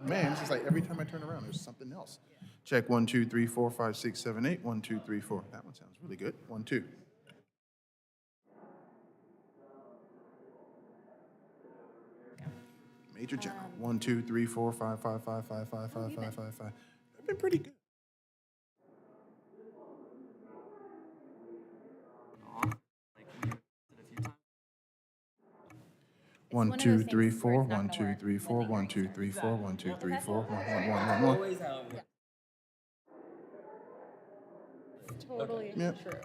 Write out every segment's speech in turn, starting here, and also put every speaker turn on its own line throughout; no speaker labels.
Man, it's just like every time I turn around, there's something else. Check 1, 2, 3, 4, 5, 6, 7, 8. 1, 2, 3, 4. That one sounds really good. 1, 2. Major general. 1, 2, 3, 4, 5, 5, 5, 5, 5, 5, 5. I've been pretty good.
It's
One,
one of those
two,
things
three,
where
four.
it's not
One,
gonna
two,
work
three,
when
four.
the
One,
earring
two,
starts.
three, four. 1, 2, 3, 4. 1, 1, 1, 1, 1.
Always how it works.
Totally
Yep.
true.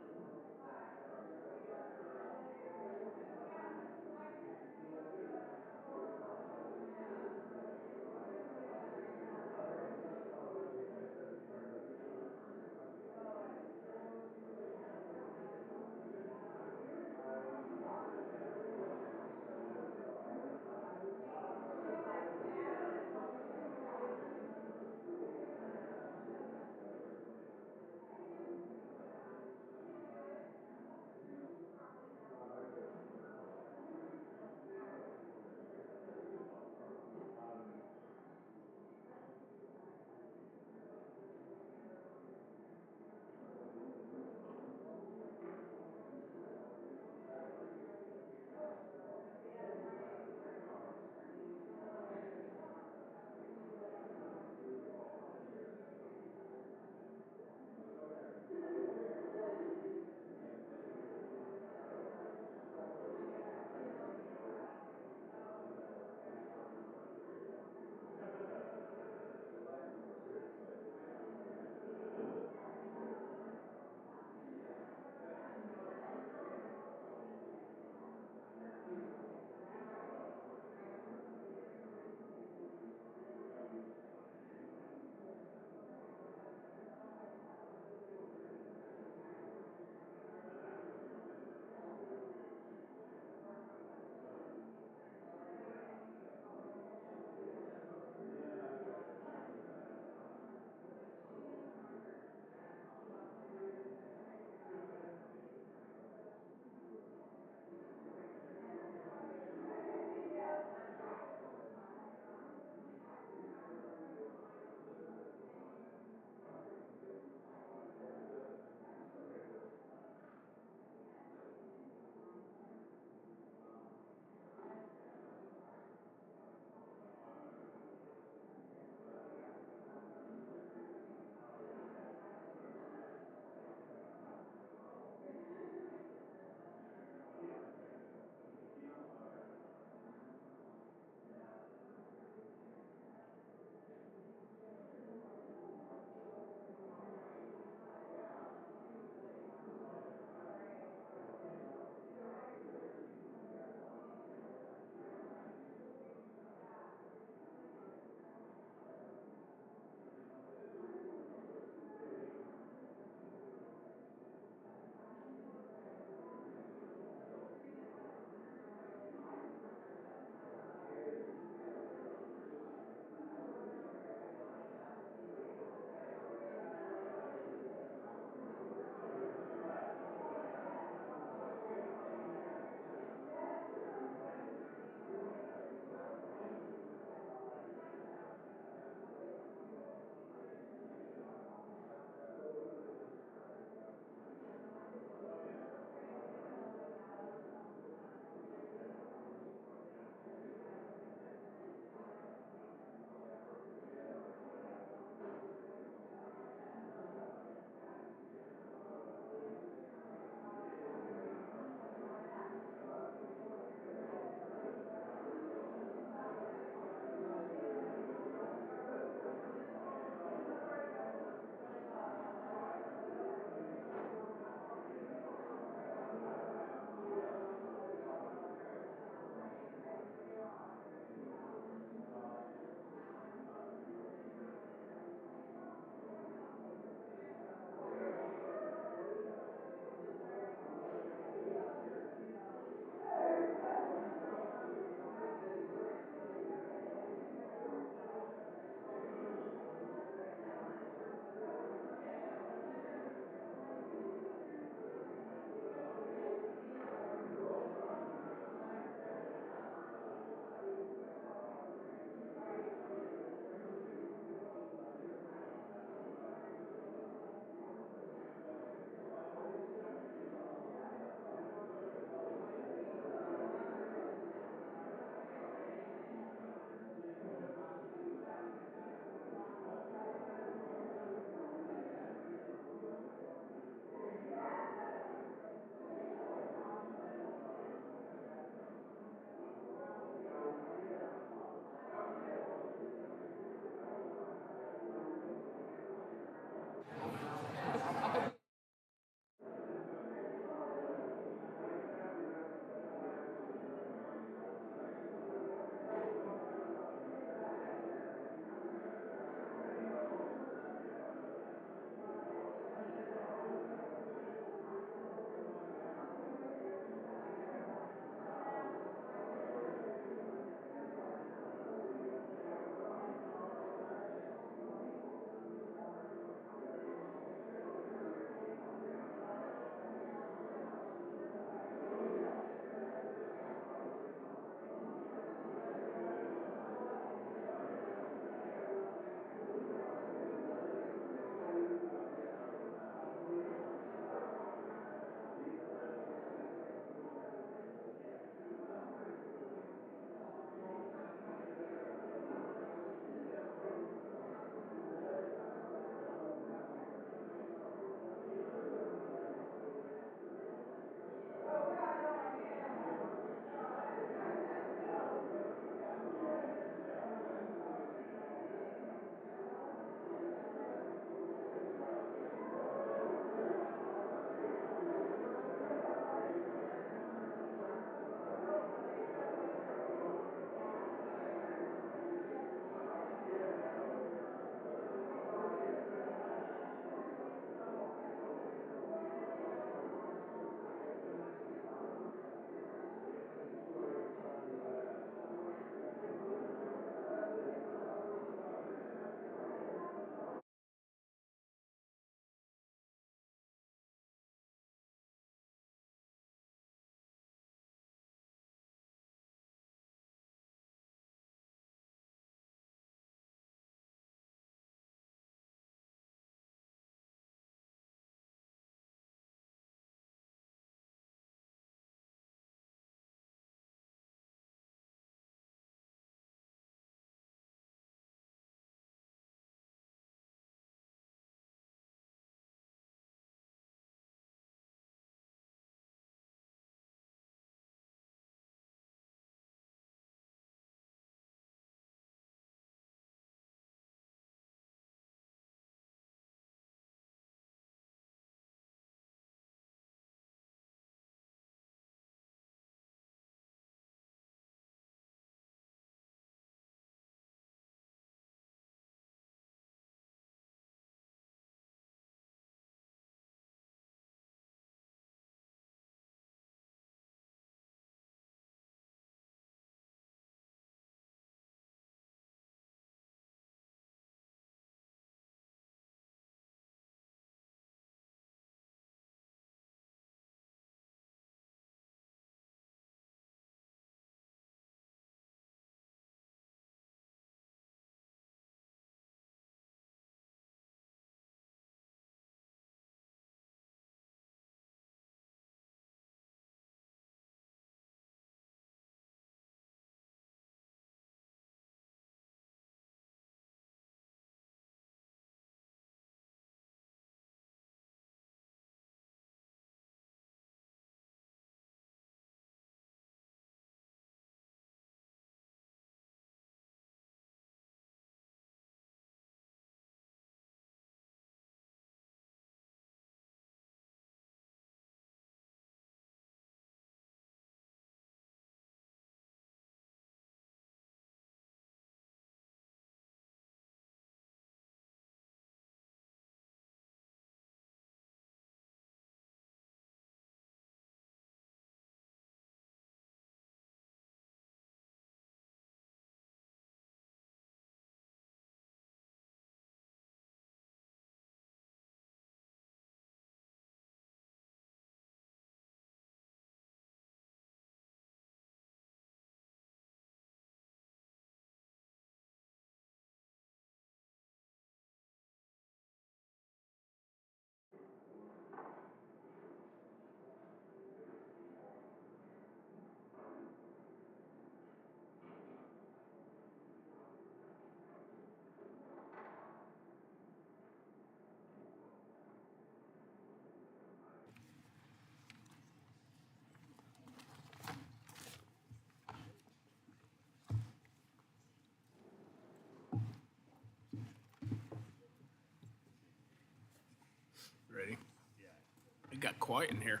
It got quiet in here.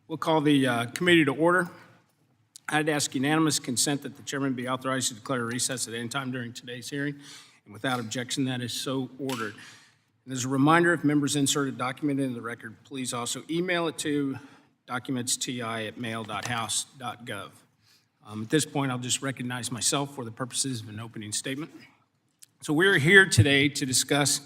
We'll call the committee to order. I'd ask unanimous consent that the chairman be authorized to declare a recess at any time during today's hearing. And without objection, that is so ordered. And as a reminder, if members insert a document into the record, please also email it to documentsti@mail.house.gov. At this point, I'll just recognize myself for the purposes of an opening statement. So we're here today to discuss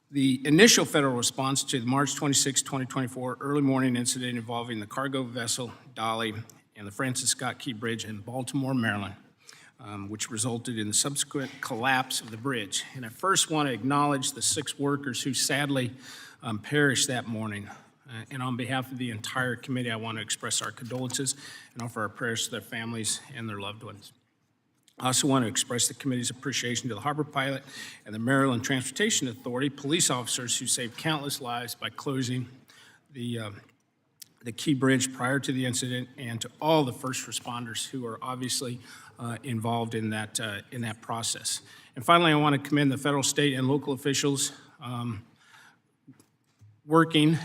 the initial federal response to the March 26, 2024 early morning incident involving the cargo vessel Dolly and the Francis Scott Key Bridge in Baltimore, Maryland, which resulted in the subsequent collapse of the bridge. And I first want to acknowledge the 6 workers who sadly perished that morning. And on behalf of the entire committee, I want to express our condolences and offer our prayers to their families and their loved ones. I also want to express the committee's appreciation to the harbor pilot and the Maryland Transportation Authority police officers who saved countless lives by closing the Key Bridge prior to the incident, and to all the first responders who are obviously involved in that process. And finally, I want to commend the federal, state, and local officials working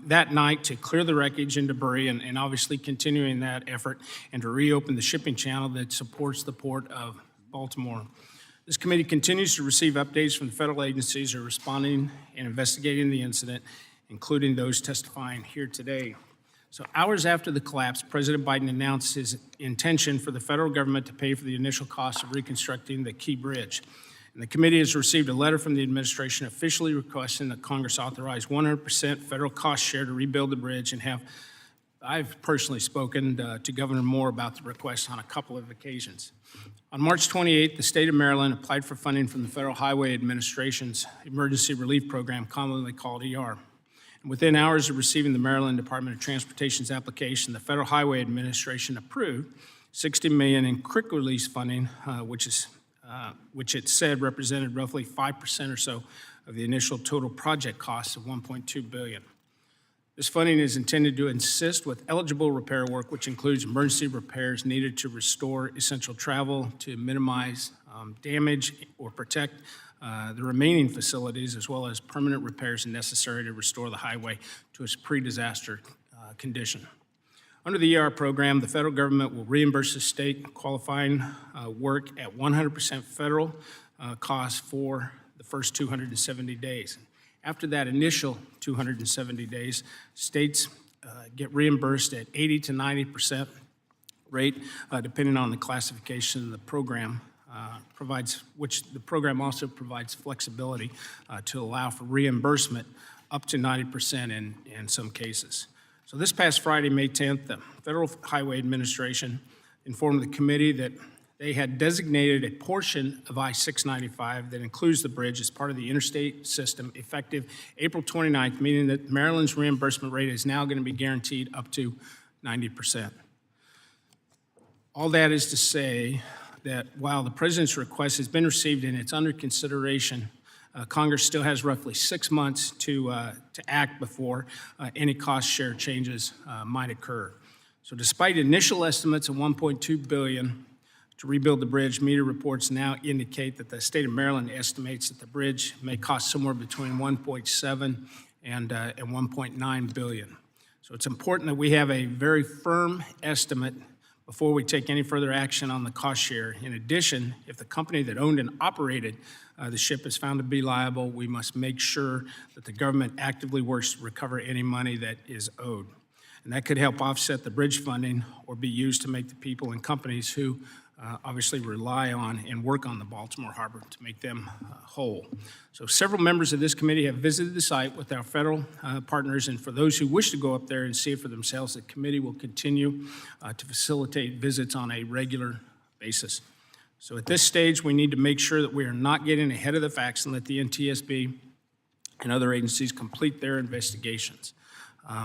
that night to clear the wreckage and debris, and obviously continuing that effort, and to reopen the shipping channel that supports the port of Baltimore. This committee continues to receive updates from the federal agencies who are responding and investigating the incident, including those testifying here today. So hours after the collapse, President Biden announced his intention for the federal government to pay for the initial cost of reconstructing the Key Bridge. And the committee has received a letter from the administration officially requesting that Congress authorize 100% federal cost share to rebuild the bridge, and I've personally spoken to Governor Moore about the request on a couple of occasions. On March 28th, the state of Maryland applied for funding from the Federal Highway Administration's Emergency Relief Program, commonly called ER. And within hours of receiving the Maryland Department of Transportation's application, the Federal Highway Administration approved $60 million in quick release funding, which it said represented roughly 5% or so of the initial total project cost of $1.2 billion. This funding is intended to assist with eligible repair work, which includes emergency repairs needed to restore essential travel, to minimize damage or protect the remaining facilities, as well as permanent repairs necessary to restore the highway to its pre-disaster condition. Under the ER program, the federal government will reimburse the state qualifying work at 100% federal cost for the first 270 days. After that initial 270 days, states get reimbursed at 80 to 90% rate, depending on the classification of the program. Which the program also provides flexibility to allow for reimbursement up to 90% in some cases. So this past Friday, May 10th, the Federal Highway Administration informed the committee that they had designated a portion of I-695 that includes the bridge as part of the interstate system effective April 29th, meaning that Maryland's reimbursement rate is now going to be guaranteed up to 90%. All that is to say that while the president's request has been received and it's under consideration, Congress still has roughly 6 months to act before any cost share changes might occur. So despite initial estimates of $1.2 billion to rebuild the bridge, media reports now indicate that the state of Maryland estimates that the bridge may cost somewhere between $1.7 and $1.9 billion. So it's important that we have a very firm estimate before we take any further action on the cost share. In addition, if the company that owned and operated the ship is found to be liable, we must make sure that the government actively works to recover any money that is owed. And that could help offset the bridge funding or be used to make the people and companies who obviously rely on and work on the Baltimore Harbor to make them whole. So several members of this committee have visited the site with our federal partners, and for those who wish to go up there and see it for themselves, the committee will continue to facilitate visits on a regular basis. So at this stage, we need to make sure that we are not getting ahead of the facts and let the NTSB and other agencies complete their investigations.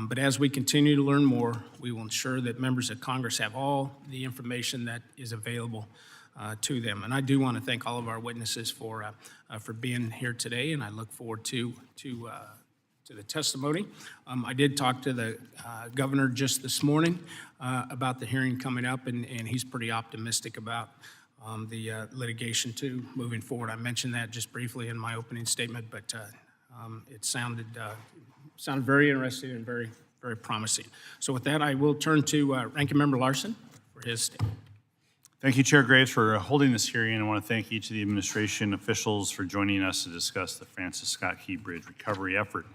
But as we continue to learn more, we will ensure that members of Congress have all the information that is available to them. And I do want to thank all of our witnesses for being here today, and I look forward to the testimony. I did talk to the governor just this morning about the hearing coming up, and he's pretty optimistic about the litigation too moving forward. I mentioned that just briefly in my opening statement, but It sounded very interesting and very, very promising. So with that, I will turn to Ranking Member Larson for his statement.
Thank you, Chair Graves, for holding this hearing. I want to thank each of the administration officials for joining us to discuss the Francis Scott Key Bridge recovery effort.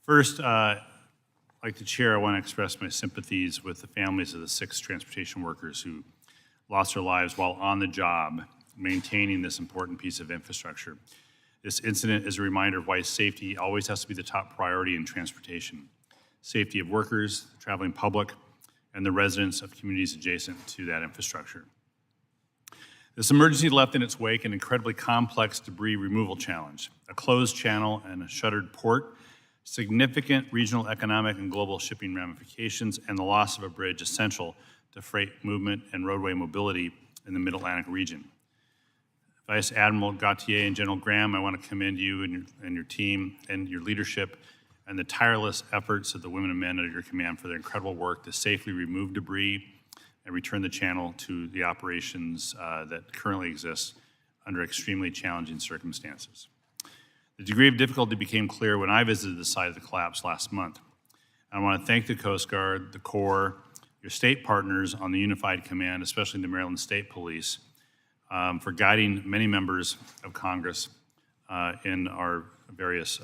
First, like the chair, I want to express my sympathies with the families of the 6 transportation workers who lost their lives while on the job maintaining this important piece of infrastructure. This incident is a reminder of why safety always has to be the top priority in transportation. Safety of workers, the traveling public, and the residents of communities adjacent to that infrastructure. This emergency left in its wake an incredibly complex debris removal challenge, a closed channel and a shuttered port, significant regional economic and global shipping ramifications, and the loss of a bridge essential to freight movement and roadway mobility in the Mid-Atlantic region. Vice Admiral Gautier and General Graham, I want to commend you and your team and your leadership and the tireless efforts of the women and men under your command for their incredible work to safely remove debris and return the channel to the operations that currently exist under extremely challenging circumstances. The degree of difficulty became clear when I visited the site of the collapse last month. I want to thank the Coast Guard, the Corps, your state partners on the Unified Command, especially the Maryland State Police, for guiding many members of Congress in our various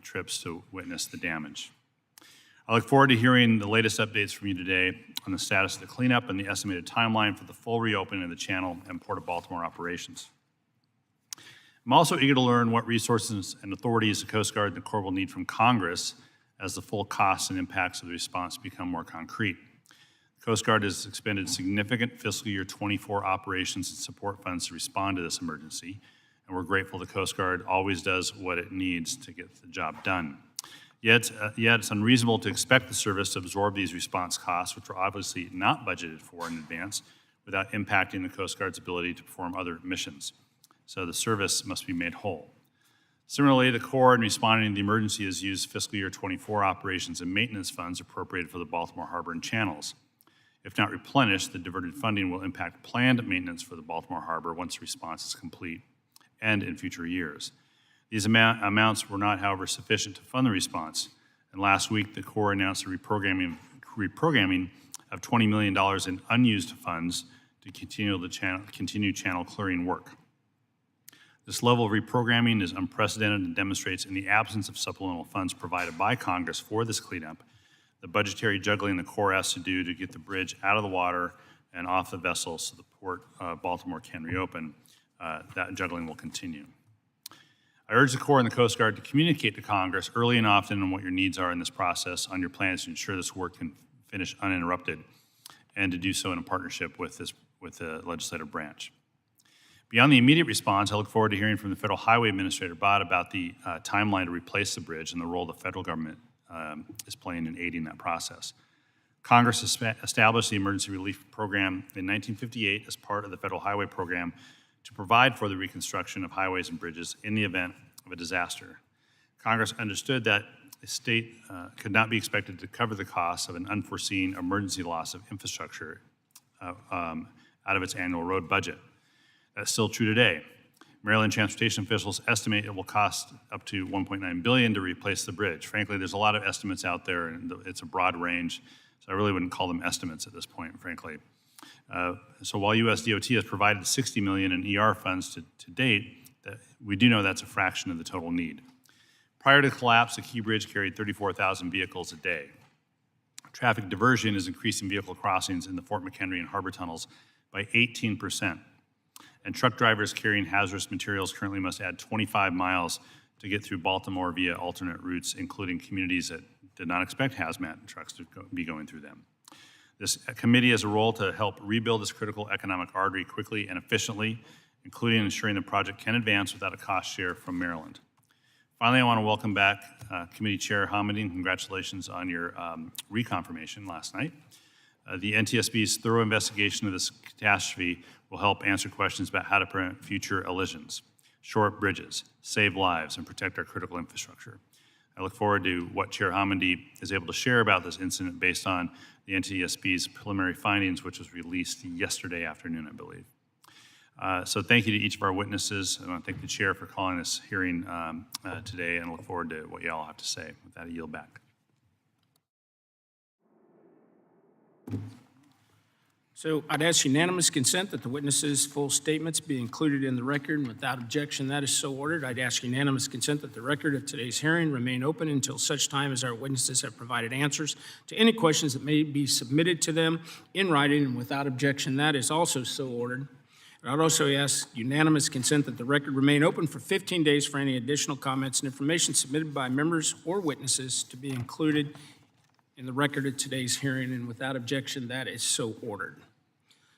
trips to witness the damage. I look forward to hearing the latest updates from you today on the status of the cleanup and the estimated timeline for the full reopening of the Channel and Port of Baltimore operations. I'm also eager to learn what resources and authorities the Coast Guard and the Corps will need from Congress as the full costs and impacts of the response become more concrete. The Coast Guard has expended significant fiscal year 24 operations and support funds to respond to this emergency, and we're grateful the Coast Guard always does what it needs to get the job done. Yet it's unreasonable to expect the service to absorb these response costs, which were obviously not budgeted for in advance, without impacting the Coast Guard's ability to perform other missions. So the service must be made whole. Similarly, the Corps, in responding to the emergency, has used fiscal year 24 operations and maintenance funds appropriated for the Baltimore Harbor and channels. If not replenished, the diverted funding will impact planned maintenance for the Baltimore Harbor once the response is complete and in future years. These amounts were not, however, sufficient to fund the response. And last week, the Corps announced a reprogramming of $20 million in unused funds to continue channel clearing work. This level of reprogramming is unprecedented and demonstrates, in the absence of supplemental funds provided by Congress for this cleanup, the budgetary juggling the Corps has to do to get the bridge out of the water and off the vessel so the Port of Baltimore can reopen. That juggling will continue. I urge the Corps and the Coast Guard to communicate to Congress early and often on what your needs are in this process, on your plans to ensure this work can finish uninterrupted, and to do so in a partnership with the legislative branch. Beyond the immediate response, I look forward to hearing from the Federal Highway Administrator, Bod, about the timeline to replace the bridge and the role the federal government is playing in aiding that process. Congress established the Emergency Relief Program in 1958 as part of the Federal Highway Program to provide for the reconstruction of highways and bridges in the event of a disaster. Congress understood that a state could not be expected to cover the costs of an unforeseen emergency loss of infrastructure out of its annual road budget. That's still true today. Maryland transportation officials estimate it will cost up to $1.9 billion to replace the bridge. Frankly, there's a lot of estimates out there, and it's a broad range, so I really wouldn't call them estimates at this point, frankly. So while USDOT has provided $60 million in ER funds to date, we do know that's a fraction of the total need. Prior to the collapse, the Key Bridge carried 34,000 vehicles a day. Traffic diversion is increasing vehicle crossings in the Fort McHenry and Harbor tunnels by 18%. And truck drivers carrying hazardous materials currently must add 25 miles to get through Baltimore via alternate routes, including communities that did not expect hazmat trucks to be going through them. This committee has a role to help rebuild this critical economic artery quickly and efficiently, including ensuring the project can advance without a cost share from Maryland. Finally, I want to welcome back Committee Chair Hamady. Congratulations on your reconfirmation last night. The NTSB's thorough investigation of this catastrophe will help answer questions about how to prevent future elisions, shore up bridges, save lives, and protect our critical infrastructure. I look forward to what Chair Hamady is able to share about this incident based on the NTSB's preliminary findings, which was released yesterday afternoon, I believe. So thank you to each of our witnesses. I want to thank the chair for calling this hearing today, and I look forward to what you all have to say. With that, I yield back.
So I'd ask unanimous consent that the witnesses' full statements be included in the record, and without objection, that is so ordered. I'd ask unanimous consent that the record of today's hearing remain open until such time as our witnesses have provided answers to any questions that may be submitted to them in writing, and without objection, that is also so ordered. And I'd also ask unanimous consent that the record remain open for 15 days for any additional comments and information submitted by members or witnesses to be included in the record of today's hearing, and without objection, that is so ordered.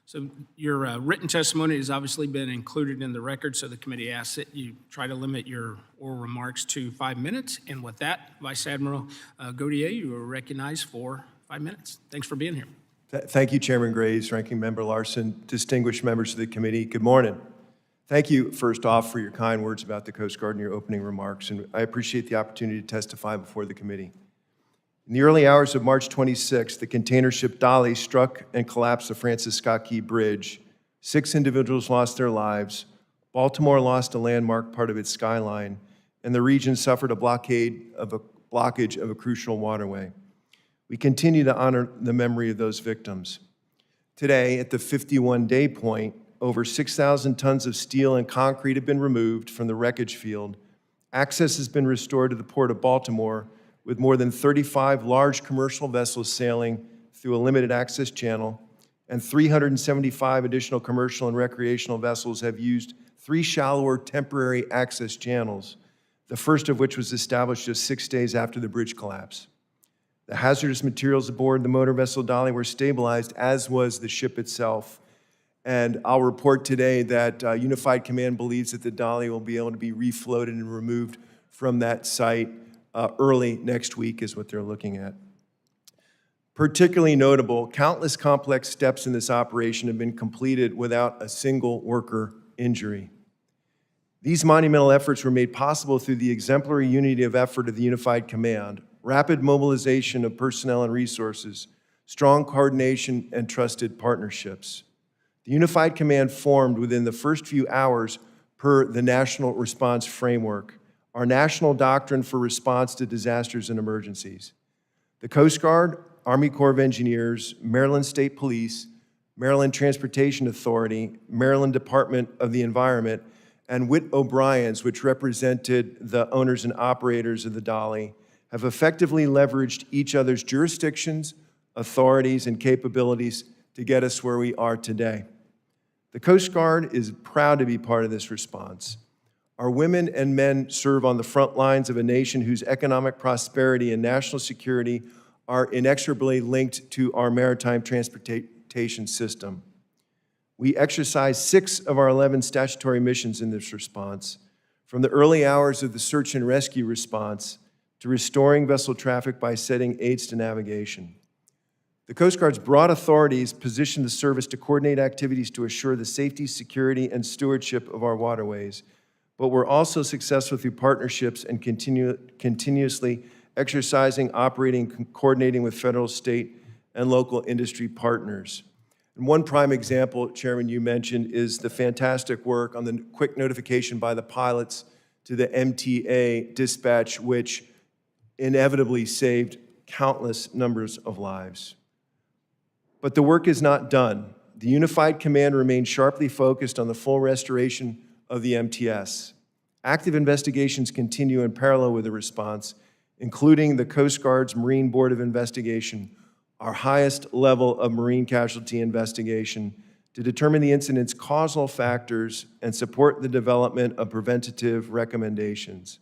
So your written testimony has obviously been included in the record, so the committee asks that you try to limit your oral remarks to 5 minutes. And with that, Vice Admiral Gautier, you are recognized for 5 minutes. Thanks for being here.
Thank you, Chairman Graves, Ranking Member Larson, distinguished members of the committee. Good morning. Thank you, first off, for your kind words about the Coast Guard in your opening remarks, and I appreciate the opportunity to testify before the committee. In the early hours of March 26, the container ship Dali struck and collapsed the Francis Scott Key Bridge. 6 individuals lost their lives. Baltimore lost a landmark part of its skyline, and the region suffered a blockage of a crucial waterway. We continue to honor the memory of those victims. Today, at the 51-day point, over 6,000 tons of steel and concrete have been removed from the wreckage field. Access has been restored to the Port of Baltimore, with more than 35 large commercial vessels sailing through a limited access channel, and 375 additional commercial and recreational vessels have used 3 shallower temporary access channels, the first of which was established just 6 days after the bridge collapse. The hazardous materials aboard the motor vessel Dali were stabilized, as was the ship itself. And I'll report today that Unified Command believes that the Dali will be able to be refloated and removed from that site early next week is what they're looking at. Particularly notable, countless complex steps in this operation have been completed without a single worker injury. These monumental efforts were made possible through the exemplary unity of effort of the Unified Command, rapid mobilization of personnel and resources, strong coordination, and trusted partnerships. The Unified Command formed within the first few hours per the National Response Framework, our national doctrine for response to disasters and emergencies. The Coast Guard, Army Corps of Engineers, Maryland State Police, Maryland Transportation Authority, Maryland Department of the Environment, and Witt O'Brien's, which represented the owners and operators of the Dali, have effectively leveraged each other's jurisdictions, authorities, and capabilities to get us where we are today. The Coast Guard is proud to be part of this response. Our women and men serve on the front lines of a nation whose economic prosperity and national security are inexorably linked to our maritime transportation system. We exercise 6 of our 11 statutory missions in this response, from the early hours of the search and rescue response to restoring vessel traffic by setting aids to navigation. The Coast Guard's broad authorities position the service to coordinate activities to assure the safety, security, and stewardship of our waterways, but we're also successful through partnerships and continuously exercising, operating, coordinating with federal, state, and local industry partners. And one prime example, Chairman, you mentioned, is the fantastic work on the quick notification by the pilots to the MTA dispatch, which inevitably saved countless numbers of lives. But the work is not done. The Unified Command remains sharply focused on the full restoration of the MTS. Active investigations continue in parallel with the response, including the Coast Guard's Marine Board of Investigation, our highest level of marine casualty investigation, to determine the incident's causal factors and support the development of preventative recommendations.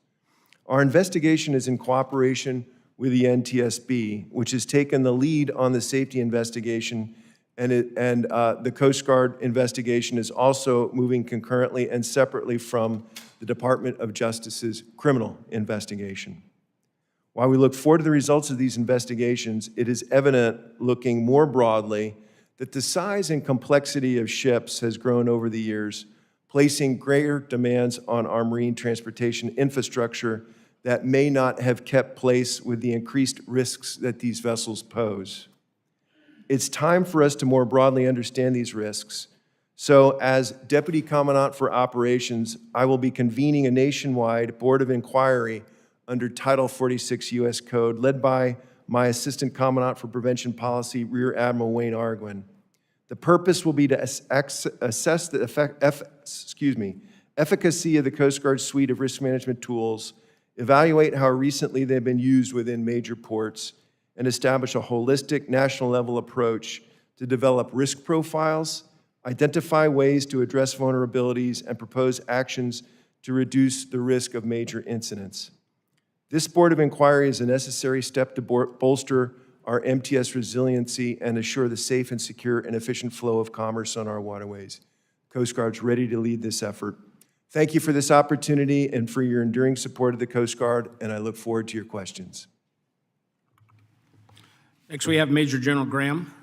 Our investigation is in cooperation with the NTSB, which has taken the lead on the safety investigation, and the Coast Guard investigation is also moving concurrently and separately from the Department of Justice's criminal investigation. While we look forward to the results of these investigations, it is evident, looking more broadly, that the size and complexity of ships has grown over the years, placing greater demands on our marine transportation infrastructure that may not have kept pace with the increased risks that these vessels pose. It's time for us to more broadly understand these risks So as Deputy Commandant for Operations, I will be convening a nationwide Board of Inquiry under Title 46 U.S. Code, led by my Assistant Commandant for Prevention Policy, Rear Admiral Wayne Arguin. The purpose will be to assess the efficacy of the Coast Guard's suite of risk management tools, evaluate how recently they've been used within major ports, and establish a holistic national-level approach to develop risk profiles, identify ways to address vulnerabilities, and propose actions to reduce the risk of major incidents. This Board of Inquiry is a necessary step to bolster our MTS resiliency and assure the safe and secure and efficient flow of commerce on our waterways. Coast Guard's ready to lead this effort. Thank you for this opportunity and for your enduring support of the Coast Guard, and I look forward to your questions.
Next, we have Major General Graham.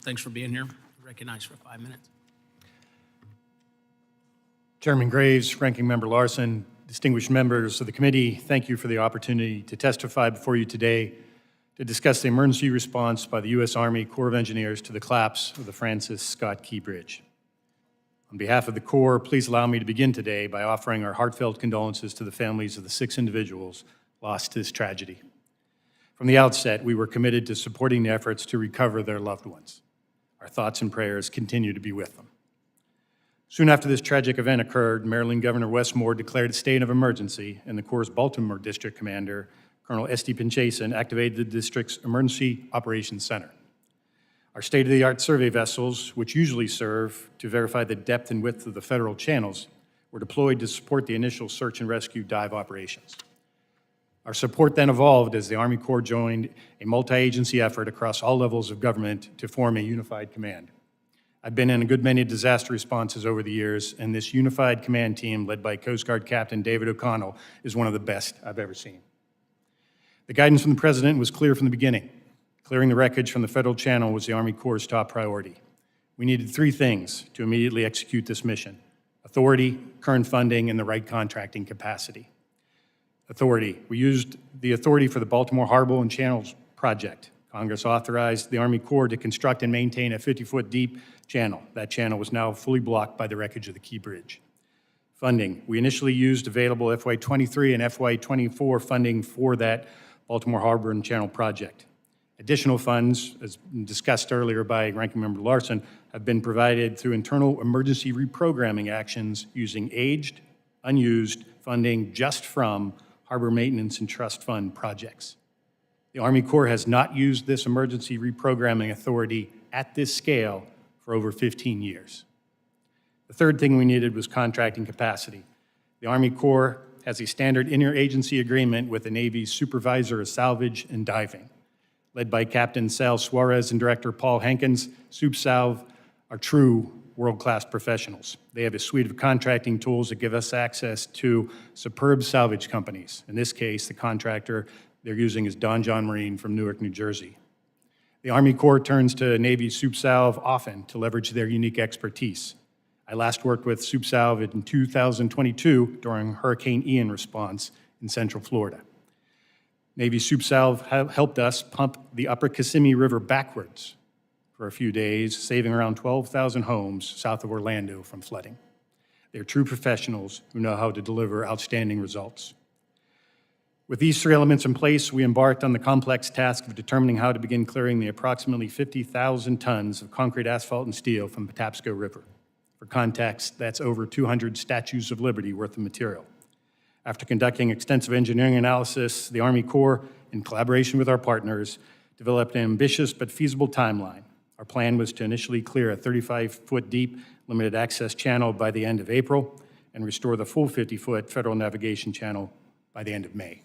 Thanks for being here. Recognized for 5 minutes.
Chairman Graves, Ranking Member Larson, distinguished members of the committee, thank you for the opportunity to testify before you today to discuss the emergency response by the U.S. Army Corps of Engineers to the collapse of the Francis Scott Key Bridge. On behalf of the Corps, please allow me to begin today by offering our heartfelt condolences to the families of the 6 individuals lost to this tragedy. From the outset, we were committed to supporting the efforts to recover their loved ones. Our thoughts and prayers continue to be with them. Soon after this tragic event occurred, Maryland Governor Wes Moore declared a state of emergency, and the Corps' Baltimore District Commander, Colonel S.D. Pinchason, activated the district's Emergency Operations Center. Our state-of-the-art survey vessels, which usually serve to verify the depth and width of the federal channels, were deployed to support the initial search and rescue dive operations. Our support then evolved as the Army Corps joined a multi-agency effort across all levels of government to form a unified command. I've been in a good many disaster responses over the years, and this unified command team, led by Coast Guard Captain David O'Connell, is one of the best I've ever seen. The guidance from the President was clear from the beginning. Clearing the wreckage from the federal channel was the Army Corps' top priority. We needed 3 things to immediately execute this mission: authority, current funding, and the right contracting capacity. Authority. We used the authority for the Baltimore Harbor and Channels project. Congress authorized the Army Corps to construct and maintain a 50-foot deep channel. That channel was now fully blocked by the wreckage of the Key Bridge. Funding. We initially used available FY23 and FY24 funding for that Baltimore Harbor and Channel project. Additional funds, as discussed earlier by Ranking Member Larson, have been provided through internal emergency reprogramming actions using aged, unused funding just from Harbor Maintenance and Trust Fund projects. The Army Corps has not used this emergency reprogramming authority at this scale for over 15 years. The third thing we needed was contracting capacity. The Army Corps has a standard interagency agreement with the Navy's Supervisor of Salvage and Diving. Led by Captain Sal Suarez and Director Paul Hankins, SupSalv are true world-class professionals. They have a suite of contracting tools that give us access to superb salvage companies. In this case, the contractor they're using is Don John Marine from Newark, New Jersey. The Army Corps turns to Navy SupSalv often to leverage their unique expertise. I last worked with SupSalv in 2022 during Hurricane Ian response in Central Florida. Navy SupSalv helped us pump the Upper Kissimmee River backwards for a few days, saving around 12,000 homes south of Orlando from flooding. They're true professionals who know how to deliver outstanding results. With these 3 elements in place, we embarked on the complex task of determining how to begin clearing the approximately 50,000 tons of concrete, asphalt, and steel from Patapsco River. For context, that's over 200 Statues of Liberty worth of material. After conducting extensive engineering analysis, the Army Corps, in collaboration with our partners, developed an ambitious but feasible timeline. Our plan was to initially clear a 35-foot deep limited access channel by the end of April and restore the full 50-foot federal navigation channel by the end of May.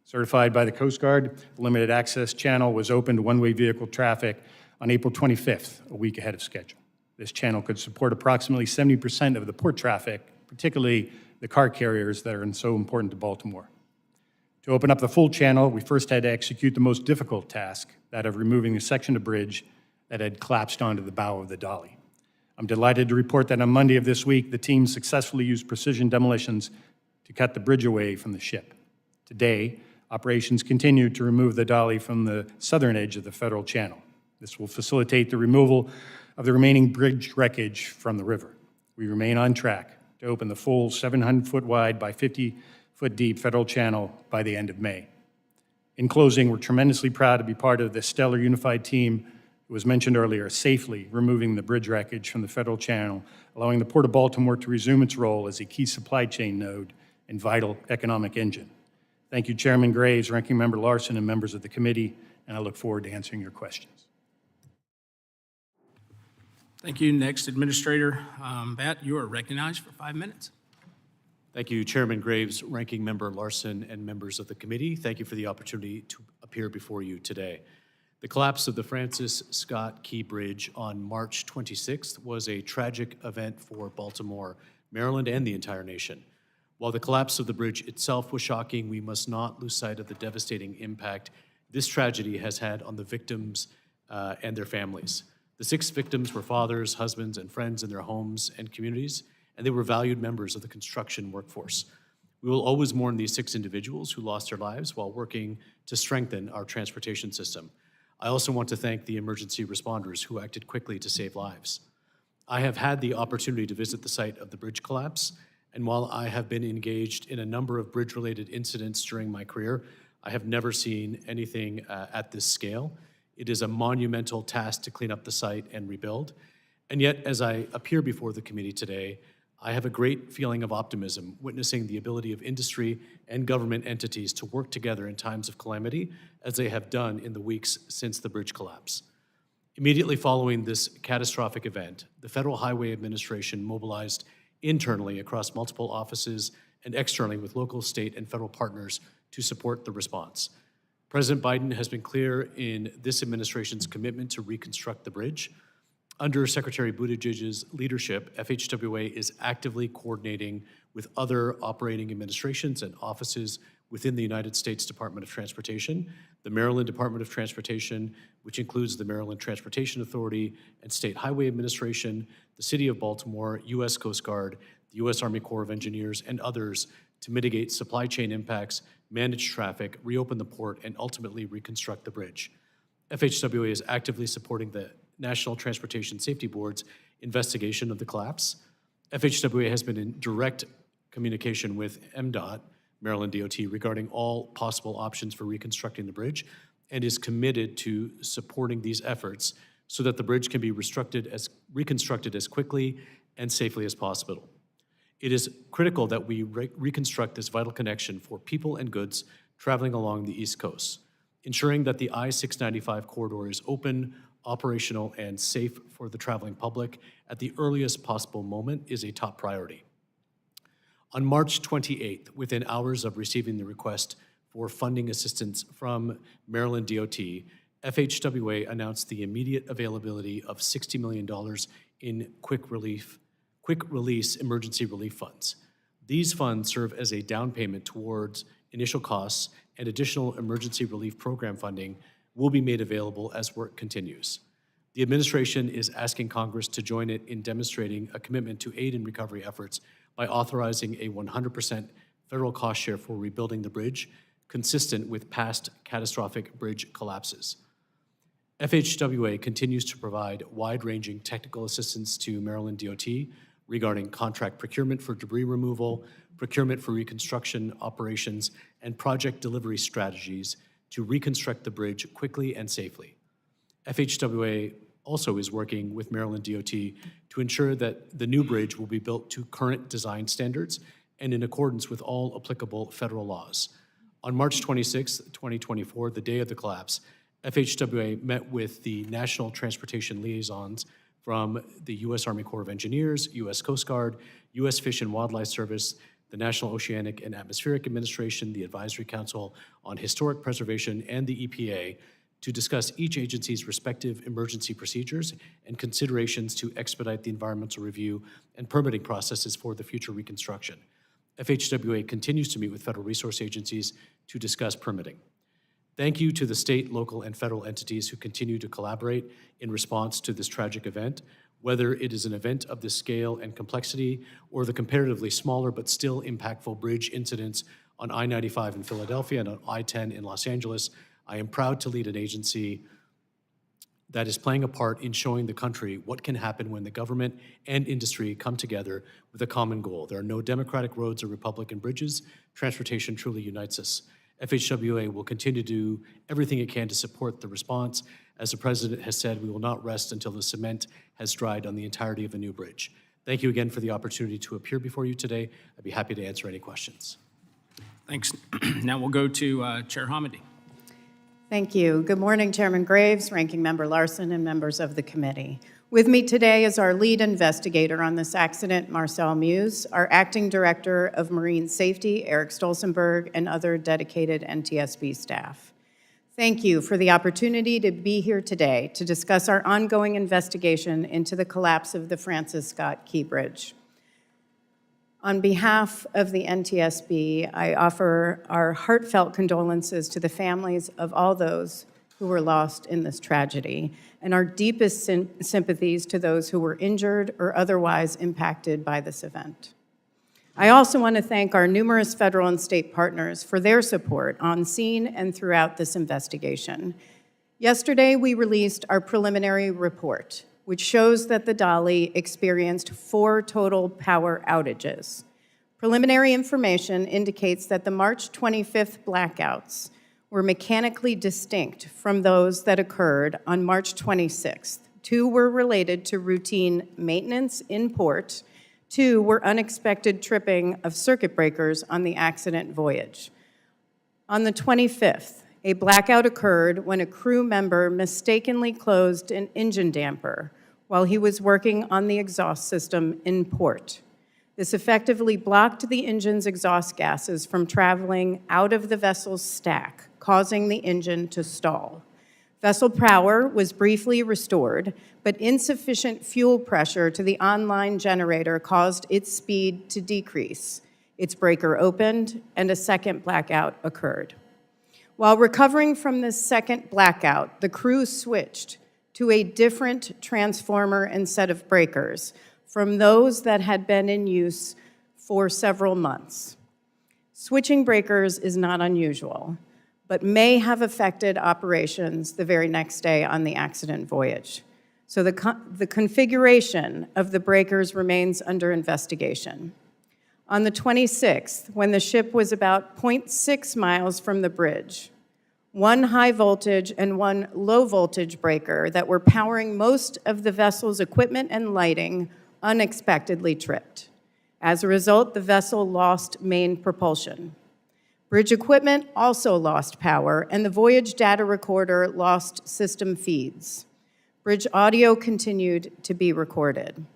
Certified by the Coast Guard, the limited access channel was open to one-way vehicle traffic on April 25th, a week ahead of schedule. This channel could support approximately 70% of the port traffic, particularly the car carriers that are so important to Baltimore. To open up the full channel, we first had to execute the most difficult task, that of removing a section of bridge that had collapsed onto the bow of the dolly. I'm delighted to report that on Monday of this week, the team successfully used precision demolitions to cut the bridge away from the ship. Today, operations continue to remove the dolly from the southern edge of the federal channel. This will facilitate the removal of the remaining bridge wreckage from the river. We remain on track to open the full 700-foot wide by 50-foot deep federal channel by the end of May. In closing, we're tremendously proud to be part of the stellar unified team who was mentioned earlier, safely removing the bridge wreckage from the federal channel, allowing the Port of Baltimore to resume its role as a key supply chain node and vital economic engine. Thank you, Chairman Graves, Ranking Member Larson, and members of the committee, and I look forward to answering your questions.
Thank you. Next, Administrator Batt, you are recognized for 5 minutes.
Thank you, Chairman Graves, Ranking Member Larson, and members of the committee. Thank you for the opportunity to appear before you today. The collapse of the Francis Scott Key Bridge on March 26th was a tragic event for Baltimore, Maryland, and the entire nation. While the collapse of the bridge itself was shocking, we must not lose sight of the devastating impact this tragedy has had on the victims and their families. The 6 victims were fathers, husbands, and friends in their homes and communities, and they were valued members of the construction workforce. We will always mourn these 6 individuals who lost their lives while working to strengthen our transportation system. I also want to thank the emergency responders who acted quickly to save lives. I have had the opportunity to visit the site of the bridge collapse, and while I have been engaged in a number of bridge-related incidents during my career, I have never seen anything at this scale. It is a monumental task to clean up the site and rebuild. And yet, as I appear before the committee today, I have a great feeling of optimism, witnessing the ability of industry and government entities to work together in times of calamity, as they have done in the weeks since the bridge collapse. Immediately following this catastrophic event, the Federal Highway Administration mobilized internally across multiple offices and externally with local, state, and federal partners to support the response. President Biden has been clear in this administration's commitment to reconstruct the bridge. Under Secretary Buttigieg's leadership, FHWA is actively coordinating with other operating administrations and offices within the United States Department of Transportation, the Maryland Department of Transportation, which includes the Maryland Transportation Authority and State Highway Administration, the City of Baltimore, U.S. Coast Guard, the U.S. Army Corps of Engineers, and others to mitigate supply chain impacts, manage traffic, reopen the port, and ultimately reconstruct the bridge. FHWA is actively supporting the National Transportation Safety Board's investigation of the collapse. FHWA has been in direct communication with MDOT, Maryland DOT, regarding all possible options for reconstructing the bridge, and is committed to supporting these efforts so that the bridge can be reconstructed as quickly and safely as possible. It is critical that we reconstruct this vital connection for people and goods traveling along the East Coast. Ensuring that the I-695 corridor is open, operational, and safe for the traveling public at the earliest possible moment is a top priority. On March 28th, within hours of receiving the request for funding assistance from Maryland DOT, FHWA announced the immediate availability of $60 million in quick release emergency relief funds. These funds serve as a down payment towards initial costs, and additional emergency relief program funding will be made available as work continues. The administration is asking Congress to join it in demonstrating a commitment to aid in recovery efforts by authorizing a 100% federal cost share for rebuilding the bridge, consistent with past catastrophic bridge collapses. FHWA continues to provide wide-ranging technical assistance to Maryland DOT regarding contract procurement for debris removal, procurement for reconstruction operations, and project delivery strategies to reconstruct the bridge quickly and safely. FHWA also is working with Maryland DOT to ensure that the new bridge will be built to current design standards and in accordance with all applicable federal laws. On March 26, 2024, the day of the collapse, FHWA met with the National Transportation Liaisons from the U.S. Army Corps of Engineers, U.S. Coast Guard, U.S. Fish and Wildlife Service, the National Oceanic and Atmospheric Administration, the Advisory Council on Historic Preservation, and the EPA to discuss each agency's respective emergency procedures and considerations to expedite the environmental review and permitting processes for the future reconstruction. FHWA continues to meet with federal resource agencies to discuss permitting. Thank you to the state, local, and federal entities who continue to collaborate in response to this tragic event, whether it is an event of this scale and complexity or the comparatively smaller but still impactful bridge incidents on I-95 in Philadelphia and on I-10 in Los Angeles. I am proud to lead an agency that is playing a part in showing the country what can happen when the government and industry come together with a common goal. There are no Democratic roads or Republican bridges. Transportation truly unites us. FHWA will continue to do everything it can to support the response. As the President has said, we will not rest until the cement has dried on the entirety of a new bridge. Thank you again for the opportunity to appear before you today. I'd be happy to answer any questions.
Thanks. Now we'll go to Chair Hamady.
Thank you. Good morning, Chairman Graves, Ranking Member Larson, and members of the committee. With me today is our lead investigator on this accident, Marcel Muse, our acting director of Marine Safety, Eric Stolzenberg, and other dedicated NTSB staff. Thank you for the opportunity to be here today to discuss our ongoing investigation into the collapse of the Francis Scott Key Bridge. On behalf of the NTSB, I offer our heartfelt condolences to the families of all those who were lost in this tragedy, and our deepest sympathies to those who were injured or otherwise impacted by this event. I also want to thank our numerous federal and state partners for their support on scene and throughout this investigation. Yesterday, we released our preliminary report, which shows that the Dali experienced 4 total power outages. Preliminary information indicates that the March 25th blackouts were mechanically distinct from those that occurred on March 26th. 2 were related to routine maintenance in port. 2 were unexpected tripping of circuit breakers on the accident voyage. On the 25th, a blackout occurred when a crew member mistakenly closed an engine damper while he was working on the exhaust system in port. This effectively blocked the engine's exhaust gases from traveling out of the vessel's stack, causing the engine to stall. Vessel power was briefly restored, but insufficient fuel pressure to the online generator caused its speed to decrease. Its breaker opened, and a second blackout occurred. While recovering from this second blackout, the crew switched to a different transformer and set of breakers from those that had been in use for several months. Switching breakers is not unusual, but may have affected operations the very next day on the accident voyage. So the configuration of the breakers remains under investigation. On the 26th, when the ship was about 0.6 miles from the bridge, 1 high voltage and 1 low voltage breaker that were powering most of the vessel's equipment and lighting unexpectedly tripped. As a result, the vessel lost main propulsion. Bridge equipment also lost power, and the voyage data recorder lost system feeds. Bridge audio continued to be recorded.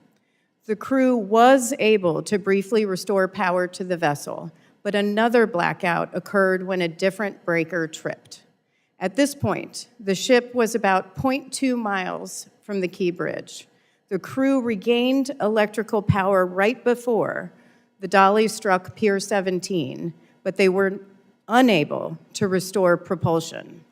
The crew was able to briefly restore power to the vessel, but another blackout occurred when a different breaker tripped. At this point, the ship was about 0.2 miles from the Key Bridge. The crew regained electrical power right before the Dali struck Pier 17, but they were unable to restore propulsion.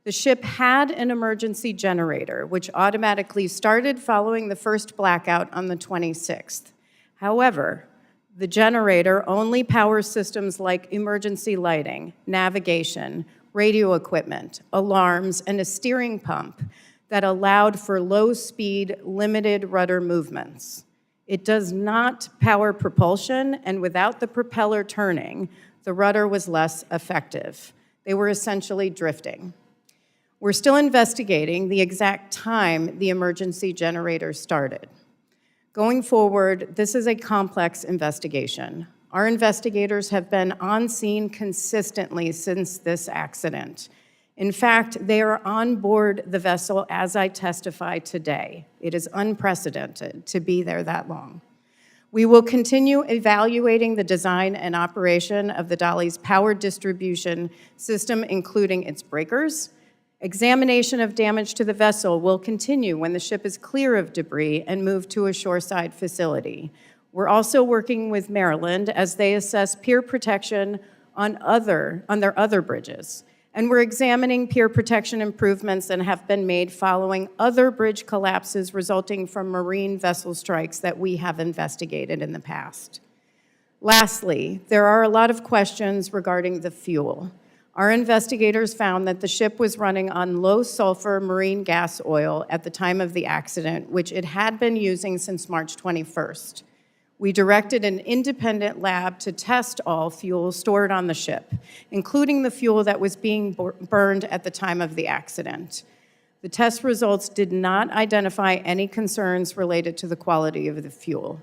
The ship had an emergency generator, which automatically started following the first blackout on the 26th. However, the generator only powers systems like emergency lighting, navigation, radio equipment, alarms, and a steering pump that allowed for low-speed, limited rudder movements. It does not power propulsion, and without the propeller turning, the rudder was less effective. They were essentially drifting. We're still investigating the exact time the emergency generator started. Going forward, this is a complex investigation. Our investigators have been on scene consistently since this accident. In fact, they are on board the vessel as I testify today. It is unprecedented to be there that long. We will continue evaluating the design and operation of the Dali's power distribution system, including its breakers. Examination of damage to the vessel will continue when the ship is clear of debris and moved to a shoreside facility. We're also working with Maryland as they assess pier protection on their other bridges. And we're examining pier protection improvements that have been made following other bridge collapses resulting from marine vessel strikes that we have investigated in the past. Lastly, there are a lot of questions regarding the fuel. Our investigators found that the ship was running on low-sulfur marine gas oil at the time of the accident, which it had been using since March 21st. We directed an independent lab to test all fuel stored on the ship, including the fuel that was being burned at the time of the accident. The test results did not identify any concerns related to the quality of the fuel.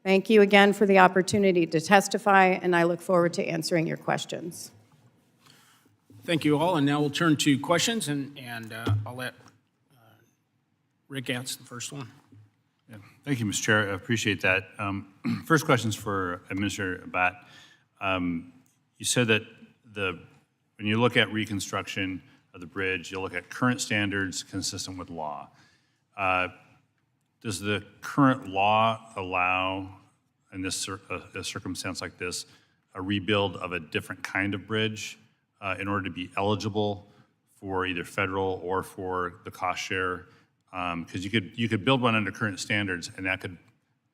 Thank you again for the opportunity to testify, and I look forward to answering your questions.
Thank you all, and now we'll turn to questions, and I'll let Rick answer the first one.
Yeah. Thank you, Mr. Chair. I appreciate that. First question's for Administrator Abbott. You said that when you look at reconstruction of the bridge, you'll look at current standards consistent with law. Does the current law allow, in this a circumstance like this, a rebuild of a different kind of bridge in order to be eligible for either federal or for the cost share? Because you could build one under current standards, and that could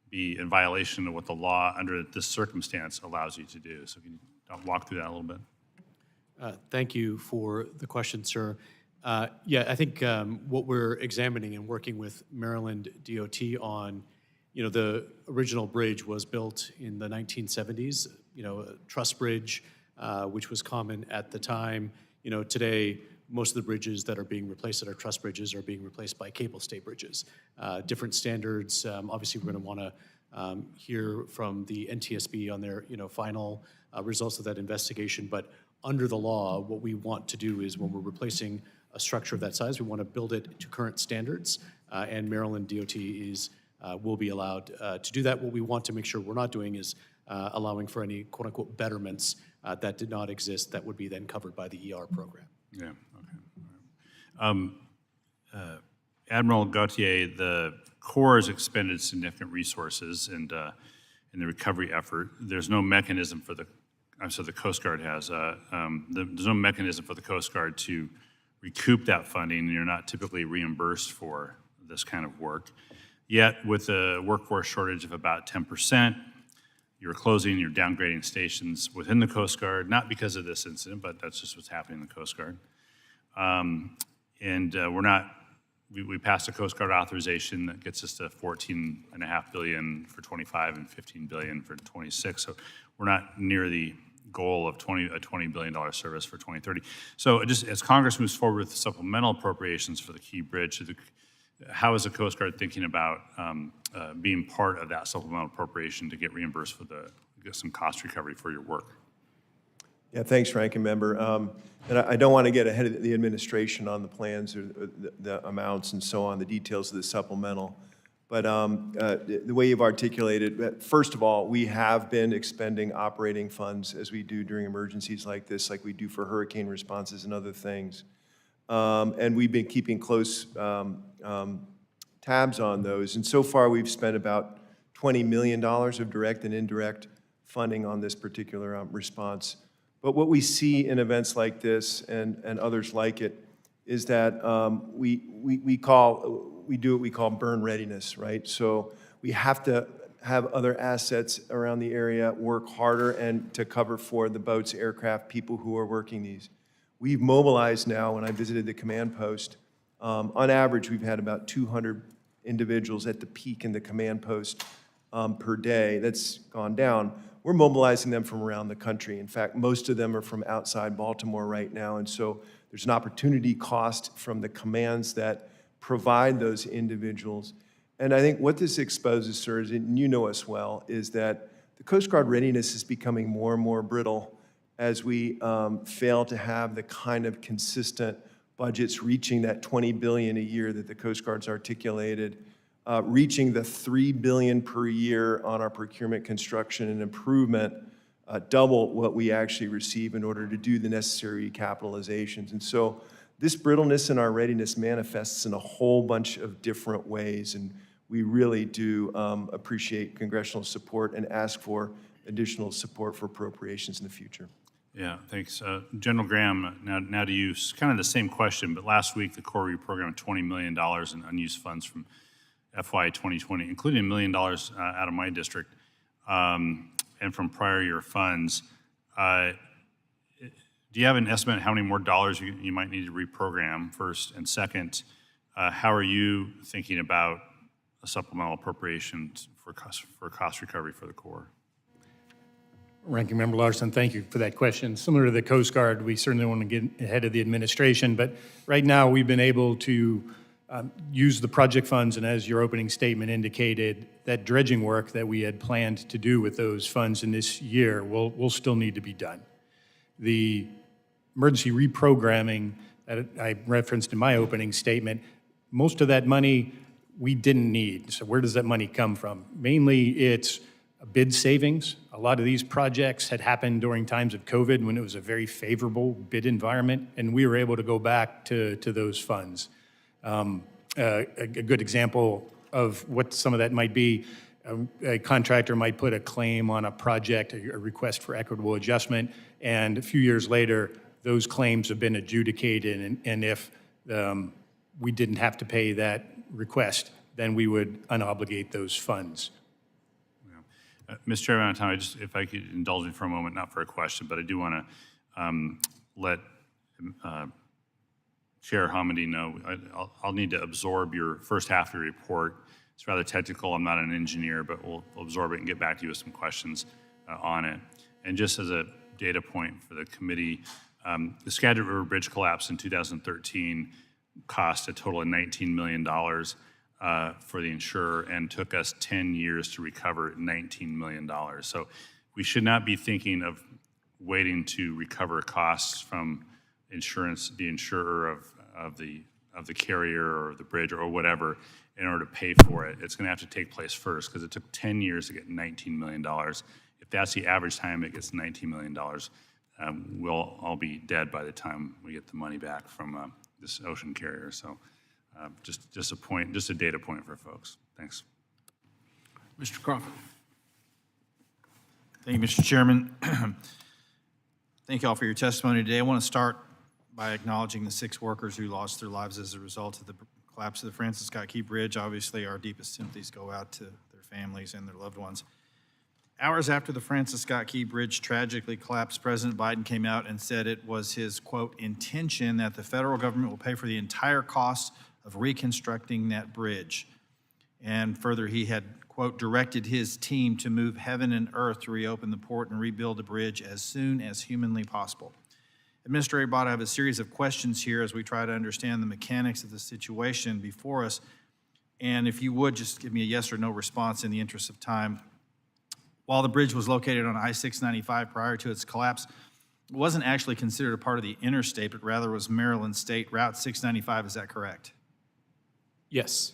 be in violation of what the law under this circumstance allows you to do. So can you walk through that a little bit?
Thank you for the question, sir. Yeah, I think what we're examining and working with Maryland DOT on, the original bridge was built in the 1970s, a truss bridge, which was common at the time. Today, most of the bridges that are being replaced that are truss bridges are being replaced by cable stay bridges. Different standards. Obviously, we're going to want to hear from the NTSB on their final results of that investigation. But under the law, what we want to do is when we're replacing a structure of that size, we want to build it to current standards, and Maryland DOT will be allowed to do that. What we want to make sure we're not doing is allowing for any quote-unquote betterments that did not exist that would be then covered by the ER program.
Yeah, okay. Admiral Gautier, the Corps has expended significant resources in the recovery effort. There's no mechanism for the Coast Guard has. There's no mechanism for the Coast Guard to recoup that funding, and you're not typically reimbursed for this kind of work. Yet, with a workforce shortage of about 10%, you're downgrading stations within the Coast Guard, not because of this incident, but that's just what's happening in the Coast Guard. We passed a Coast Guard authorization that gets us to $14.5 billion for 25 and $15 billion for 26. So we're not near the goal of a $20 billion service for 2030. So just as Congress moves forward with supplemental appropriations for the Key Bridge, how is the Coast Guard thinking about being part of that supplemental appropriation to get reimbursed for get some cost recovery for your work?
Yeah, thanks, Ranking Member. And I don't want to get ahead of the administration on the plans or the amounts and so on, the details of the supplemental. But the way you've articulated, first of all, we have been expending operating funds as we do during emergencies like this, like we do for hurricane responses and other things. And we've been keeping close tabs on those. And so far, we've spent about $20 million of direct and indirect funding on this particular response. But what we see in events like this and others like it is that we do what we call burn readiness, right? So we have to have other assets around the area work harder and to cover for the boats, aircraft, people who are working these. We've mobilized now, when I visited the command post, on average, we've had about 200 individuals at the peak in the command post per day. That's gone down. We're mobilizing them from around the country. In fact, most of them are from outside Baltimore right now, and so there's an opportunity cost from the commands that provide those individuals. And I think what this exposes, sir, and you know us well, is that the Coast Guard readiness is becoming more and more brittle as we fail to have the kind of consistent budgets reaching that $20 billion a year that the Coast Guard's articulated, reaching the $3 billion per year on our procurement, construction, and improvement, double what we actually receive in order to do the necessary capitalizations. And so this brittleness in our readiness manifests in a whole bunch of different ways, and we really do appreciate congressional support and ask for additional support for appropriations in the future.
Yeah, thanks. General Graham, now to you, kind of the same question, but last week the Corps reprogrammed $20 million in unused funds from FY 2020, including $1 million out of my district, and from prior year funds. do you have an estimate how many more dollars you might need to reprogram first? And second, how are you thinking about a supplemental appropriation for cost recovery for the Corps?
Ranking Member Larson, thank you for that question. Similar to the Coast Guard, we certainly want to get ahead of the administration, but right now we've been able to use the project funds, and as your opening statement indicated, that dredging work that we had planned to do with those funds in this year will still need to be done. The emergency reprogramming that I referenced in my opening statement, most of that money we didn't need. So where does that money come from? Mainly it's bid savings. A lot of these projects had happened during times of COVID when it was a very favorable bid environment, and we were able to go back to those funds. A good example of what some of that might be, a contractor might put a claim on a project, a request for equitable adjustment, and a few years later, those claims have been adjudicated, and if we didn't have to pay that request, then we would unobligate those funds.
Mr. Chairman, if I could indulge me for a moment, not for a question, but I do want to let Chair Hamady know, I'll need to absorb your first half of your report. It's rather technical. I'm not an engineer, but we'll absorb it and get back to you with some questions on it. And just as a data point for the committee, the Skagit River Bridge collapse in 2013 cost a total of $19 million for the insurer and took us 10 years to recover $19 million. So we should not be thinking of waiting to recover costs from insurance, the insurer of the carrier or the bridge or whatever in order to pay for it. It's going to have to take place first because it took 10 years to get $19 million. If that's the average time it gets $19 million, we'll all be dead by the time we get the money back from this ocean carrier. So just a point, just a data point for folks. Thanks.
Mr. Crawford.
Thank you, Mr. Chairman. Thank you all for your testimony today. I want to start by acknowledging the 6 workers who lost their lives as a result of the collapse of the Francis Scott Key Bridge. Obviously, our deepest sympathies go out to their families and their loved ones. Hours after the Francis Scott Key Bridge tragically collapsed, President Biden came out and said it was his, quote, intention that the federal government will pay for the entire cost of reconstructing that bridge. And further, he had, quote, directed his team to move heaven and earth to reopen the port and rebuild the bridge as soon as humanly possible. Administrator Bott, I have a series of questions here as we try to understand the mechanics of the situation before us. And if you would, just give me a yes or no response in the interest of time. While the bridge was located on I-695 prior to its collapse, it wasn't actually considered a part of the interstate, but rather was Maryland State Route 695. Is that correct?
Yes.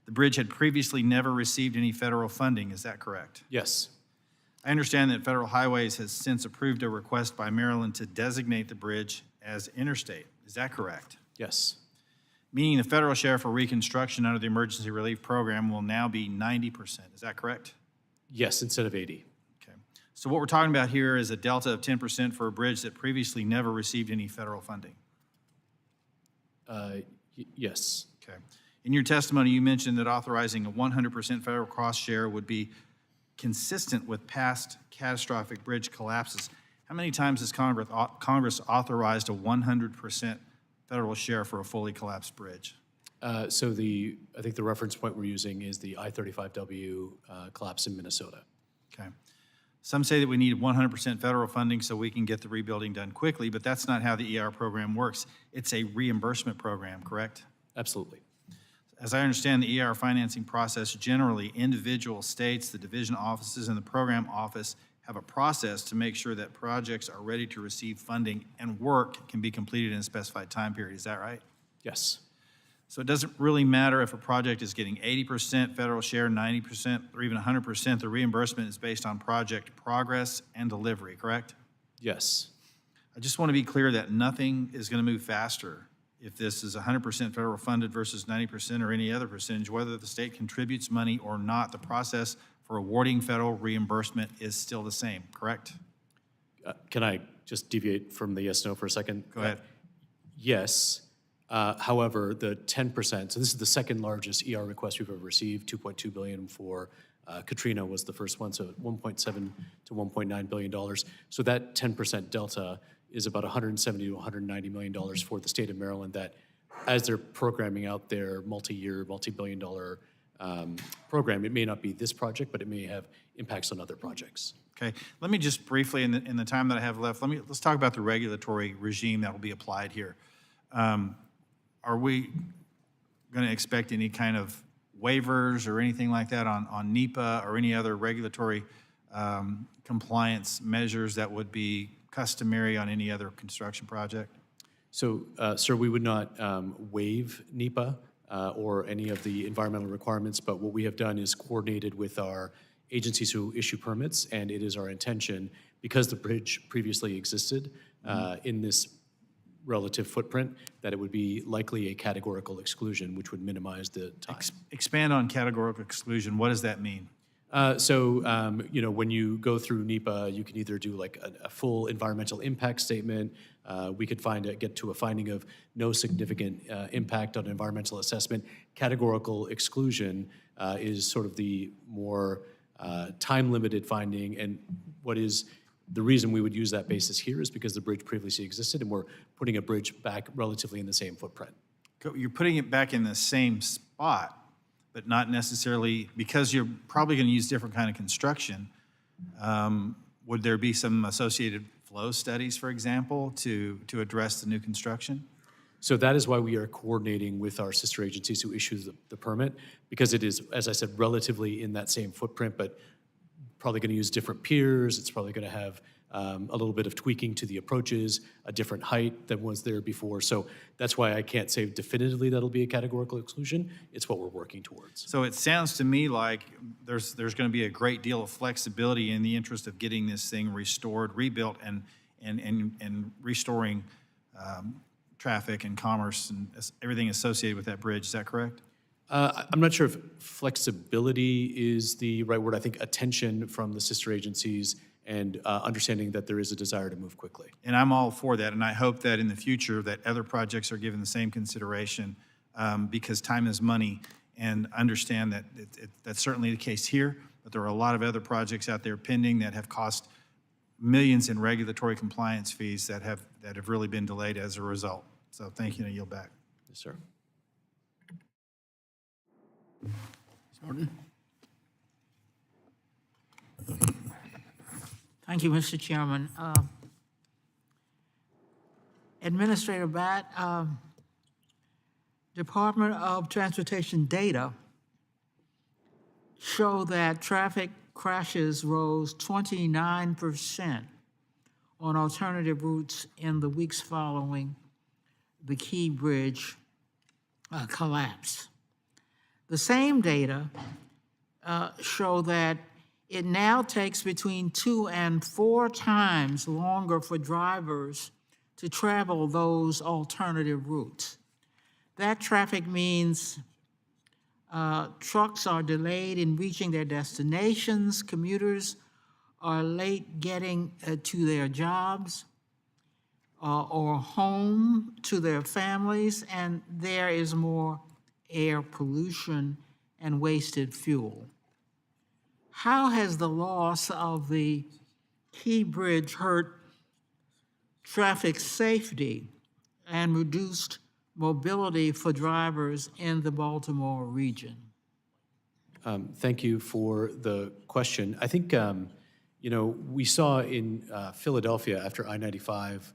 The bridge had previously never received any federal funding. Is that correct?
Yes.
I understand that Federal Highways has since approved a request by Maryland to designate the bridge as interstate. Is that correct?
Yes.
Meaning the federal share for reconstruction under the Emergency Relief Program will now be 90%. Is that correct?
Yes, instead of 80.
Okay. So what we're talking about here is a delta of 10% for a bridge that previously never received any federal funding.
Yes.
Okay. In your testimony, you mentioned that authorizing a 100% federal cost share would be consistent with past catastrophic bridge collapses. How many times has Congress authorized a 100% federal share for a fully collapsed bridge?
I think the reference point we're using is the I-35W collapse in Minnesota.
Okay. Some say that we need 100% federal funding so we can get the rebuilding done quickly, but that's not how the ER program works. It's a reimbursement program, correct?
Absolutely.
As I understand the ER financing process, generally individual states, the division offices, and the program office have a process to make sure that projects are ready to receive funding and work can be completed in a specified time period. Is that right?
Yes.
So it doesn't really matter if a project is getting 80% federal share, 90%, or even 100%. The reimbursement is based on project progress and delivery, correct?
Yes.
I just want to be clear that nothing is going to move faster if this is 100% federal funded versus 90% or any other percentage. Whether the state contributes money or not, the process for awarding federal reimbursement is still the same, correct?
Can I just deviate from the yes/no for a second?
Go ahead.
Yes. However, the 10%, so this is the second largest ER request we've ever received, $2.2 billion for Katrina was the first one, so $1.7 to $1.9 billion. So that 10% delta is about $170 to $190 million for the state of Maryland that, as they're programming out their multi-year, multi-billion-dollar program, it may not be this project, but it may have impacts on other projects.
Okay, let me just briefly, in the time that I have left, let's talk about the regulatory regime that will be applied here. Are we going to expect any kind of waivers or anything like that on NEPA or any other regulatory compliance measures that would be customary on any other construction project?
So, sir, we would not waive NEPA or any of the environmental requirements, but what we have done is coordinated with our agencies who issue permits, and it is our intention, because the bridge previously existed in this relative footprint, that it would be likely a categorical exclusion, which would minimize the time.
Expand on categorical exclusion. What does that mean?
You know, when you go through NEPA, you can either do like a full environmental impact statement. We could get to a finding of no significant impact on environmental assessment. Categorical exclusion is sort of the more time-limited finding, and what is the reason we would use that basis here is because the bridge previously existed, and we're putting a bridge back relatively in the same footprint.
You're putting it back in the same spot, but not necessarily, because you're probably going to use different kind of construction. Would there be some associated flow studies, for example, to address the new construction?
So that is why we are coordinating with our sister agencies who issue the permit, because it is, as I said, relatively in that same footprint, but probably going to use different piers. It's probably going to have a little bit of tweaking to the approaches, a different height than was there before. So that's why I can't say definitively that'll be a categorical exclusion. It's what we're working towards.
So it sounds to me like there's going to be a great deal of flexibility in the interest of getting this thing restored, rebuilt, and restoring traffic and commerce and everything associated with that bridge. Is that correct?
I'm not sure if flexibility is the right word. I think attention from the sister agencies and understanding that there is a desire to move quickly.
And I'm all for that, and I hope that in the future that other projects are given the same consideration because time is money, and understand that that's certainly the case here, but there are a lot of other projects out there pending that have cost millions in regulatory compliance fees that have really been delayed as a result. So thank you, and I yield back.
Yes, sir.
Thank you, Mr. Chairman. Administrator Batt, Department of Transportation data show that traffic crashes rose 29% on alternative routes in the weeks following the Key Bridge collapse. The same data show that it now takes between 2 and 4 times longer for drivers to travel those alternative routes. That traffic means trucks are delayed in reaching their destinations, commuters are late getting to their jobs or home to their families, and there is more air pollution and wasted fuel. How has the loss of the Key Bridge hurt traffic safety and reduced mobility for drivers in the Baltimore region?
Thank you for the question. I think, you know, we saw in Philadelphia after I-95,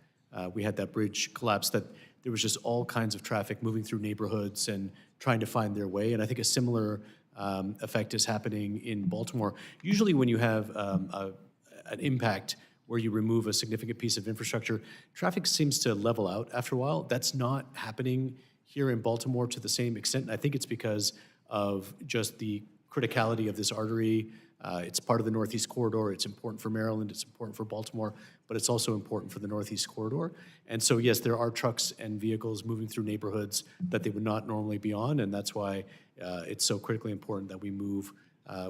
we had that bridge collapse, that there was just all kinds of traffic moving through neighborhoods and trying to find their way. And I think a similar effect is happening in Baltimore. Usually when you have an impact where you remove a significant piece of infrastructure, traffic seems to level out after a while. That's not happening here in Baltimore to the same extent. And I think it's because of just the criticality of this artery. It's part of the Northeast Corridor. It's important for Maryland. It's important for Baltimore, but it's also important for the Northeast Corridor. And so, yes, there are trucks and vehicles moving through neighborhoods that they would not normally be on, and that's why it's so critically important that we move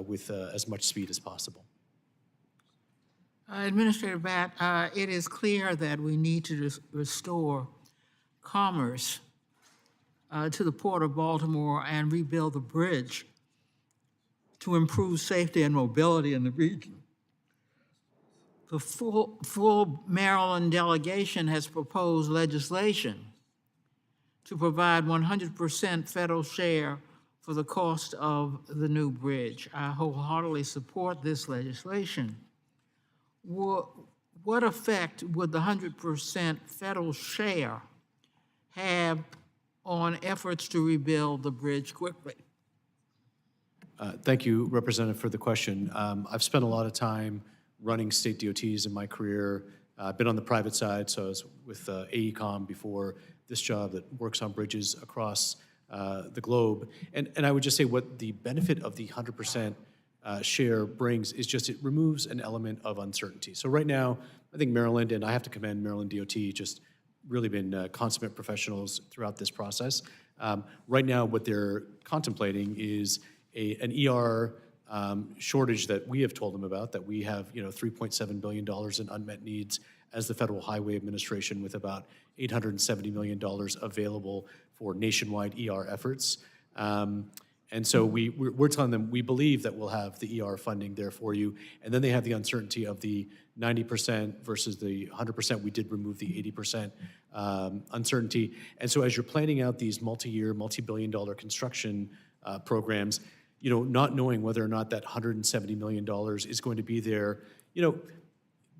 with as much speed as possible.
Administrator Batt, it is clear that we need to restore commerce to the Port of Baltimore and rebuild the bridge to improve safety and mobility in the region. the full Maryland delegation has proposed legislation to provide 100% federal share for the cost of the new bridge. I wholeheartedly support this legislation. What effect would the 100% federal share have on efforts to rebuild the bridge quickly?
Thank you, Representative, for the question. I've spent a lot of time running state DOTs in my career. I've been on the private side, so I was with AECOM before this job that works on bridges across the globe. And I would just say what the benefit of the 100% share brings is just it removes an element of uncertainty. So right now, I think Maryland, and I have to commend Maryland DOT, just really been consummate professionals throughout this process. Right now, what they're contemplating is an ER shortage that we have told them about, that we have, $3.7 billion in unmet needs as the Federal Highway Administration, with about $870 million available for nationwide ER efforts. And so we're telling them we believe that we'll have the ER funding there for you. And then they have the uncertainty of the 90% versus the 100%. We did remove the 80% uncertainty. And so as you're planning out these multi-year, multi-billion-dollar construction programs, not knowing whether or not that $170 million is going to be there,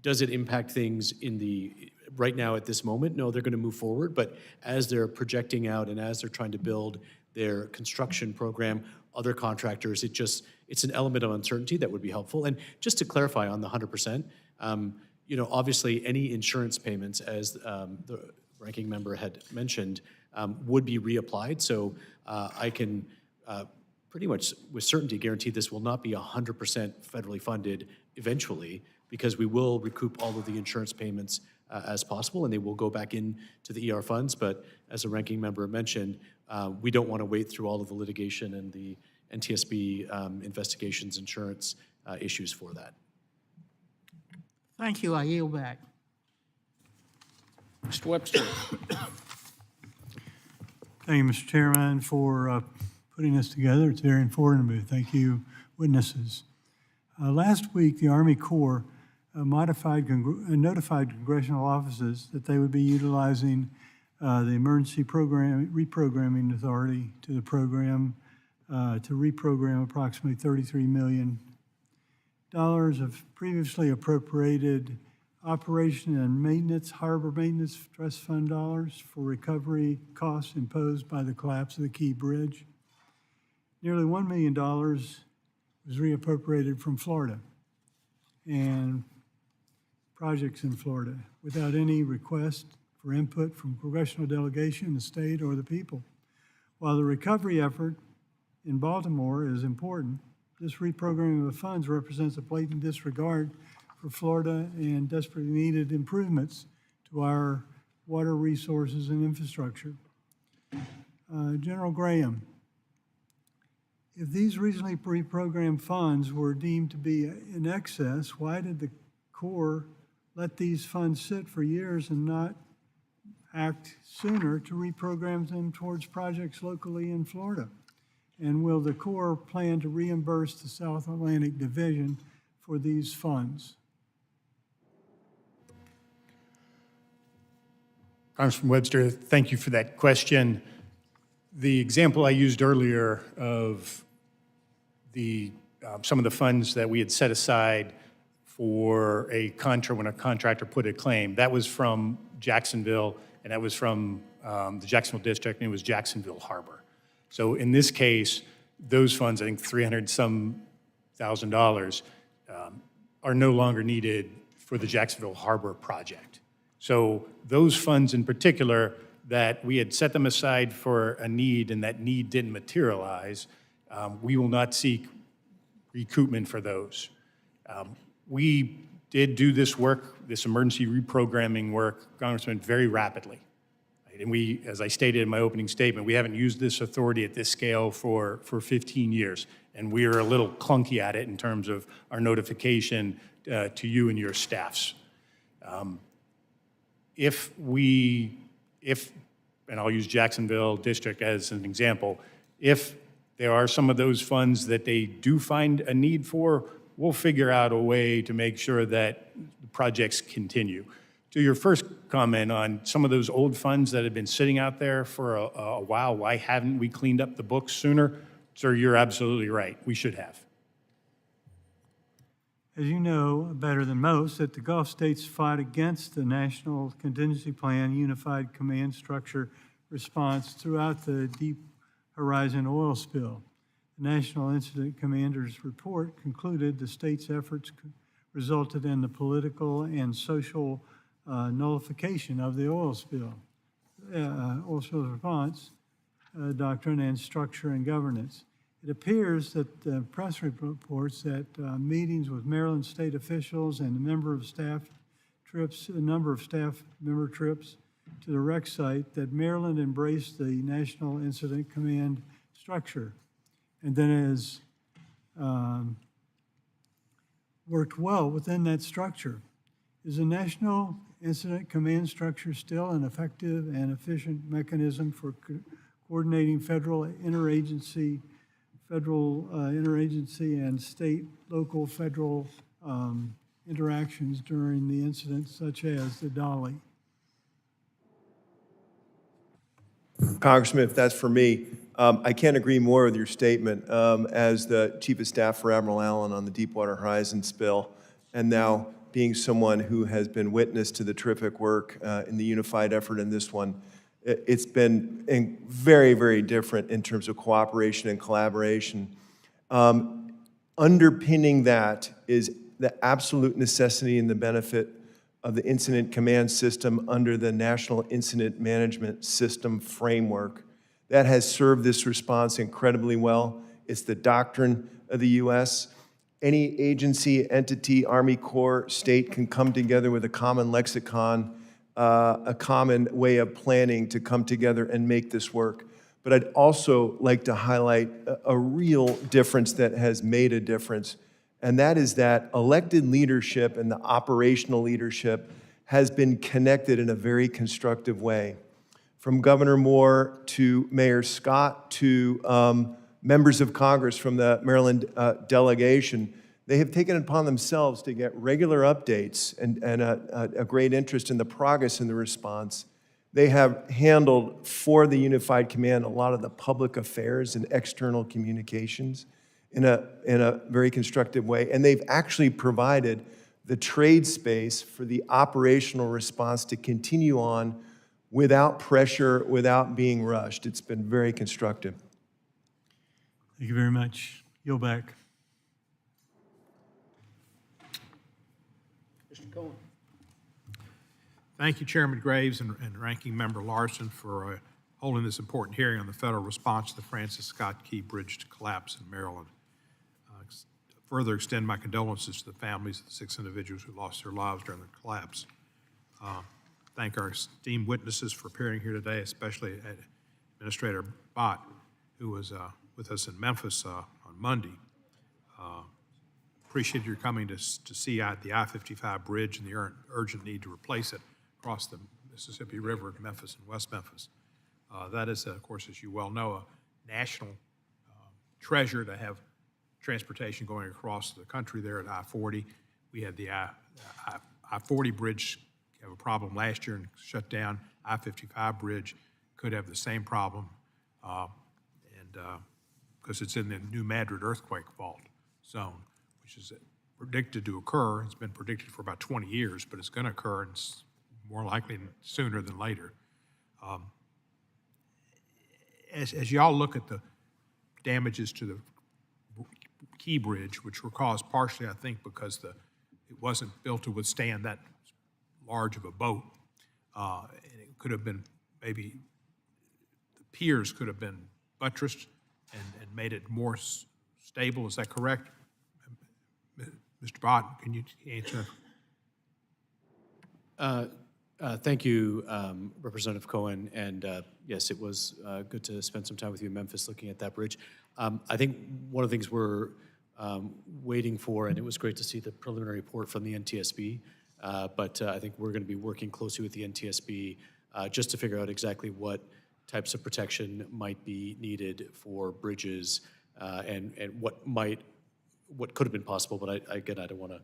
does it impact things right now at this moment? No, they're going to move forward, but as they're projecting out and as they're trying to build their construction program, other contractors, it's an element of uncertainty that would be helpful. And just to clarify on the 100%, obviously any insurance payments, as the ranking member had mentioned, would be reapplied. So I can pretty much with certainty guarantee this will not be 100% federally funded eventually, because we will recoup all of the insurance payments as possible, and they will go back into the ER funds. But as the ranking member mentioned, we don't want to wait through all of the litigation and the NTSB investigations, insurance issues for that.
Thank you. I yield back.
Mr. Webster.
Thank you, Mr. Chairman, for putting this together. It's very informative. Thank you, witnesses. Last week, the Army Corps notified congressional offices that they would be utilizing the Emergency Reprogramming Authority to the program to reprogram approximately $33 million of previously appropriated operation and maintenance, harbor maintenance trust fund dollars for recovery costs imposed by the collapse of the Key Bridge. Nearly $1 million was reappropriated from Florida and projects in Florida without any request for input from congressional delegation, the state, or the people. While the recovery effort in Baltimore is important, this reprogramming of the funds represents a blatant disregard for Florida and desperately needed improvements to our water resources and infrastructure. General Graham, if these recently reprogrammed funds were deemed to be in excess, why did the Corps let these funds sit for years and not act sooner to reprogram them towards projects locally in Florida? And will the Corps plan to reimburse the South Atlantic Division for these funds?
Congressman Webster, thank you for that question. The example I used earlier of some of the funds that we had set aside for when a contractor put a claim, that was from Jacksonville, and that was from the Jacksonville District, and it was Jacksonville Harbor. So in this case, those funds, I think $300-some thousand, are no longer needed for the Jacksonville Harbor project. So those funds in particular, that we had set them aside for a need and that need didn't materialize, we will not seek recoupment for those. We did do this work, this emergency reprogramming work, Congressman, very rapidly. And we, as I stated in my opening statement, we haven't used this authority at this scale for 15 years. And we are a little clunky at it in terms of our notification to you and your staffs. And I'll use Jacksonville District as an example, if there are some of those funds that they do find a need for, we'll figure out a way to make sure that the projects continue. To your first comment on some of those old funds that have been sitting out there for a while, why haven't we cleaned up the books sooner? Sir, you're absolutely right. We should have.
As you know better than most, that the Gulf states fought against the National Contingency Plan Unified Command Structure response throughout the Deep Horizon oil spill. The National Incident Commander's report concluded the state's efforts resulted in the political and social nullification of the oil spill response doctrine and structure and governance. It appears that the press reports that meetings with Maryland state officials and a number of staff member trips to the wreck site, that Maryland embraced the National Incident Command structure and then has worked well within that structure. Is the National Incident Command structure still an effective and efficient mechanism for coordinating federal interagency and state, local, federal interactions during the incidents such as the Dolly?
Congressman, if that's for me, I can't agree more with your statement. As the Chief of Staff for Admiral Allen on the Deepwater Horizon spill, and now being someone who has been witness to the terrific work in the unified effort in this one, it's been very, very different in terms of cooperation and collaboration. Underpinning that is the absolute necessity and the benefit of the Incident Command System under the National Incident Management System framework. That has served this response incredibly well. It's the doctrine of the U.S. Any agency, entity, Army Corps, state can come together with a common lexicon, a common way of planning to come together and make this work. But I'd also like to highlight a real difference that has made a difference, and that is that elected leadership and the operational leadership has been connected in a very constructive way. From Governor Moore to Mayor Scott to members of Congress from the Maryland delegation, they have taken it upon themselves to get regular updates and a great interest in the progress in the response. They have handled for the Unified Command a lot of the public affairs and external communications in a very constructive way, and they've actually provided the trade space for the operational response to continue on without pressure, without being rushed. It's been very constructive.
Thank you very much. Yield back.
Mr. Cohen.
Thank you, Chairman Graves and Ranking Member Larson, for holding this important hearing on the federal response to the Francis Scott Key Bridge collapse in Maryland. Further extend my condolences to the families of the 6 individuals who lost their lives during the collapse. Thank our esteemed witnesses for appearing here today, especially Administrator Bott, who was with us in Memphis on Monday. Appreciate your coming to see the I-55 bridge and the urgent need to replace it across the Mississippi River in Memphis and West Memphis. That is, of course, as you well know, a national treasure to have transportation going across the country there at I-40. We had the I-40 bridge have a problem last year and shut down. I-55 bridge could have the same problem, because it's in the New Madrid earthquake fault zone, which is predicted to occur. It's been predicted for about 20 years, but it's going to occur, and it's more likely sooner than later. As y'all look at the damages to the Key Bridge, which were caused partially, I think, because it wasn't built to withstand that large of a boat. And it could have been, maybe the piers could have been buttressed and made it more stable. Is that correct? Mr. Bott, can you answer?
Thank you, Representative Cohen, and yes, it was good to spend some time with you in Memphis looking at that bridge. I think one of the things we're waiting for, and it was great to see the preliminary report from the NTSB, but I think we're going to be working closely with the NTSB just to figure out exactly what types of protection might be needed for bridges and what could have been possible, but again, I don't want to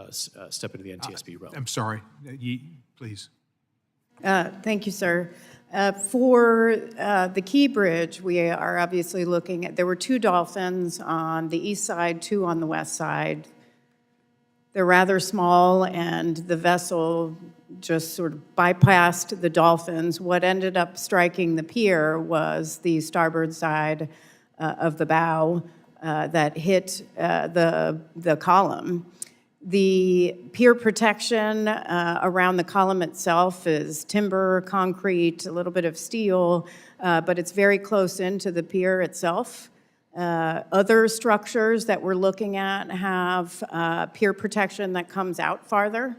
step into the NTSB realm.
I'm sorry, please.
Thank you, sir. For the Key Bridge, we are obviously looking at, there were 2 dolphins on the east side, 2 on the west side. They're rather small, and the vessel just sort of bypassed the dolphins. What ended up striking the pier was the starboard side of the bow that hit the column. The pier protection around the column itself is timber, concrete, a little bit of steel, but it's very close into the pier itself. Other structures that we're looking at have pier protection that comes out farther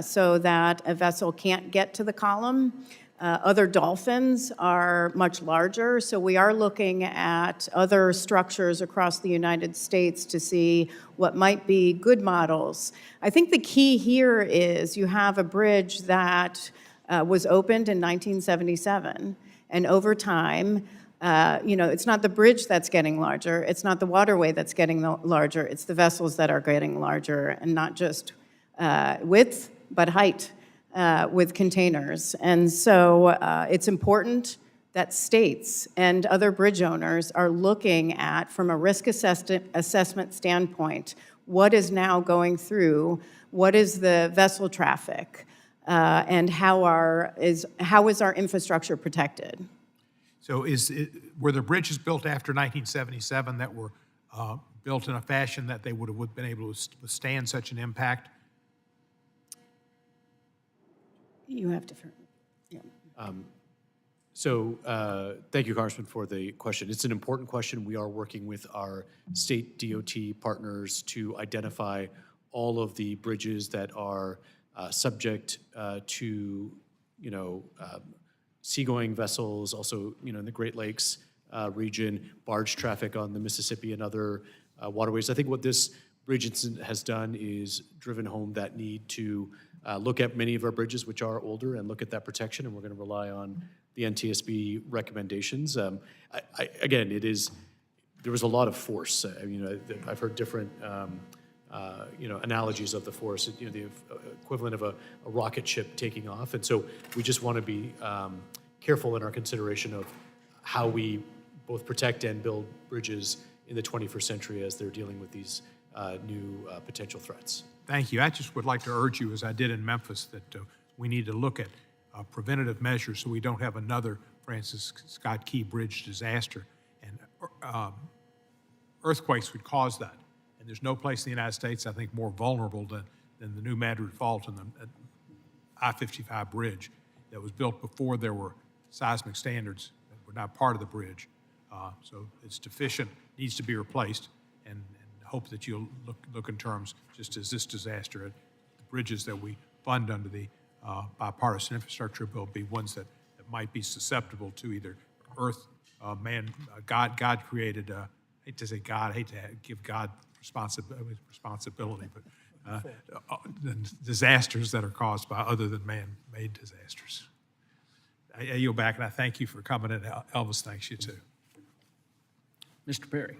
so that a vessel can't get to the column. Other dolphins are much larger, so we are looking at other structures across the United States to see what might be good models. I think the key here is you have a bridge that was opened in 1977, and over time, it's not the bridge that's getting larger, it's not the waterway that's getting larger, it's the vessels that are getting larger, and not just width, but height. With containers. And so it's important that states and other bridge owners are looking at, from a risk assessment standpoint, what is now going through, what is the vessel traffic, and how is our infrastructure protected?
So were there bridges built after 1977 that were built in a fashion that they would have been able to withstand such an impact?
You have to, yeah.
So thank you, Congressman, for the question. It's an important question. We are working with our state DOT partners to identify all of the bridges that are subject to, seagoing vessels, also, in the Great Lakes region, barge traffic on the Mississippi and other waterways. I think what this bridge incident has done is driven home that need to look at many of our bridges, which are older, and look at that protection, and we're going to rely on the NTSB recommendations. Again, there was a lot of force. I've heard different, analogies of the force, the equivalent of a rocket ship taking off, and so we just want to be careful in our consideration of how we both protect and build bridges in the 21st century as they're dealing with these new potential threats.
Thank you. I just would like to urge you, as I did in Memphis, that we need to look at preventative measures so we don't have another Francis Scott Key Bridge disaster. And earthquakes would cause that. And there's no place in the United States, I think, more vulnerable than the New Madrid Fault and the I-55 bridge that was built before there were seismic standards that were not part of the bridge. So it's deficient, needs to be replaced, and hope that you'll look in terms, just as this disaster, at the bridges that we fund under the bipartisan infrastructure bill be ones that might be susceptible to either God created, I hate to say God, I hate to give God responsibility, but disasters that are caused by other than man-made disasters. I yield back, and I thank you for coming, and Elvis thanks you too.
Mr. Perry.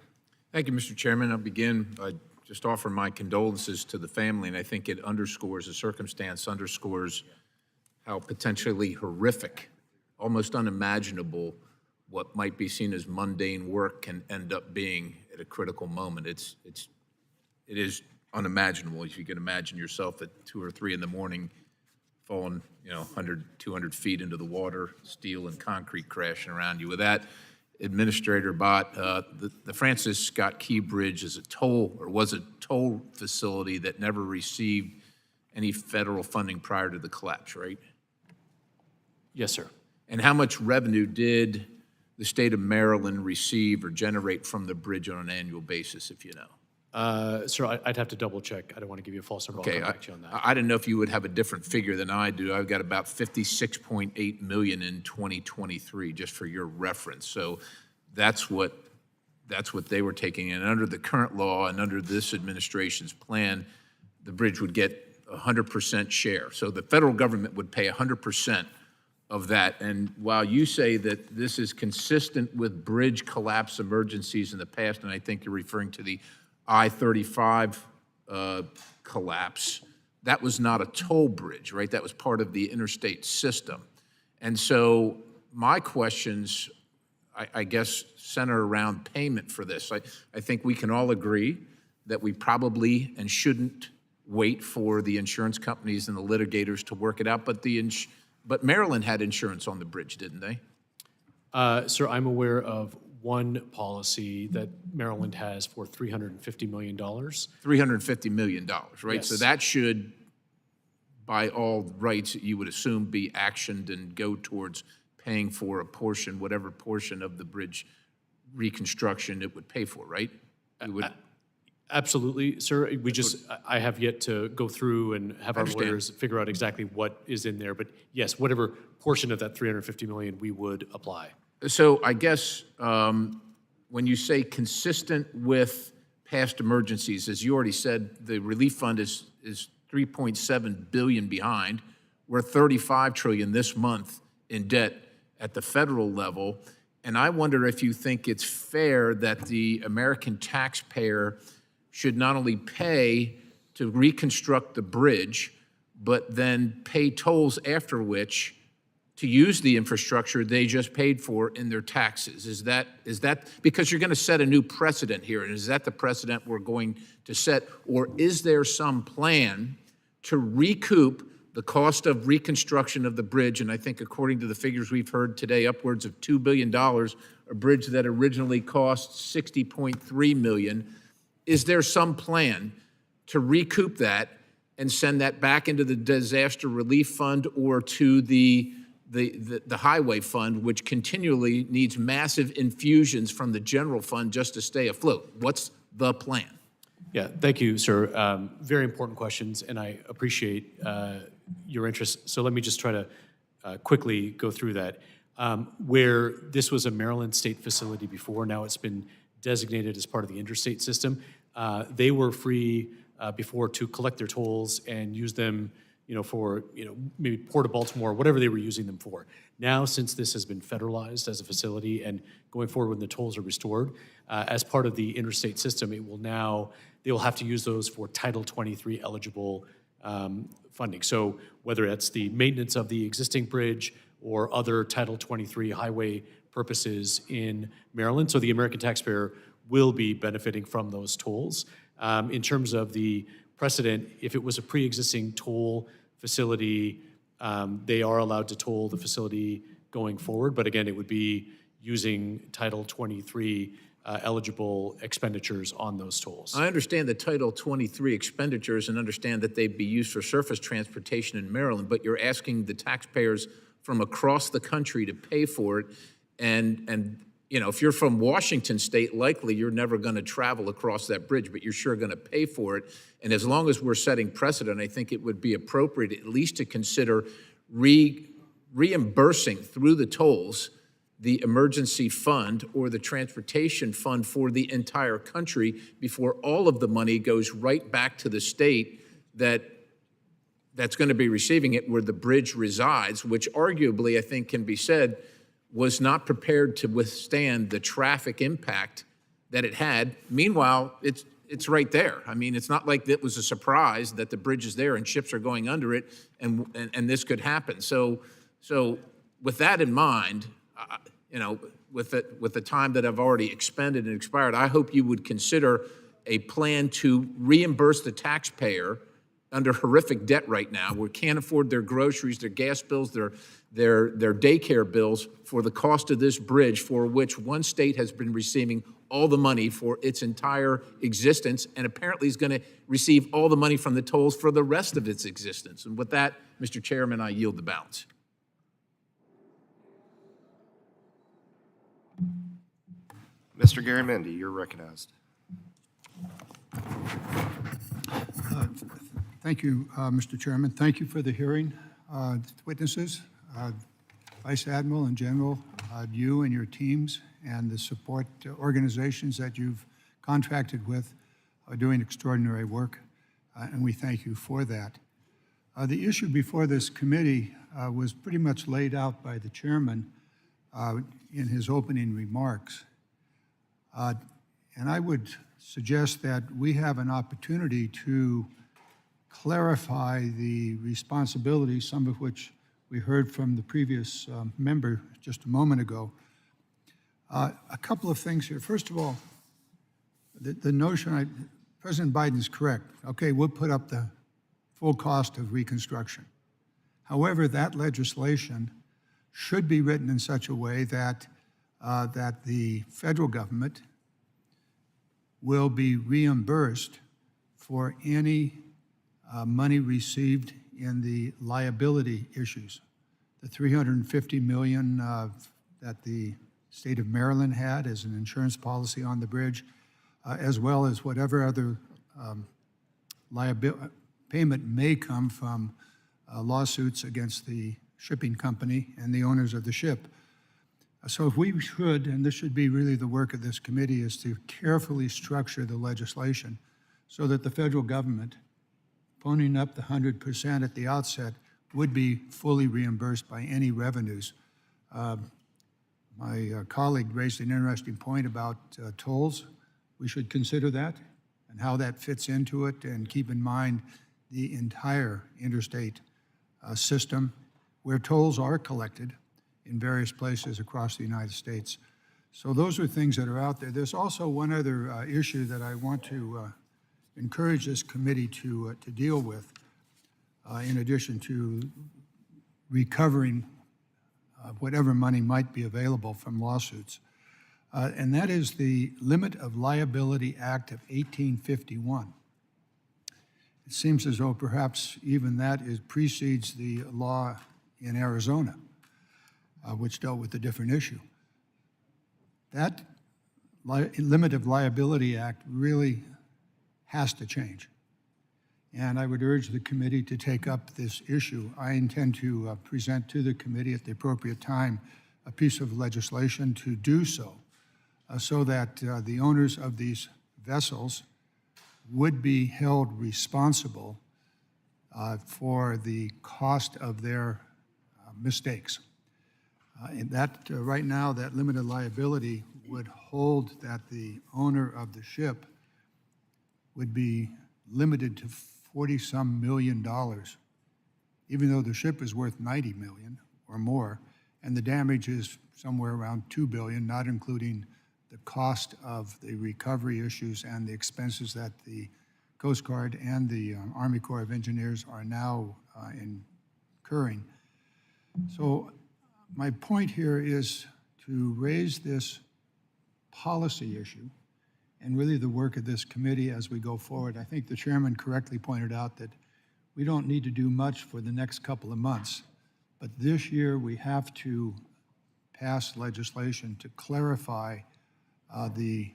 Thank you, Mr. Chairman. I'll begin by just offering my condolences to the family, and I think it underscores, the circumstance underscores how potentially horrific, almost unimaginable, what might be seen as mundane work can end up being at a critical moment. It is unimaginable. If you can imagine yourself at 2 or 3 in the morning falling, 100, 200 feet into the water, steel and concrete crashing around you. With that, Administrator Bott, the Francis Scott Key Bridge is was a toll facility that never received any federal funding prior to the collapse, right?
Yes, sir.
And how much revenue did the state of Maryland receive or generate from the bridge on an annual basis, if you know?
Sir, I'd have to double check. I don't want to give you a false number. I'll come back to you on that.
I didn't know if you would have a different figure than I do. I've got about $56.8 million in 2023, just for your reference. So that's what they were taking. And under the current law and under this administration's plan, the bridge would get 100% share. So the federal government would pay 100% of that. And while you say that this is consistent with bridge collapse emergencies in the past, and I think you're referring to the I-35 collapse, that was not a toll bridge, right? That was part of the interstate system. And so my questions, I guess, center around payment for this. I think we can all agree that we probably and shouldn't wait for the insurance companies and the litigators to work it out, but Maryland had insurance on the bridge, didn't they?
Sir, I'm aware of one policy that Maryland has for $350 million.
$350 million, right?
Yes.
So that should, by all rights, you would assume, be actioned and go towards paying for a portion, whatever portion of the bridge reconstruction it would pay for, right? We would,
Absolutely, sir. I have yet to go through and have our
understand.
lawyers figure out exactly what is in there. But yes, whatever portion of that $350 million we would apply.
So I guess when you say consistent with past emergencies, as you already said, the relief fund is 3.7 billion behind. We're 35 trillion this month in debt at the federal level. And I wonder if you think it's fair that the American taxpayer should not only pay to reconstruct the bridge, but then pay tolls after which to use the infrastructure they just paid for in their taxes. Is that because you're going to set a new precedent here, and is that the precedent we're going to set, or is there some plan to recoup the cost of reconstruction of the bridge? And I think according to the figures we've heard today, upwards of $2 billion, a bridge that originally cost $60.3 million. Is there some plan to recoup that and send that back into the disaster relief fund or to the highway fund, which continually needs massive infusions from the general fund just to stay afloat? What's the plan?
Yeah, thank you, sir. Very important questions, and I appreciate your interest. So let me just try to quickly go through that. Where this was a Maryland state facility before, now it's been designated as part of the interstate system. They were free before to collect their tolls and use them, for, maybe Port of Baltimore, whatever they were using them for. Now, since this has been federalized as a facility and going forward when the tolls are restored, as part of the interstate system, they will have to use those for Title 23 eligible funding. So whether it's the maintenance of the existing bridge or other Title 23 highway purposes in Maryland. So the American taxpayer will be benefiting from those tolls. In terms of the precedent, if it was a pre-existing toll facility, they are allowed to toll the facility going forward. But again, it would be using Title 23 eligible expenditures on those tolls.
I understand the Title 23 expenditures and understand that they'd be used for surface transportation in Maryland, but you're asking the taxpayers from across the country to pay for it. And if you're from Washington State, likely you're never going to travel across that bridge, but you're sure going to pay for it. And as long as we're setting precedent, I think it would be appropriate at least to consider reimbursing through the tolls the emergency fund or the transportation fund for the entire country before all of the money goes right back to the state that's going to be receiving it where the bridge resides, which arguably I think can be said was not prepared to withstand the traffic impact that it had. Meanwhile, it's right there. I mean, it's not like it was a surprise that the bridge is there and ships are going under it and this could happen. So with that in mind, with the time that I've already expended and expired, I hope you would consider a plan to reimburse the taxpayer under horrific debt right now, who can't afford their groceries, their gas bills, their daycare bills for the cost of this bridge, for which one state has been receiving all the money for its entire existence, and apparently is going to receive all the money from the tolls for the rest of its existence. And with that, Mr. Chairman, I yield the balance.
Mr. Garamendi, you're recognized.
Thank you, Mr. Chairman. Thank you for the hearing. Witnesses, Vice Admiral and General, you and your teams and the support organizations that you've contracted with are doing extraordinary work, and we thank you for that. The issue before this committee was pretty much laid out by the chairman in his opening remarks. And I would suggest that we have an opportunity to clarify the responsibilities, some of which we heard from the previous member just a moment ago. A couple of things here. First of all, the notion, President Biden's correct. Okay, we'll put up the full cost of reconstruction. However, that legislation should be written in such a way that that the federal government will be reimbursed for any money received in the liability issues. The $350 million that the state of Maryland had as an insurance policy on the bridge, as well as whatever other payment may come from lawsuits against the shipping company and the owners of the ship. So if we should, and this should be really the work of this committee, is to carefully structure the legislation so that the federal government, ponying up the 100% at the outset, would be fully reimbursed by any revenues. My colleague raised an interesting point about tolls. We should consider that and how that fits into it, and keep in mind the entire interstate system where tolls are collected in various places across the United States. So those are things that are out there. There's also one other issue that I want to encourage this committee to deal with, in addition to recovering whatever money might be available from lawsuits. And that is the Limit of Liability Act of 1851. It seems as though perhaps even that precedes the law in Arizona, which dealt with a different issue. That Limit of Liability Act really has to change. And I would urge the committee to take up this issue. I intend to present to the committee at the appropriate time a piece of legislation to do so, so that the owners of these vessels would be held responsible for the cost of their mistakes. And that right now, that limited liability would hold that the owner of the ship would be limited to $40-some million, even though the ship is worth $90 million or more, and the damage is somewhere around $2 billion, not including the cost of the recovery issues and the expenses that the Coast Guard and the Army Corps of Engineers are now incurring. So my point here is to raise this policy issue and really the work of this committee as we go forward. I think the chairman correctly pointed out that we don't need to do much for the next couple of months, but this year we have to pass legislation to clarify the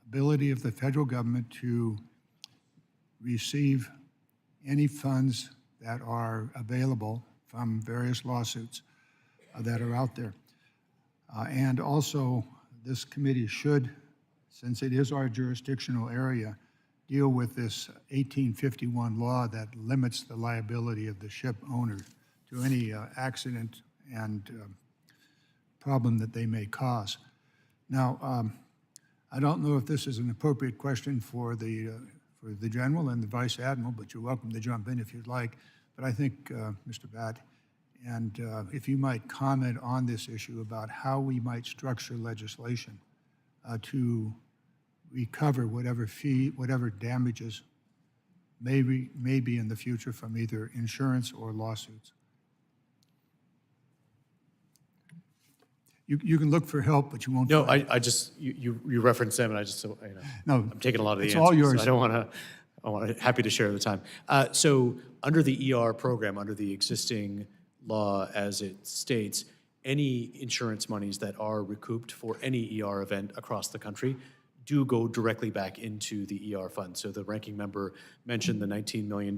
ability of the federal government to receive any funds that are available from various lawsuits that are out there. And also, this committee should, since it is our jurisdictional area, deal with this 1851 law that limits the liability of the ship owner to any accident and problem that they may cause. Now, I don't know if this is an appropriate question for the General and the Vice Admiral, but you're welcome to jump in if you'd like. But I think, Mr. Batt, and if you might comment on this issue about how we might structure legislation to recover whatever damages may be in the future from either insurance or lawsuits. You can look for help, but you won't.
No, I just, you referenced them, and I just, so, you know,
No,
I'm taking a lot of the
it's
answers.
all yours.
So I want to, happy to share the time. So under the ER program, under the existing law as it states, any insurance monies that are recouped for any ER event across the country do go directly back into the ER fund. So the ranking member mentioned the $19 million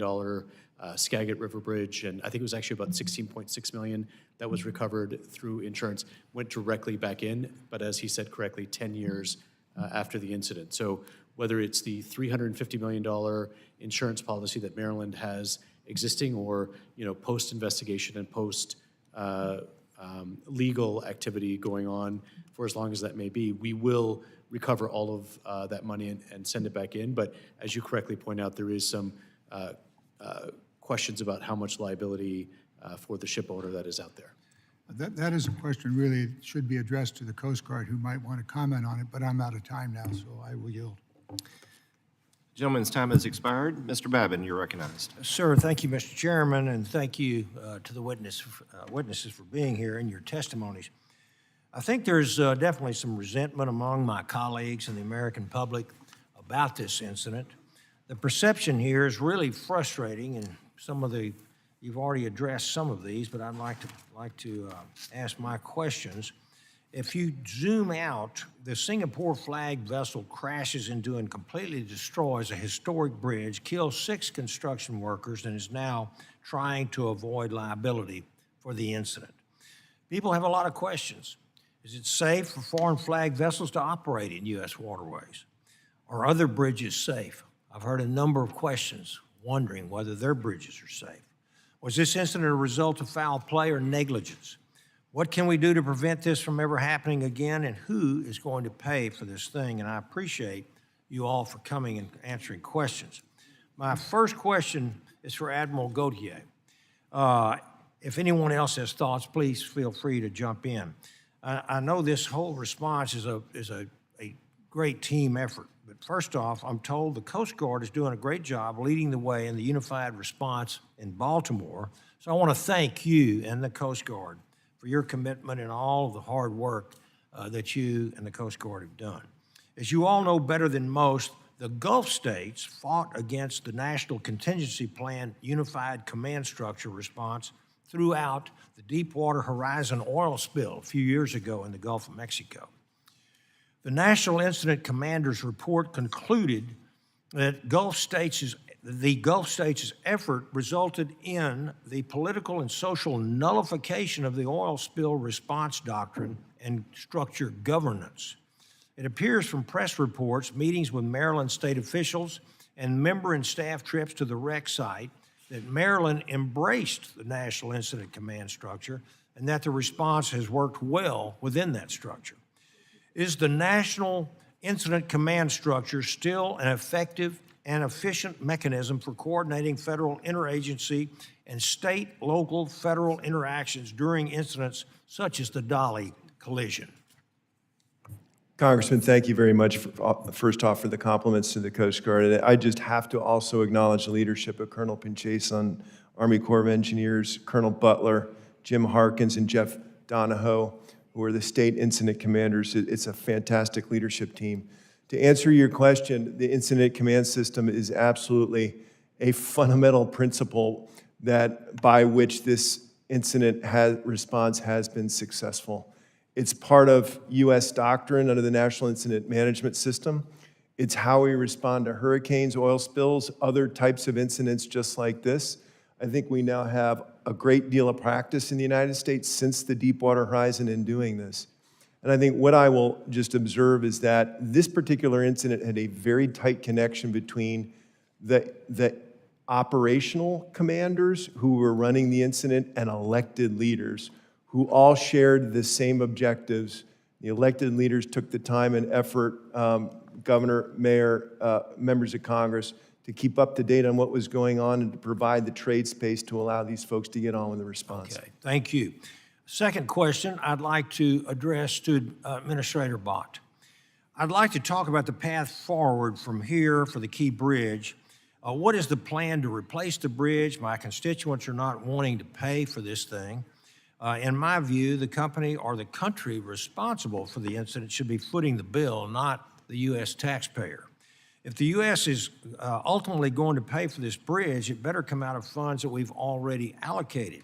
Skagit River Bridge, and I think it was actually about $16.6 million that was recovered through insurance, went directly back in, but as he said correctly, 10 years after the incident. So whether it's the $350 million insurance policy that Maryland has existing, or post-investigation and post legal activity going on for as long as that may be, we will recover all of that money and send it back in. But as you correctly point out, there is some questions about how much liability for the ship owner that is out there.
That is a question really should be addressed to the Coast Guard, who might want to comment on it, but I'm out of time now, so I will yield.
Gentleman's time has expired. Mr. Babin, you're recognized.
Sir, thank you, Mr. Chairman, and thank you to the witnesses for being here and your testimonies. I think there's definitely some resentment among my colleagues and the American public about this incident. The perception here is really frustrating, and you've already addressed some of these, but I'd like to ask my questions. If you zoom out, the Singapore flag vessel crashes into and completely destroys a historic bridge, kills 6 construction workers, and is now trying to avoid liability for the incident. People have a lot of questions. Is it safe for foreign flag vessels to operate in U.S. waterways? Are other bridges safe? I've heard a number of questions wondering whether their bridges are safe. Was this incident a result of foul play or negligence? What can we do to prevent this from ever happening again, and who is going to pay for this thing? And I appreciate you all for coming and answering questions. My first question is for Admiral Gautier. If anyone else has thoughts, please feel free to jump in. I know this whole response is a great team effort, but first off, I'm told the Coast Guard is doing a great job leading the way in the unified response in Baltimore. So I want to thank you and the Coast Guard for your commitment and all of the hard work that you and the Coast Guard have done. As you all know better than most, the Gulf states fought against the National Contingency Plan Unified Command Structure response throughout the Deepwater Horizon oil spill a few years ago in the Gulf of Mexico. The National Incident Commander's report concluded that the Gulf states' effort resulted in the political and social nullification of the oil spill response doctrine and structure governance. It appears from press reports, meetings with Maryland state officials, and member and staff trips to the wreck site that Maryland embraced the National Incident Command structure and that the response has worked well within that structure. Is the National Incident Command structure still an effective and efficient mechanism for coordinating federal interagency and state, local, federal interactions during incidents such as the Dolly collision?
Congressman, thank you very much, first off, for the compliments to the Coast Guard. And I just have to also acknowledge the leadership of Colonel Pinchason, Army Corps of Engineers, Colonel Butler, Jim Harkins, and Jeff Donahoe, who are the state incident commanders. It's a fantastic leadership team. To answer your question, the incident command system is absolutely a fundamental principle that by which this incident response has been successful. It's part of U.S. doctrine under the National Incident Management System. It's how we respond to hurricanes, oil spills, other types of incidents just like this. I think we now have a great deal of practice in the United States since the Deepwater Horizon in doing this. And I think what I will just observe is that this particular incident had a very tight connection between the operational commanders who were running the incident and elected leaders who all shared the same objectives. The elected leaders took the time and effort, governor, mayor, members of Congress, to keep up to date on what was going on and to provide the trade space to allow these folks to get on with the response.
Okay, thank you. Second question I'd like to address to Administrator Bott. I'd like to talk about the path forward from here for the Key Bridge. What is the plan to replace the bridge? My constituents are not wanting to pay for this thing. In my view, the company or the country responsible for the incident should be footing the bill, not the U.S. taxpayer. If the U.S. is ultimately going to pay for this bridge, it better come out of funds that we've already allocated.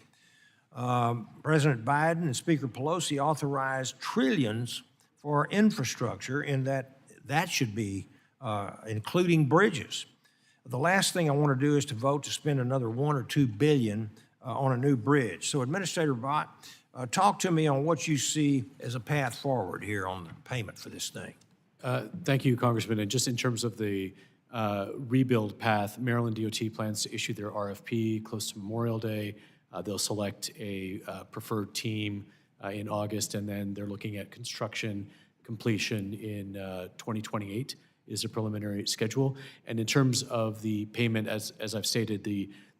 President Biden and Speaker Pelosi authorized trillions for infrastructure, and that should be including bridges. The last thing I want to do is to vote to spend another $1 or $2 billion on a new bridge. So Administrator Bott, talk to me on what you see as a path forward here on the payment for this thing.
Thank you, Congressman. And just in terms of the rebuild path, Maryland DOT plans to issue their RFP close to Memorial Day. They'll select a preferred team in August, and then they're looking at construction completion in 2028 is a preliminary schedule. And in terms of the payment, as I've stated,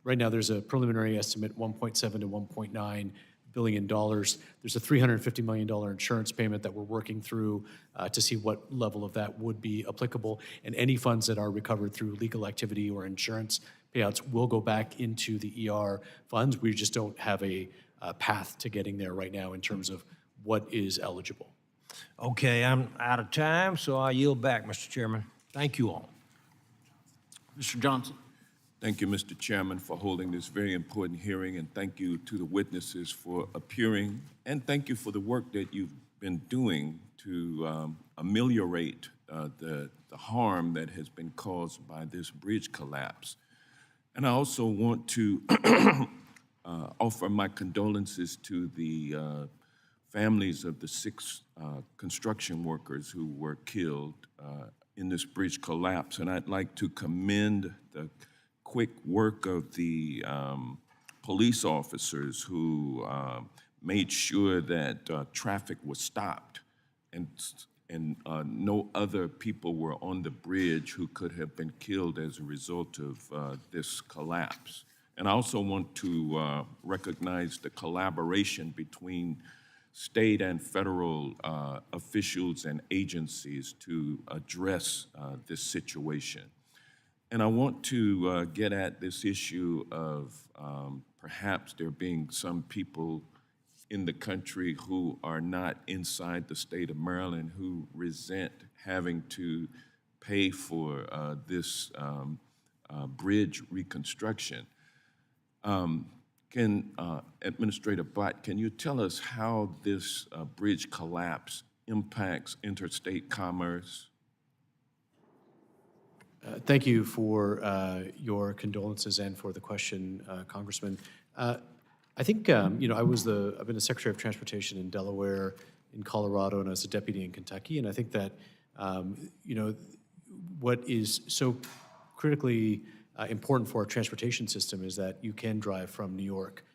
right now there's a preliminary estimate, $1.7 to $1.9 billion. There's a $350 million insurance payment that we're working through to see what level of that would be applicable. And any funds that are recovered through legal activity or insurance payouts will go back into the ER funds. We just don't have a path to getting there right now in terms of what is eligible.
Okay, I'm out of time, so I yield back, Mr. Chairman. Thank you all.
Mr. Johnson.
Thank you, Mr. Chairman, for holding this very important hearing, and thank you to the witnesses for appearing, and thank you for the work that you've been doing to ameliorate the harm that has been caused by this bridge collapse. And I also want to offer my condolences to the families of the 6 construction workers who were killed in this bridge collapse. And I'd like to commend the quick work of the police officers who made sure that traffic was stopped and no other people were on the bridge who could have been killed as a result of this collapse. And I also want to recognize the collaboration between state and federal officials and agencies to address this situation. And I want to get at this issue of perhaps there being some people in the country who are not inside the state of Maryland who resent having to pay for this bridge reconstruction. Administrator Bott, can you tell us how this bridge collapse impacts interstate commerce?
Thank you for your condolences and for the question, Congressman. I think, I've been the Secretary of Transportation in Delaware, in Colorado, and I was a deputy in Kentucky, and I think that, what is so critically important for our transportation system is that you can drive from New York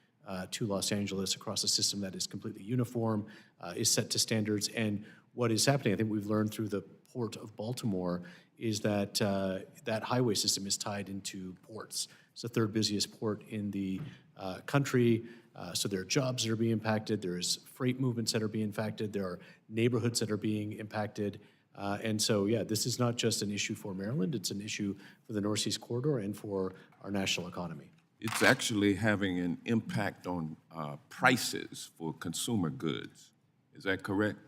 to Los Angeles across a system that is completely uniform, is set to standards, and what is happening, I think we've learned through the Port of Baltimore, is that that highway system is tied into ports. It's the 3rd busiest port in the country, so there are jobs that are being impacted, there's freight movements that are being impacted, there are neighborhoods that are being impacted, and so, yeah, this is not just an issue for Maryland, it's an issue for the Northeast Corridor and for our national economy.
It's actually having an impact on prices for consumer goods. Is that correct?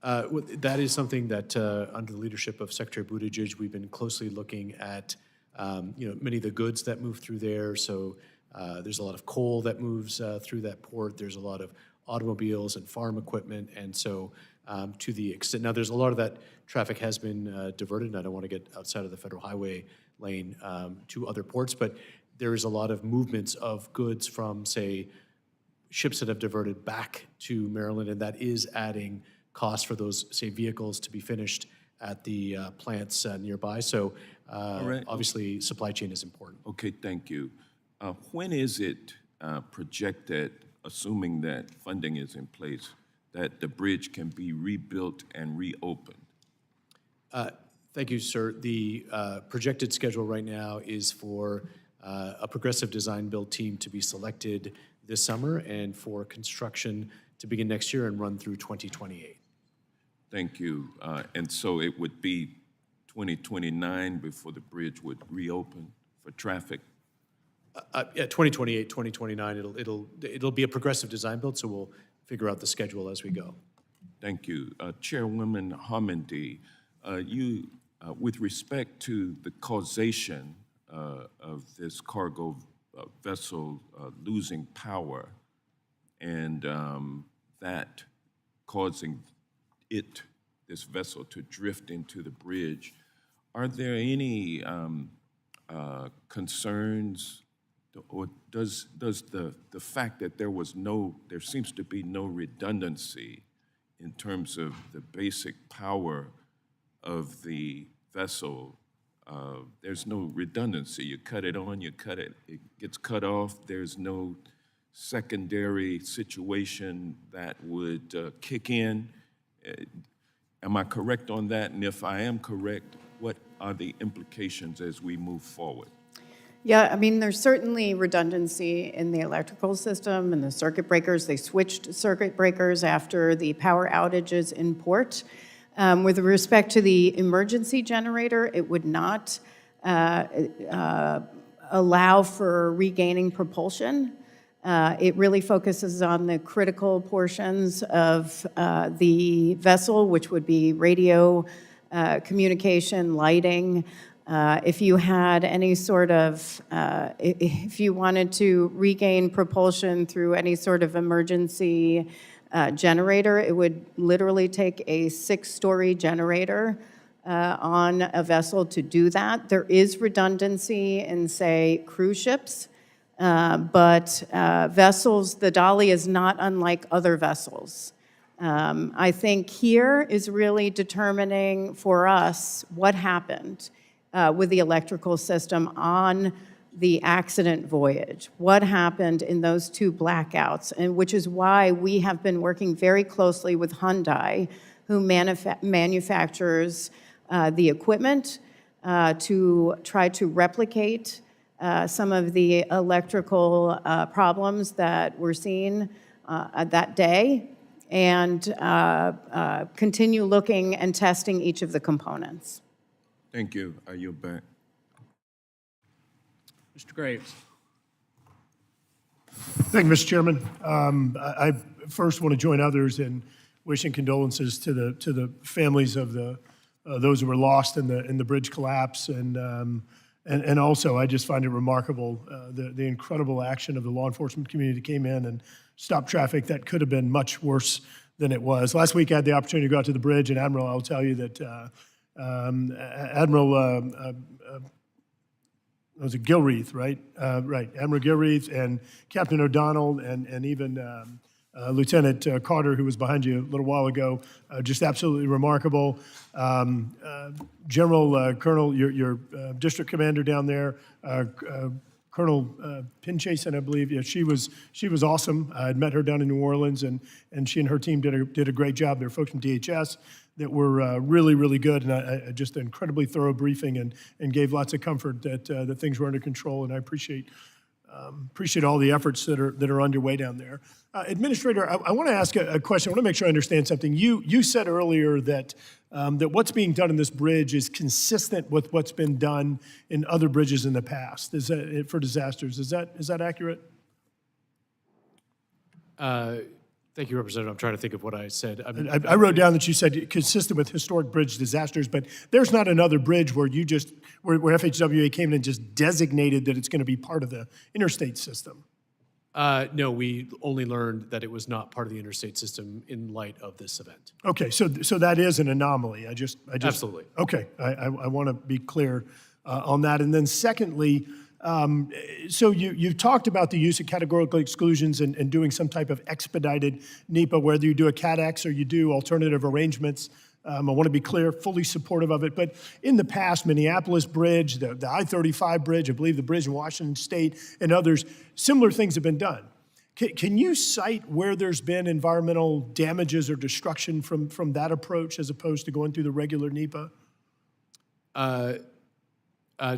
That is something that, under the leadership of Secretary Buttigieg, we've been closely looking at, many of the goods that move through there. So there's a lot of coal that moves through that port. There's a lot of automobiles and farm equipment. And so to the extent, now there's a lot of that traffic has been diverted, and I don't want to get outside of the federal highway lane to other ports, but there is a lot of movements of goods from, say, ships that have diverted back to Maryland, and that is adding costs for those, say, vehicles to be finished at the plants nearby. So
right.
Obviously, supply chain is important.
Okay, thank you. When is it projected, assuming that funding is in place, that the bridge can be rebuilt and reopened?
Thank you, sir. The projected schedule right now is for a progressive design build team to be selected this summer and for construction to begin next year and run through 2028.
Thank you. And so it would be 2029 before the bridge would reopen for traffic?
Yeah, 2028, 2029, it'll be a progressive design build, so we'll figure out the schedule as we go.
Thank you. Chairwoman Homendy, you, with respect to the causation of this cargo vessel losing power and that causing this vessel to drift into the bridge, are there any concerns, or does the fact that there seems to be no redundancy in terms of the basic power of the vessel, there's no redundancy? You cut it on, it gets cut off, there's no secondary situation that would kick in. Am I correct on that? And if I am correct, what are the implications as we move forward?
Yeah, I mean, there's certainly redundancy in the electrical system and the circuit breakers. They switched circuit breakers after the power outages in port. With respect to the emergency generator, it would not allow for regaining propulsion. It really focuses on the critical portions of the vessel, which would be radio, communication, lighting. If you had any sort of, if you wanted to regain propulsion through any sort of emergency generator, it would literally take a 6-story generator on a vessel to do that. There is redundancy in, say, cruise ships, but vessels, the Dali is not unlike other vessels. I think here is really determining for us what happened with the electrical system on the accident voyage. What happened in those 2 blackouts, and which is why we have been working very closely with Hyundai, who manufactures the equipment to try to replicate some of the electrical problems that were seen that day, and continue looking and testing each of the components.
Thank you. I yield back.
Mr. Graves.
Thank you, Mr. Chairman. I first want to join others in wishing condolences to the families of those who were lost in the bridge collapse, and also I just find it remarkable the incredible action of the law enforcement community that came in and stopped traffic that could have been much worse than it was. Last week I had the opportunity to go out to the bridge, and Admiral, I'll tell you that Admiral was it Gilreath, right? Right, Admiral Gilreath and Captain O'Donnell and even Lieutenant Carter, who was behind you a little while ago, just absolutely remarkable. General Colonel, your district commander down there, Colonel Pinchason, I believe, yeah, she was awesome. I had met her down in New Orleans, and she and her team did a great job. They're folks from DHS that were really, really good, and just an incredibly thorough briefing and gave lots of comfort that things were under control, and I appreciate all the efforts that are underway down there. Administrator, I want to ask a question. I want to make sure I understand something. You said earlier that what's being done in this bridge is consistent with what's been done in other bridges in the past. Is that for disasters? Is that accurate?
Thank you, Representative. I'm trying to think of what I said.
I wrote down that you said consistent with historic bridge disasters, but there's not another bridge where where FHWA came in and just designated that it's going to be part of the interstate system.
No, we only learned that it was not part of the interstate system in light of this event.
Okay, so that is an anomaly. I just
Absolutely.
Okay, I want to be clear on that. And then secondly, so you've talked about the use of categorical exclusions and doing some type of expedited NEPA, whether you do a CAT-X or you do alternative arrangements. I want to be clear, fully supportive of it. But in the past, Minneapolis Bridge, the I-35 Bridge, I believe the bridge in Washington State, and others, similar things have been done. Can you cite where there's been environmental damages or destruction from that approach as opposed to going through the regular NEPA?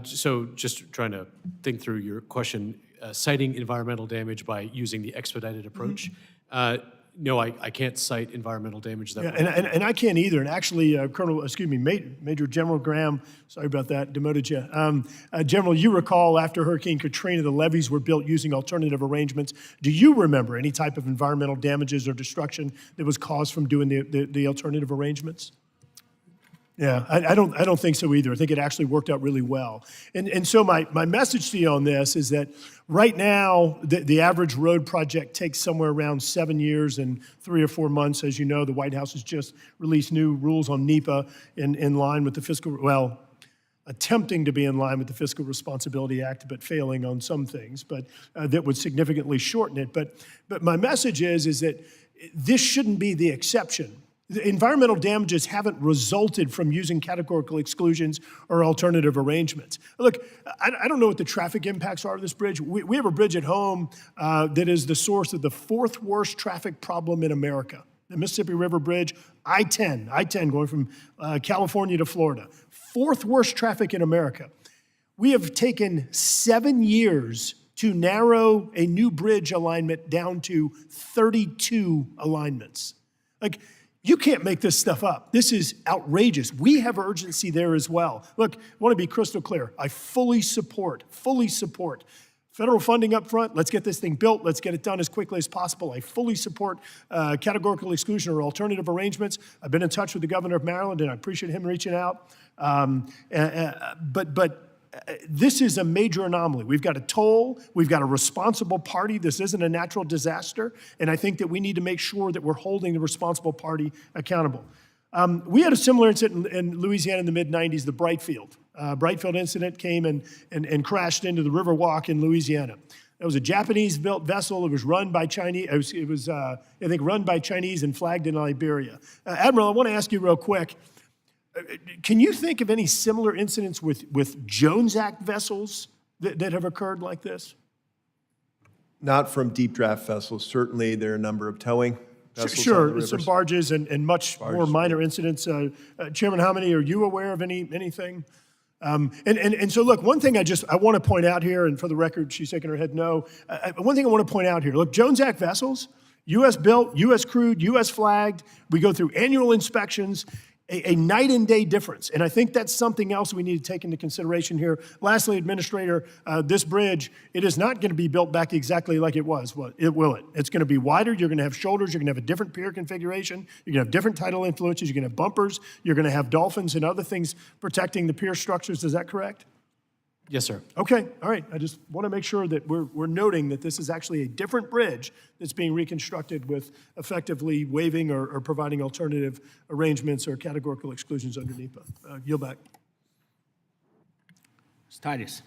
So just trying to think through your question, citing environmental damage by using the expedited approach. No, I can't cite environmental damage that way.
And I can't either. And actually, Major General Graham, sorry about that, demoted you. General, you recall after Hurricane Katrina, the levees were built using alternative arrangements. Do you remember any type of environmental damages or destruction that was caused from doing the alternative arrangements? Yeah, I don't think so either. I think it actually worked out really well. And so my message to you on this is that right now, the average road project takes somewhere around 7 years and 3 or 4 months. As you know, the White House has just released new rules on NEPA in line with the attempting to be in line with the Fiscal Responsibility Act, but failing on some things, but that would significantly shorten it. But my message is that this shouldn't be the exception. The environmental damages haven't resulted from using categorical exclusions or alternative arrangements. Look, I don't know what the traffic impacts are of this bridge. We have a bridge at home that is the source of the 4th worst traffic problem in America. the Mississippi River Bridge, I-10 going from California to Florida, fourth worst traffic in America. We have taken 7 years to narrow a new bridge alignment down to 32 alignments. Like, you can't make this stuff up. This is outrageous. We have urgency there as well. Look, I want to be crystal clear. I fully support federal funding up front. Let's get this thing built. Let's get it done as quickly as possible. I fully support categorical exclusion or alternative arrangements. I've been in touch with the governor of Maryland, and I appreciate him reaching out. But this is a major anomaly. We've got a toll. We've got a responsible party. This isn't a natural disaster. And I think that we need to make sure that we're holding the responsible party accountable. We had a similar incident in Louisiana in the mid-'90s, the Brightfield. Brightfield incident came and crashed into the Riverwalk in Louisiana. It was a Japanese-built vessel. It was run by Chinese. It was I think, run by Chinese and flagged in Liberia. Admiral, I want to ask you real quick. Can you think of any similar incidents with Jones Act vessels that have occurred like this?
Not from deep draft vessels. Certainly, there are a number of towing vessels on the
Sure,
rivers.
some barges and much more minor incidents. Chairman, how many are you aware of anything? And so, look, one thing I want to point out here, and for the record, she's shaking her head no. One thing I want to point out here, look, Jones Act vessels, U.S. built, U.S. crewed, U.S. flagged. We go through annual inspections. A night and day difference. And I think that's something else we need to take into consideration here. Lastly, Administrator, this bridge, it is not going to be built back exactly like it was. It's going to be wider. You're going to have shoulders. You're going to have a different pier configuration. You're going to have different tidal influences. You're going to have bumpers. You're going to have dolphins and other things protecting the pier structures. Is that correct?
Yes, sir.
Okay, all right. I just want to make sure that we're noting that this is actually a different bridge that's being reconstructed with effectively waiving or providing alternative arrangements or categorical exclusions under NEPA. Yield back.
Ms. Titus.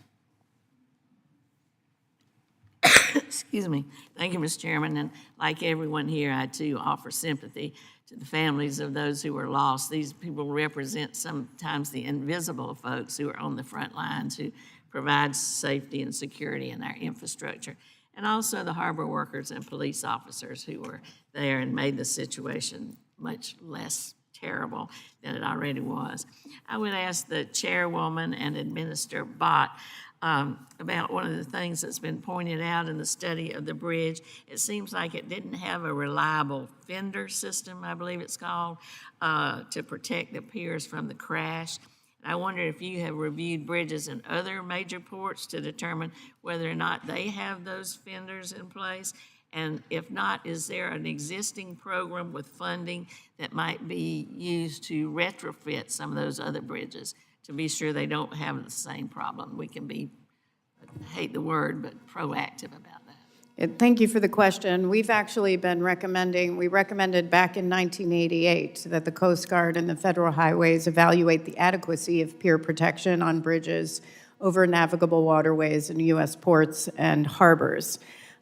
Excuse me. Thank you, Mr. Chairman. And like everyone here, I too offer sympathy to the families of those who were lost. These people represent sometimes the invisible folks who are on the front lines, who provide safety and security in our infrastructure, and also the harbor workers and police officers who were there and made the situation much less terrible than it already was. I would ask the chairwoman and Administrator Bott about one of the things that's been pointed out in the study of the bridge. It seems like it didn't have a reliable fender system, I believe it's called, to protect the piers from the crash. I wonder if you have reviewed bridges in other major ports to determine whether or not they have those fenders in place. And if not, is there an existing program with funding that might be used to retrofit some of those other bridges to be sure they don't have the same problem? We can be, I hate the word, but proactive about that.
Thank you for the question. We've actually been we recommended back in 1988 that the Coast Guard and the Federal Highways evaluate the adequacy of pier protection on bridges over navigable waterways in U.S. ports and harbors.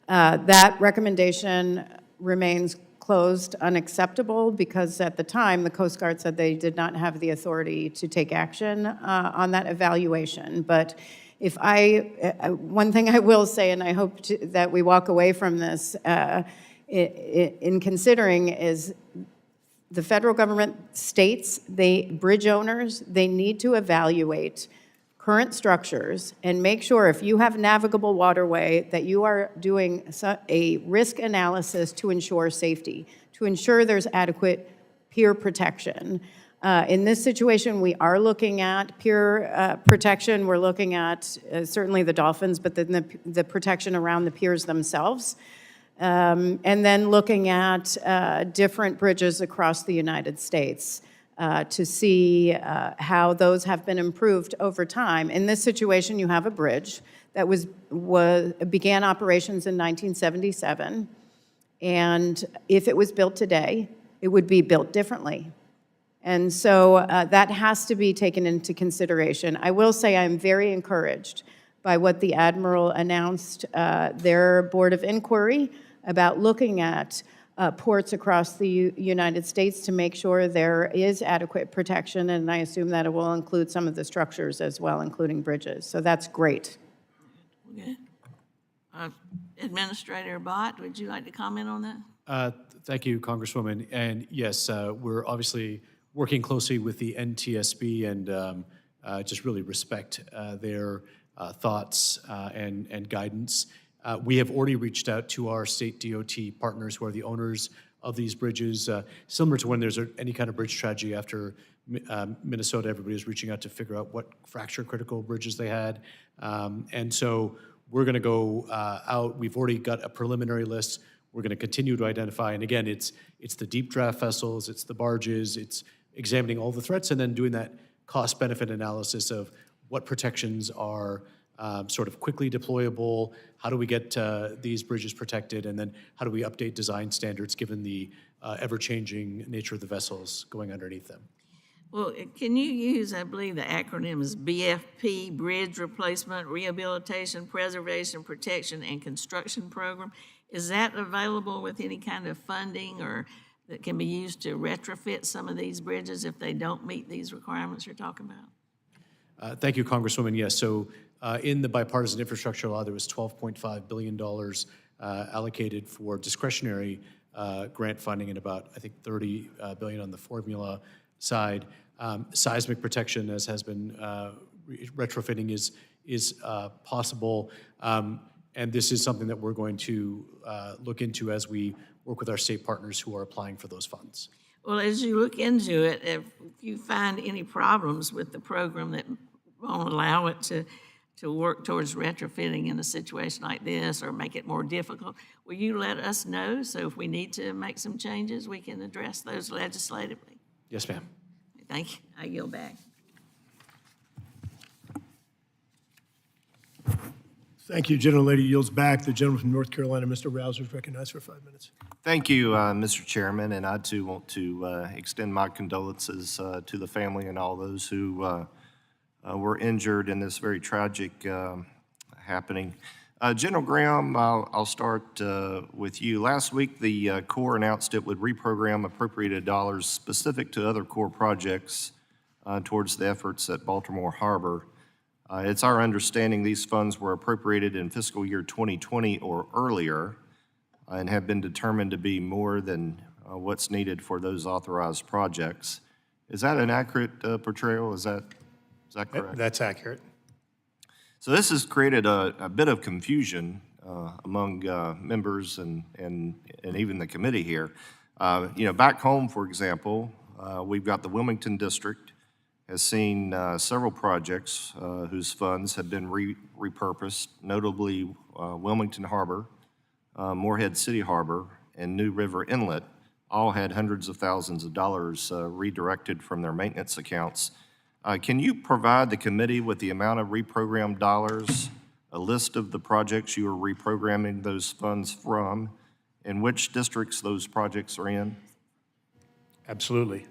That recommendation remains closed unacceptable because at the time, the Coast Guard said they did not have the authority to take action on that evaluation. But if one thing I will say, and I hope that we walk away from this in considering, is the federal government states, bridge owners, they need to evaluate current structures and make sure if you have navigable waterway that you are doing a risk analysis to ensure safety, to ensure there's adequate pier protection. In this situation, we are looking at pier protection. We're looking at certainly the dolphins, but then the protection around the piers themselves. And then looking at different bridges across the United States to see how those have been improved over time. In this situation, you have a bridge that began operations in 1977, and if it was built today, it would be built differently. And so that has to be taken into consideration. I will say I'm very encouraged by what the Admiral announced, their Board of Inquiry, about looking at ports across the United States to make sure there is adequate protection, and I assume that it will include some of the structures as well, including bridges. So that's great.
Okay. Administrator Bott, would you like to comment on that?
Thank you, Congresswoman. And yes, we're obviously working closely with the NTSB and just really respect their thoughts and guidance. We have already reached out to our state DOT partners who are the owners of these bridges. Similar to when there's any kind of bridge tragedy after Minnesota, everybody was reaching out to figure out what fracture critical bridges they had. And so we're going to go out. We've already got a preliminary list. We're going to continue to identify. And again, it's the deep draft vessels, it's the barges, it's examining all the threats and then doing that cost-benefit analysis of what protections are sort of quickly deployable, how do we get these bridges protected, and then how do we update design standards given the ever-changing nature of the vessels going underneath them.
Well, can you use, I believe the acronym is BFP, Bridge Replacement, Rehabilitation, Preservation, Protection, and Construction Program? Is that available with any kind of funding or that can be used to retrofit some of these bridges if they don't meet these requirements you're talking about?
Thank you, Congresswoman. Yes, so in the bipartisan infrastructure law, there was $12.5 billion allocated for discretionary grant funding and about, I think, $30 billion on the formula side. Seismic protection, as has been retrofitting, is possible. And this is something that we're going to look into as we work with our state partners who are applying for those funds.
Well, as you look into it, if you find any problems with the program that won't allow it to work towards retrofitting in a situation like this or make it more difficult, will you let us know? So if we need to make some changes, we can address those legislatively.
Yes, ma'am.
Thank you. I yield back.
Thank you. Gentlelady yields back. The gentleman from North Carolina, Mr. Rouser, is recognized for 5 minutes.
Thank you, Mr. Chairman, and I too want to extend my condolences to the family and all those who were injured in this very tragic happening. General Graham, I'll start with you. Last week, the Corps announced it would reprogram appropriated dollars specific to other Corps projects towards the efforts at Baltimore Harbor. It's our understanding these funds were appropriated in fiscal year 2020 or earlier and have been determined to be more than what's needed for those authorized projects. Is that an accurate portrayal? Is that correct?
That's accurate.
So this has created a bit of confusion among members and even the committee here. Back home, for example, we've got the Wilmington District has seen several projects whose funds have been repurposed, notably Wilmington Harbor, Morehead City Harbor, and New River Inlet, all had hundreds of thousands of dollars redirected from their maintenance accounts. Can you provide the committee with the amount of reprogrammed dollars, a list of the projects you are reprogramming those funds from, and which districts those projects are in?
Absolutely.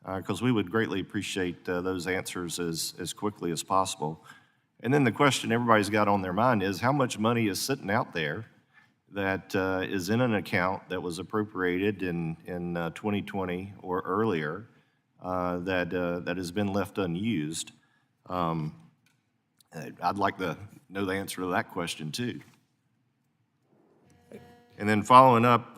Because we would greatly appreciate those answers as quickly as possible. And then the question everybody's got on their mind is how much money is sitting out there that is in an account that was appropriated in 2020 or earlier that has been left unused. I'd like to know the answer to that question too. And then following up,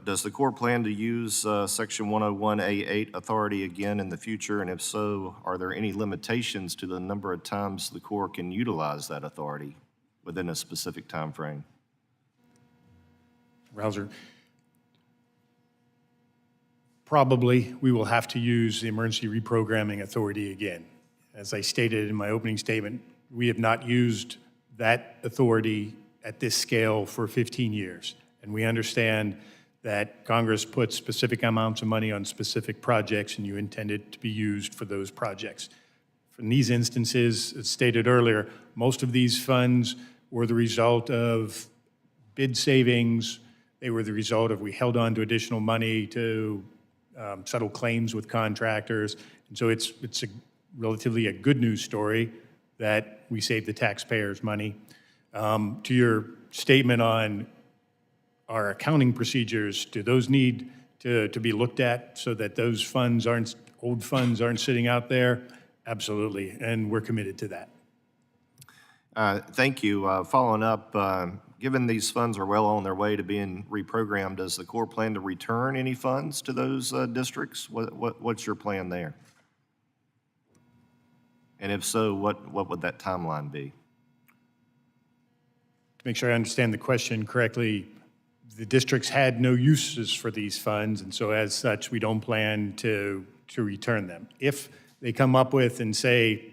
does the Corps plan to use Section 101A8 authority again in the future? And if so, are there any limitations to the number of times the Corps can utilize that authority within a specific time frame?
Rouser. Probably we will have to use the emergency reprogramming authority again. As I stated in my opening statement, we have not used that authority at this scale for 15 years. And we understand that Congress puts specific amounts of money on specific projects and you intend it to be used for those projects. In these instances, as stated earlier, most of these funds were the result of bid savings. They were the result of we held on to additional money to settle claims with contractors. And so it's relatively a good news story that we saved the taxpayers money. To your statement on our accounting procedures, do those need to be looked at so that those funds old funds aren't sitting out there? Absolutely, and we're committed to that.
Thank you. Following up, given these funds are well on their way to being reprogrammed, does the Corps plan to return any funds to those districts? What's your plan there? And if so, what would that timeline be?
To make sure I understand the question correctly, the districts had no uses for these funds, and so as such, we don't plan to return them. If they come up with and say,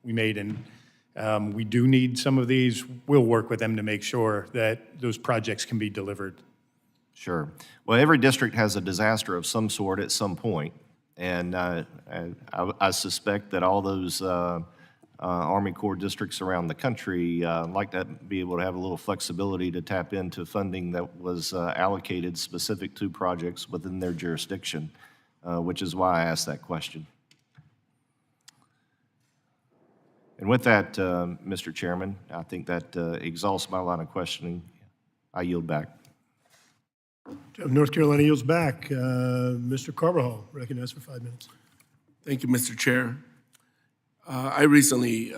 we do need some of these, we'll work with them to make sure that those projects can be delivered.
Sure. Well, every district has a disaster of some sort at some point, and I suspect that all those Army Corps districts around the country like to be able to have a little flexibility to tap into funding that was allocated specific to projects within their jurisdiction, which is why I asked that question. And with that, Mr. Chairman, I think that exhausts my line of questioning. I yield back.
North Carolina yields back. Mr. Carbajal, recognized for 5 minutes.
Thank you, Mr. Chair. I recently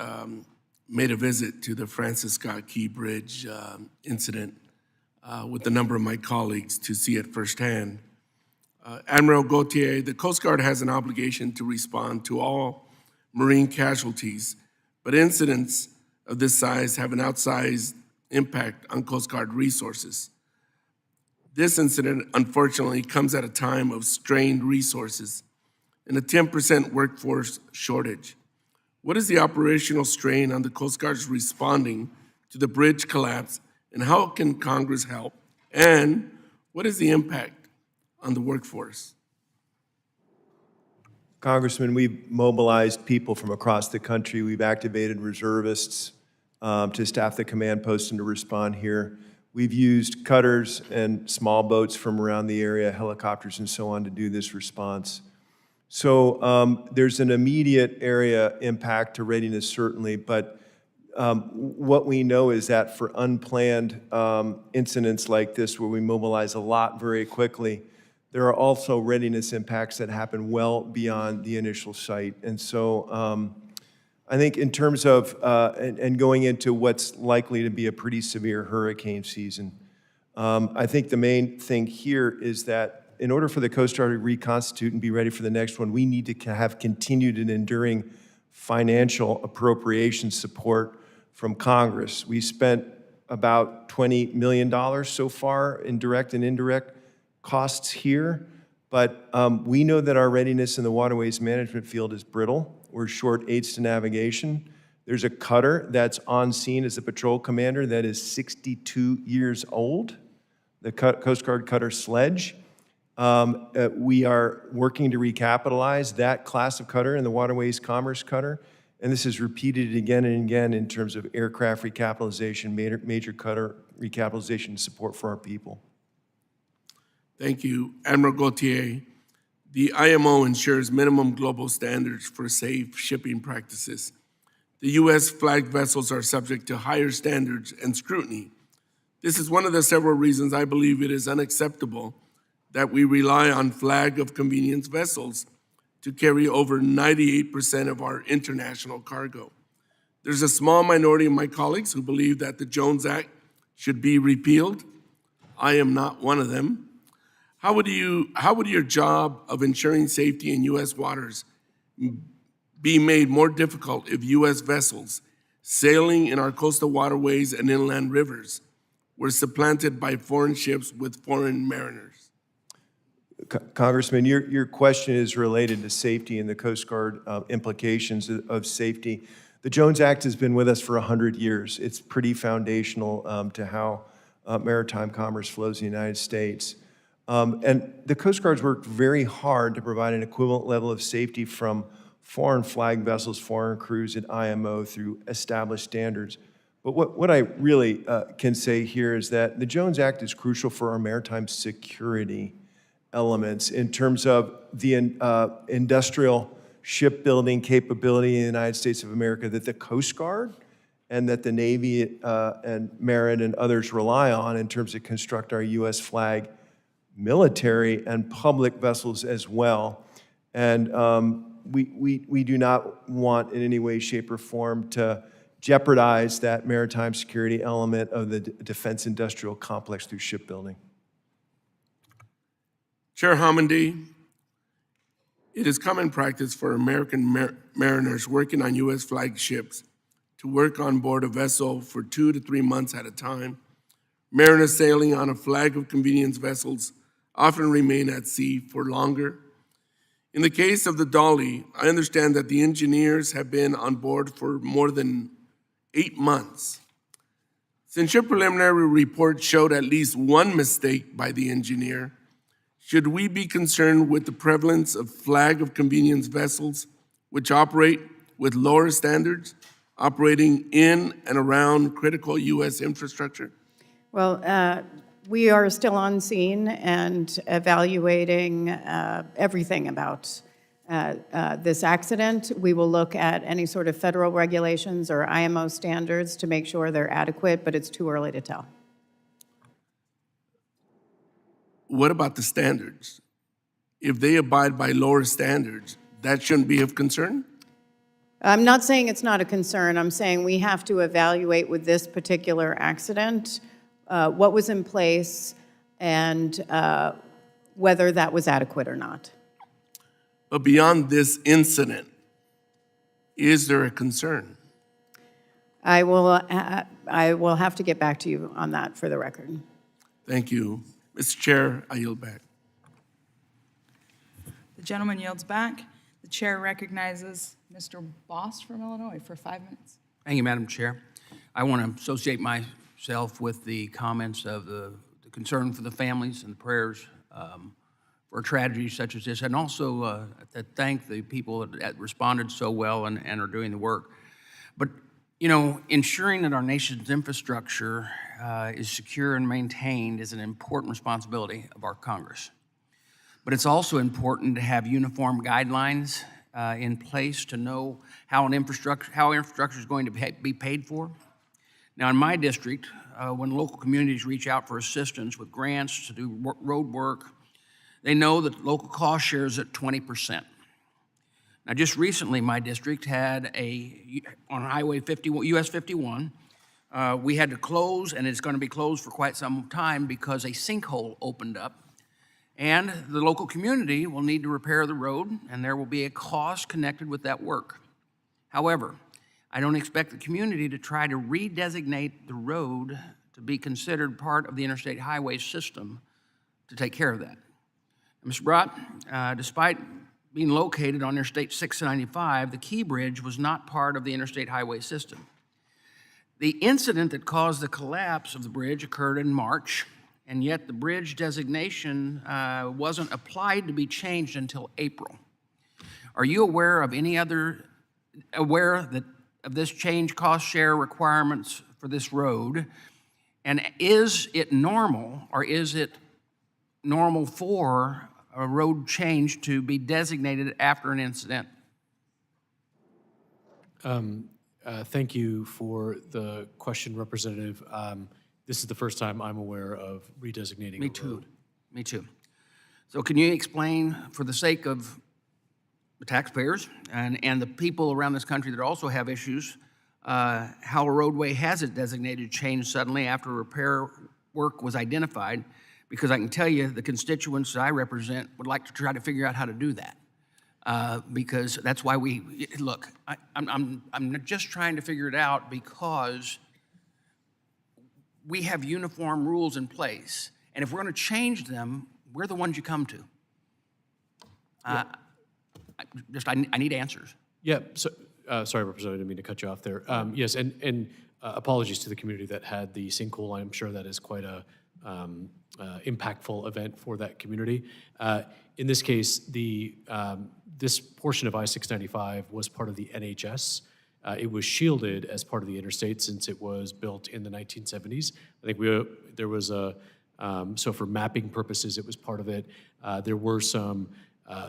made a visit to the Francis Scott Key Bridge incident with a number of my colleagues to see it firsthand. Admiral Gautier, the Coast Guard has an obligation to respond to all marine casualties, but incidents of this size have an outsized impact on Coast Guard resources. This incident, unfortunately, comes at a time of strained resources and a 10% workforce shortage. What is the operational strain on the Coast Guard's responding to the bridge collapse, and how can Congress help? And what is the impact on the workforce?
Congressman, we've mobilized people from across the country. We've activated reservists to staff the command post and to respond here. We've used cutters and small boats from around the area, helicopters and so on, to do this response. So there's an immediate area impact to readiness, certainly, but what we know is that for unplanned incidents like this, where we mobilize a lot very quickly, there are also readiness impacts that happen well beyond the initial site. And so I think in terms of, and going into what's likely to be a pretty severe hurricane season, I think the main thing here is that in order for the Coast Guard to reconstitute and be ready for the next one, we need to have continued and enduring financial appropriation support from Congress. We spent about $20 million so far in direct and indirect costs here, but we know that our readiness in the waterways management field is brittle. We're short aids to navigation. There's a cutter that's on scene as a patrol commander that is 62 years old, the Coast Guard cutter Sledge. We are working to recapitalize that class of cutter and the Waterways Commerce Cutter, and this is repeated again and again in terms of aircraft recapitalization, major cutter recapitalization support for our people.
Thank you. Admiral Gautier, the IMO ensures minimum global standards for safe shipping practices. The U.S. flagged vessels are subject to higher standards and scrutiny. This is one of the several reasons I believe it is unacceptable that we rely on flag of convenience vessels to carry over 98% of our international cargo. There's a small minority of my colleagues who believe that the Jones Act should be repealed. I am not one of them. How would your job of ensuring safety in U.S. waters be made more difficult if U.S. vessels sailing in our coastal waterways and inland rivers were supplanted by foreign ships with foreign mariners?
Congressman, your question is related to safety and the Coast Guard implications of safety. The Jones Act has been with us for 100 years. It's pretty foundational to how maritime commerce flows in the United States. And the Coast Guard's worked very hard to provide an equivalent level of safety from foreign flag vessels, foreign crews at IMO through established standards. But what I really can say here is that the Jones Act is crucial for our maritime security elements in terms of the industrial shipbuilding capability in the United States of America that the Coast Guard and that the Navy and Merit and others rely on in terms of construct our U.S. flag military and public vessels as well. And we do not want in any way, shape, or form to jeopardize that maritime security element of the defense industrial complex through shipbuilding.
Chair Homendy, it is common practice for American mariners working on U.S. flagged ships to work on board a vessel for 2 to 3 months at a time. Mariners sailing on a flag of convenience vessels often remain at sea for longer. In the case of the Dolly, I understand that the engineers have been on board for more than 8 months. Since your preliminary report showed at least one mistake by the engineer, should we be concerned with the prevalence of flag of convenience vessels which operate with lower standards, operating in and around critical U.S. infrastructure?
Well, we are still on scene and evaluating everything about this accident. We will look at any sort of federal regulations or IMO standards to make sure they're adequate, but it's too early to tell.
What about the standards? If they abide by lower standards, that shouldn't be of concern?
I'm not saying it's not a concern. I'm saying we have to evaluate with this particular accident what was in place and whether that was adequate or not.
But beyond this incident, is there a concern?
I will have to get back to you on that for the record.
Thank you. Mr. Chair, I yield back.
The gentleman yields back. The chair recognizes Mr. Boss from Illinois for 5 minutes.
Thank you, Madam Chair. I want to associate myself with the comments of the concern for the families and the prayers for tragedies such as this, and also to thank the people that responded so well and are doing the work. But, you know, ensuring that our nation's infrastructure is secure and maintained is an important responsibility of our Congress. But it's also important to have uniform guidelines in place to know how infrastructure is going to be paid for. Now, in my district, when local communities reach out for assistance with grants to do road work, they know that local cost shares at 20%. Now, just recently, my district had on Highway 51, US 51, we had to close, and it's going to be closed for quite some time because a sinkhole opened up. And the local community will need to repair the road, and there will be a cost connected with that work. However, I don't expect the community to try to redesignate the road to be considered part of the interstate highway system to take care of that. Mr. Brott, despite being located on Interstate 695, the Key Bridge was not part of the interstate highway system. The incident that caused the collapse of the bridge occurred in March, and yet the bridge designation wasn't applied to be changed until April. Are you aware of of this change cost share requirements for this road? And is it normal, or is it normal for a road change to be designated after an incident?
Thank you for the question, Representative. This is the first time I'm aware of redesignating a road.
Me too. So can you explain, for the sake of the taxpayers and the people around this country that also have issues, how a roadway has it designated changed suddenly after repair work was identified? Because I can tell you the constituents that I represent would like to try to figure out how to do that. Because that's why look, I'm just trying to figure it out because we have uniform rules in place. And if we're going to change them, we're the ones you come to. I need answers.
Yeah, so, sorry, Representative, I didn't mean to cut you off there. Yes, and apologies to the community that had the sinkhole. I'm sure that is quite a impactful event for that community. In this case, this portion of I-695 was part of the NHS. It was shielded as part of the interstate since it was built in the 1970s. I think there was so for mapping purposes, it was part of it. There were some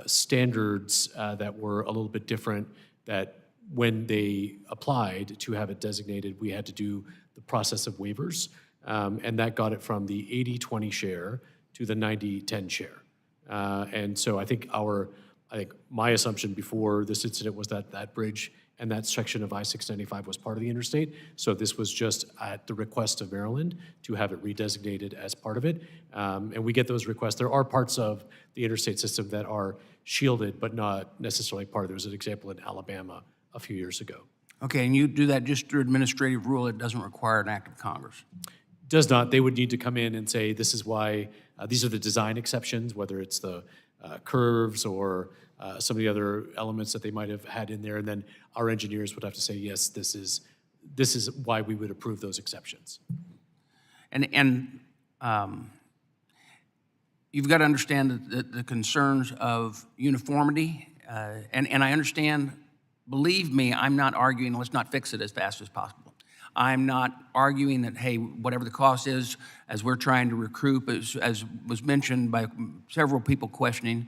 standards that were a little bit different that when they applied to have it designated, we had to do the process of waivers. And that got it from the 80-20 share to the 90-10 share. And so I think my assumption before this incident was that that bridge and that section of I-695 was part of the interstate. So this was just at the request of Maryland to have it redesignated as part of it. And we get those requests. There are parts of the interstate system that are shielded, but not necessarily part of it. There was an example in Alabama a few years ago.
Okay, and you do that just through administrative rule, it doesn't require an act of Congress?
Does not. They would need to come in and say, this is why, these are the design exceptions, whether it's the curves or some of the other elements that they might have had in there, and then our engineers would have to say, yes, this is why we would approve those exceptions.
And you've got to understand the concerns of uniformity, and I understand, believe me, I'm not arguing, let's not fix it as fast as possible. I'm not arguing that, hey, whatever the cost is, as we're trying to recoup, as was mentioned by several people questioning,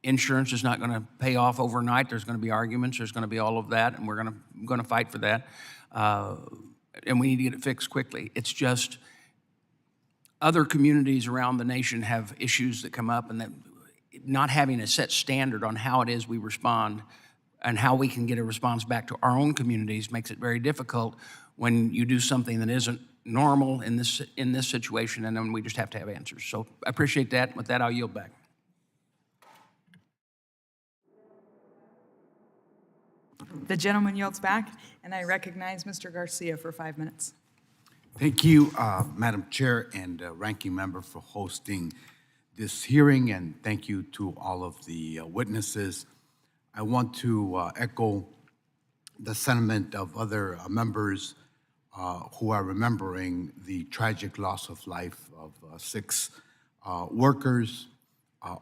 insurance is not going to pay off overnight. There's going to be arguments. There's going to be all of that, and we're going to fight for that. And we need to get it fixed quickly. It's just other communities around the nation have issues that come up, and that not having a set standard on how it is we respond and how we can get a response back to our own communities makes it very difficult when you do something that isn't normal in this situation, and then we just have to have answers. So I appreciate that. With that, I'll yield back.
The gentleman yields back, and I recognize Mr. Garcia for 5 minutes.
Thank you, Madam Chair and Ranking Member, for hosting this hearing, and thank you to all of the witnesses. I want to echo the sentiment of other members who are remembering the tragic loss of life of 6 workers,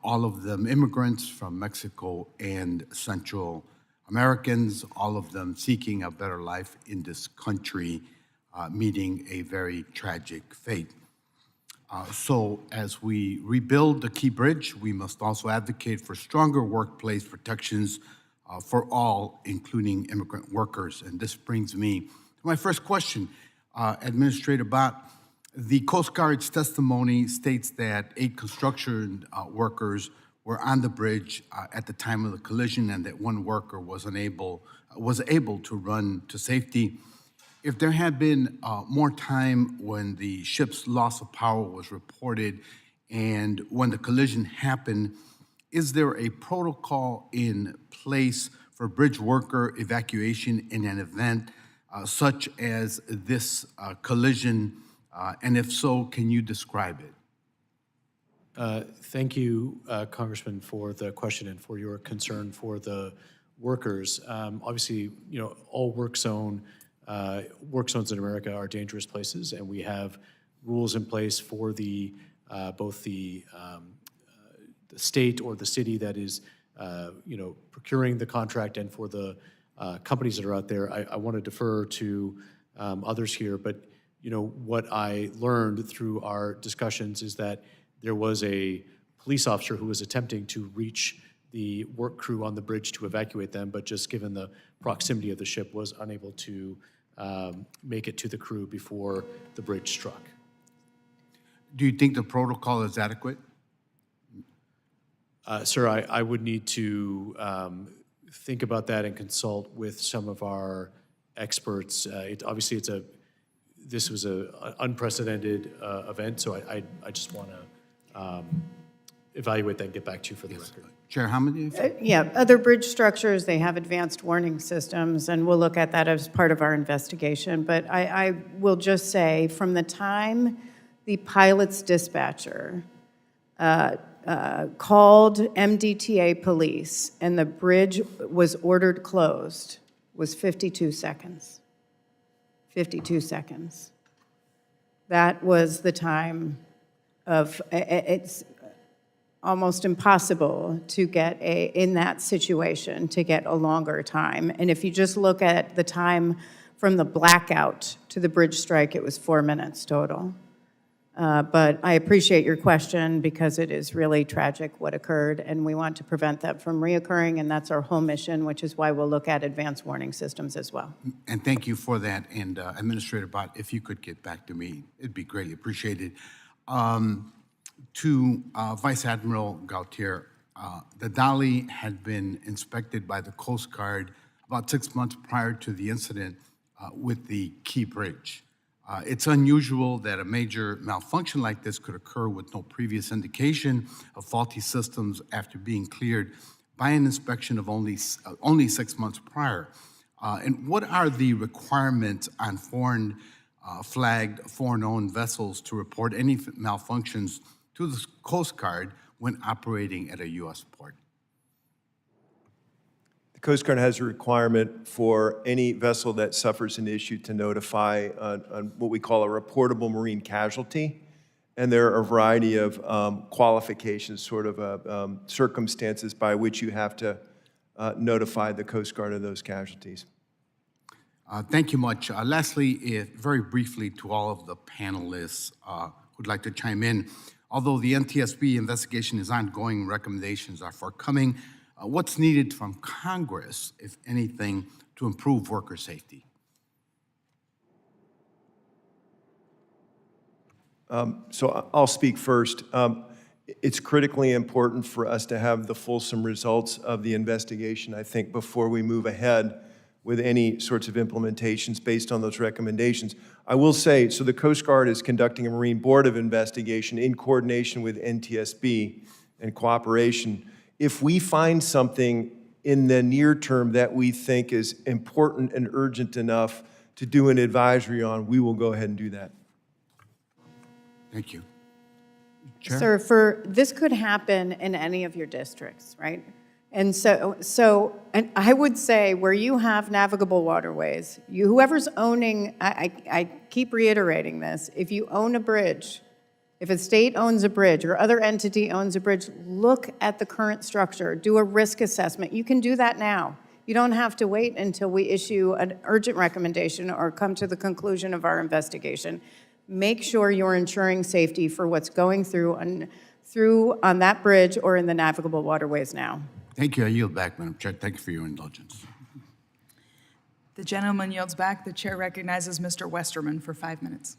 all of them immigrants from Mexico and Central Americans, all of them seeking a better life in this country, meeting a very tragic fate. So as we rebuild the Key Bridge, we must also advocate for stronger workplace protections for all, including immigrant workers. And this brings me to my first question, Administrator Bott. The Coast Guard's testimony states that 8 construction workers were on the bridge at the time of the collision, and that 1 worker was able to run to safety. If there had been more time when the ship's loss of power was reported and when the collision happened, is there a protocol in place for bridge worker evacuation in an event such as this collision? And if so, can you describe it?
Thank you, Congressman, for the question and for your concern for the workers. Obviously, all work zones in America are dangerous places, and we have rules in place for the both the state or the city that is procuring the contract, and for the companies that are out there. I want to defer to others here, but what I learned through our discussions is that there was a police officer who was attempting to reach the work crew on the bridge to evacuate them, but just given the proximity of the ship, was unable to make it to the crew before the bridge struck.
Do you think the protocol is adequate?
Sir, I would need to think about that and consult with some of our experts. Obviously, this was an unprecedented event, so I just want to evaluate that and get back to you for the record.
Chair, how many?
Yeah, other bridge structures, they have advanced warning systems, and we'll look at that as part of our investigation. But I will just say, from the time the pilot's dispatcher called MDTA police and the bridge was ordered closed, was 52 seconds. 52 seconds. That was the time of, it's almost impossible to get in that situation, to get a longer time. And if you just look at the time from the blackout to the bridge strike, it was 4 minutes total. But I appreciate your question because it is really tragic what occurred, and we want to prevent that from reoccurring, and that's our whole mission, which is why we'll look at advanced warning systems as well.
And thank you for that. And Administrator Bott, if you could get back to me, it'd be greatly appreciated. To Vice Admiral Gautier, The Dali had been inspected by the Coast Guard about 6 months prior to the incident with the Key Bridge. It's unusual that a major malfunction like this could occur with no previous indication of faulty systems after being cleared by an inspection of only 6 months prior. And what are the requirements on foreign flagged, foreign-owned vessels to report any malfunctions to the Coast Guard when operating at a U.S. port?
The Coast Guard has a requirement for any vessel that suffers an issue to notify on what we call a reportable marine casualty. And there are a variety of qualifications, sort of circumstances by which you have to notify the Coast Guard of those casualties.
Thank you much. Lastly, very briefly to all of the panelists who'd like to chime in, although the NTSB investigation is ongoing, recommendations are forthcoming. What's needed from Congress, if anything, to improve worker safety?
So I'll speak first. It's critically important for us to have the fulsome results of the investigation, I think, before we move ahead with any sorts of implementations based on those recommendations. I will say, so the Coast Guard is conducting a Marine Board of Investigation in coordination with NTSB and cooperation. If we find something in the near term that we think is important and urgent enough to do an advisory on, we will go ahead and do that.
Thank you.
Sir, this could happen in any of your districts, right? And and I would say where you have navigable waterways, whoever's owning, I keep reiterating this, if you own a bridge, if a state owns a bridge or other entity owns a bridge, look at the current structure, do a risk assessment. You can do that now. You don't have to wait until we issue an urgent recommendation or come to the conclusion of our investigation. Make sure you're ensuring safety for what's going through on that bridge or in the navigable waterways now.
Thank you. I yield back, Madam Chair. Thank you for your indulgence.
The gentleman yields back. The chair recognizes Mr. Westerman for 5 minutes.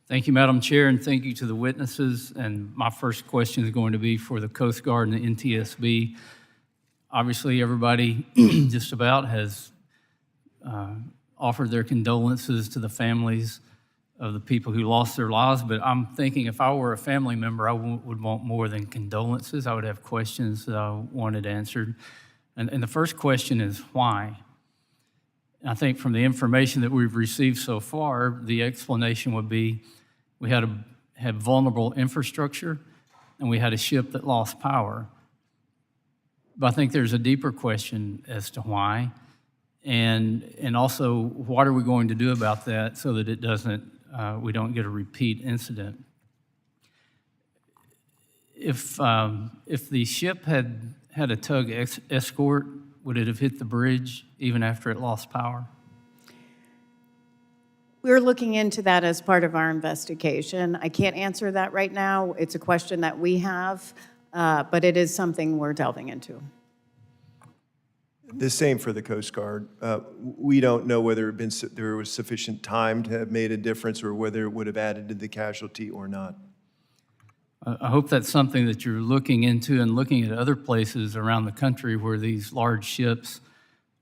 Thank you, Madam Chair, and thank you to the witnesses. And my first question is going to be for the Coast Guard and the NTSB. Obviously, everybody just about has offered their condolences to the families of the people who lost their lives, but I'm thinking if I were a family member, I would want more than condolences. I would have questions that I wanted answered. And the first question is why? I think from the information that we've received so far, the explanation would be we had vulnerable infrastructure and we had a ship that lost power. But I think there's a deeper question as to why. And also, what are we going to do about that so that it doesn't we don't get a repeat incident? If the ship had a tug escort, would it have hit the bridge even after it lost power?
We're looking into that as part of our investigation. I can't answer that right now. It's a question that we have, but it is something we're delving into.
The same for the Coast Guard. We don't know whether there was sufficient time to have made a difference or whether it would have added to the casualty or not.
I hope that's something that you're looking into and looking at other places around the country where these large ships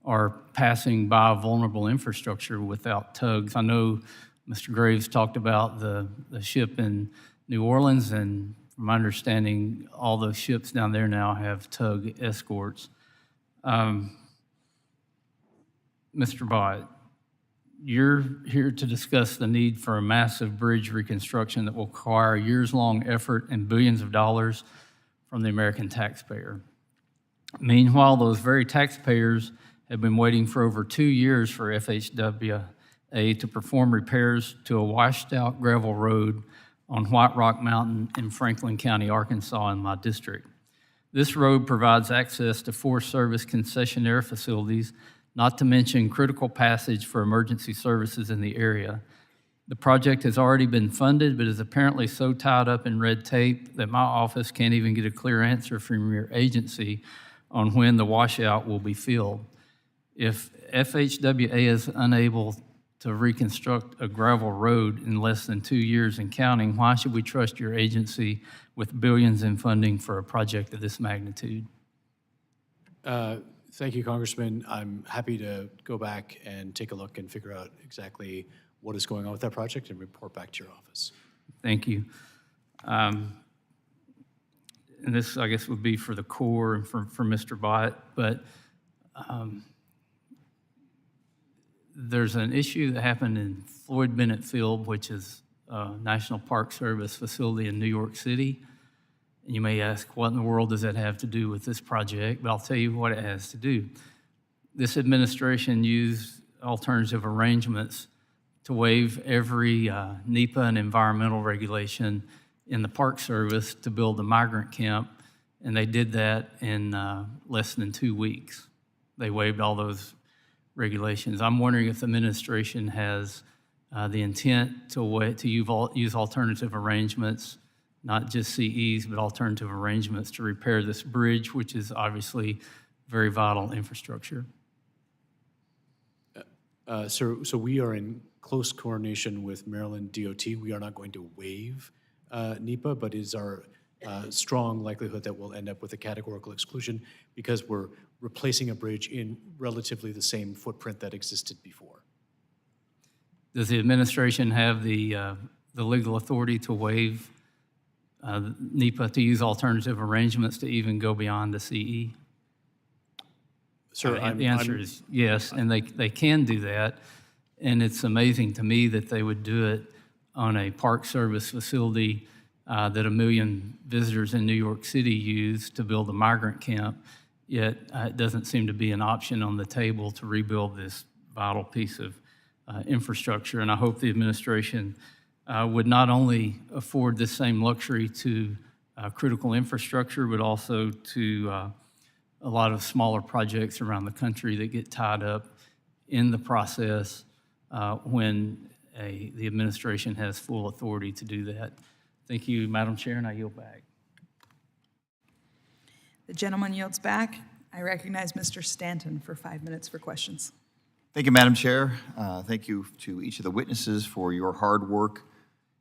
are passing by vulnerable infrastructure without tugs. I know Mr. Graves talked about the ship in New Orleans, and from my understanding, all those ships down there now have tug escorts. Mr. Bott, you're here to discuss the need for a massive bridge reconstruction that will require years-long effort and billions of dollars from the American taxpayer. Meanwhile, those very taxpayers have been waiting for over 2 years for FHWA to perform repairs to a washed-out gravel road on White Rock Mountain in Franklin County, Arkansas, in my district. This road provides access to Forest Service concessionaire facilities, not to mention critical passage for emergency services in the area. The project has already been funded, but is apparently so tied up in red tape that my office can't even get a clear answer from your agency on when the washout will be filled. If FHWA is unable to reconstruct a gravel road in less than 2 years and counting. Why should we trust your agency with billions in funding for a project of this magnitude?
Thank you, Congressman. I'm happy to go back and take a look and figure out exactly what is going on with that project and report back to your office.
Thank you. And this, I guess, would be for the Corps and for Mr. Bott, but there's an issue that happened in Floyd Bennett Field, which is a National Park Service facility in New York City. And you may ask, what in the world does that have to do with this project? But I'll tell you what it has to do. This administration used alternative arrangements to waive every NEPA and environmental regulation in the Park Service to build a migrant camp, and they did that in less than 2 weeks. They waived all those regulations. I'm wondering if the administration has the intent to use alternative arrangements, not just CEs, but alternative arrangements to repair this bridge, which is obviously very vital infrastructure.
So we are in close coordination with Maryland DOT. We are not going to waive NEPA, but it is our strong likelihood that we'll end up with a categorical exclusion because we're replacing a bridge in relatively the same footprint that existed before.
Does the administration have the legal authority to waive NEPA, to use alternative arrangements to even go beyond the CE?
Sir,
the answer is yes, and they can do that. And it's amazing to me that they would do it on a Park Service facility that 1 million visitors in New York City use to build a migrant camp, yet it doesn't seem to be an option on the table to rebuild this vital piece of infrastructure. And I hope the administration would not only afford this same luxury to critical infrastructure, but also to a lot of smaller projects around the country that get tied up in the process when the administration has full authority to do that. Thank you, Madam Chair, and I yield back.
The gentleman yields back. I recognize Mr. Stanton for 5 minutes for questions.
Thank you, Madam Chair. Thank you to each of the witnesses for your hard work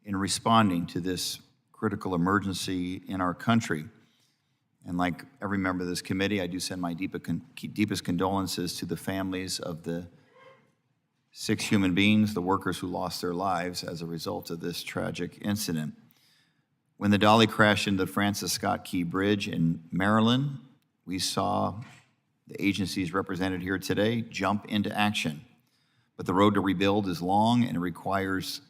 in responding to this critical emergency in our country. And like every member of this committee, I do send my deepest condolences to the families of the 6 human beings, the workers who lost their lives as a result of this tragic incident. When the dolly crashed into the Francis Scott Key Bridge in Maryland, we saw the agencies represented here today jump into action. But the road to rebuild is long and it requires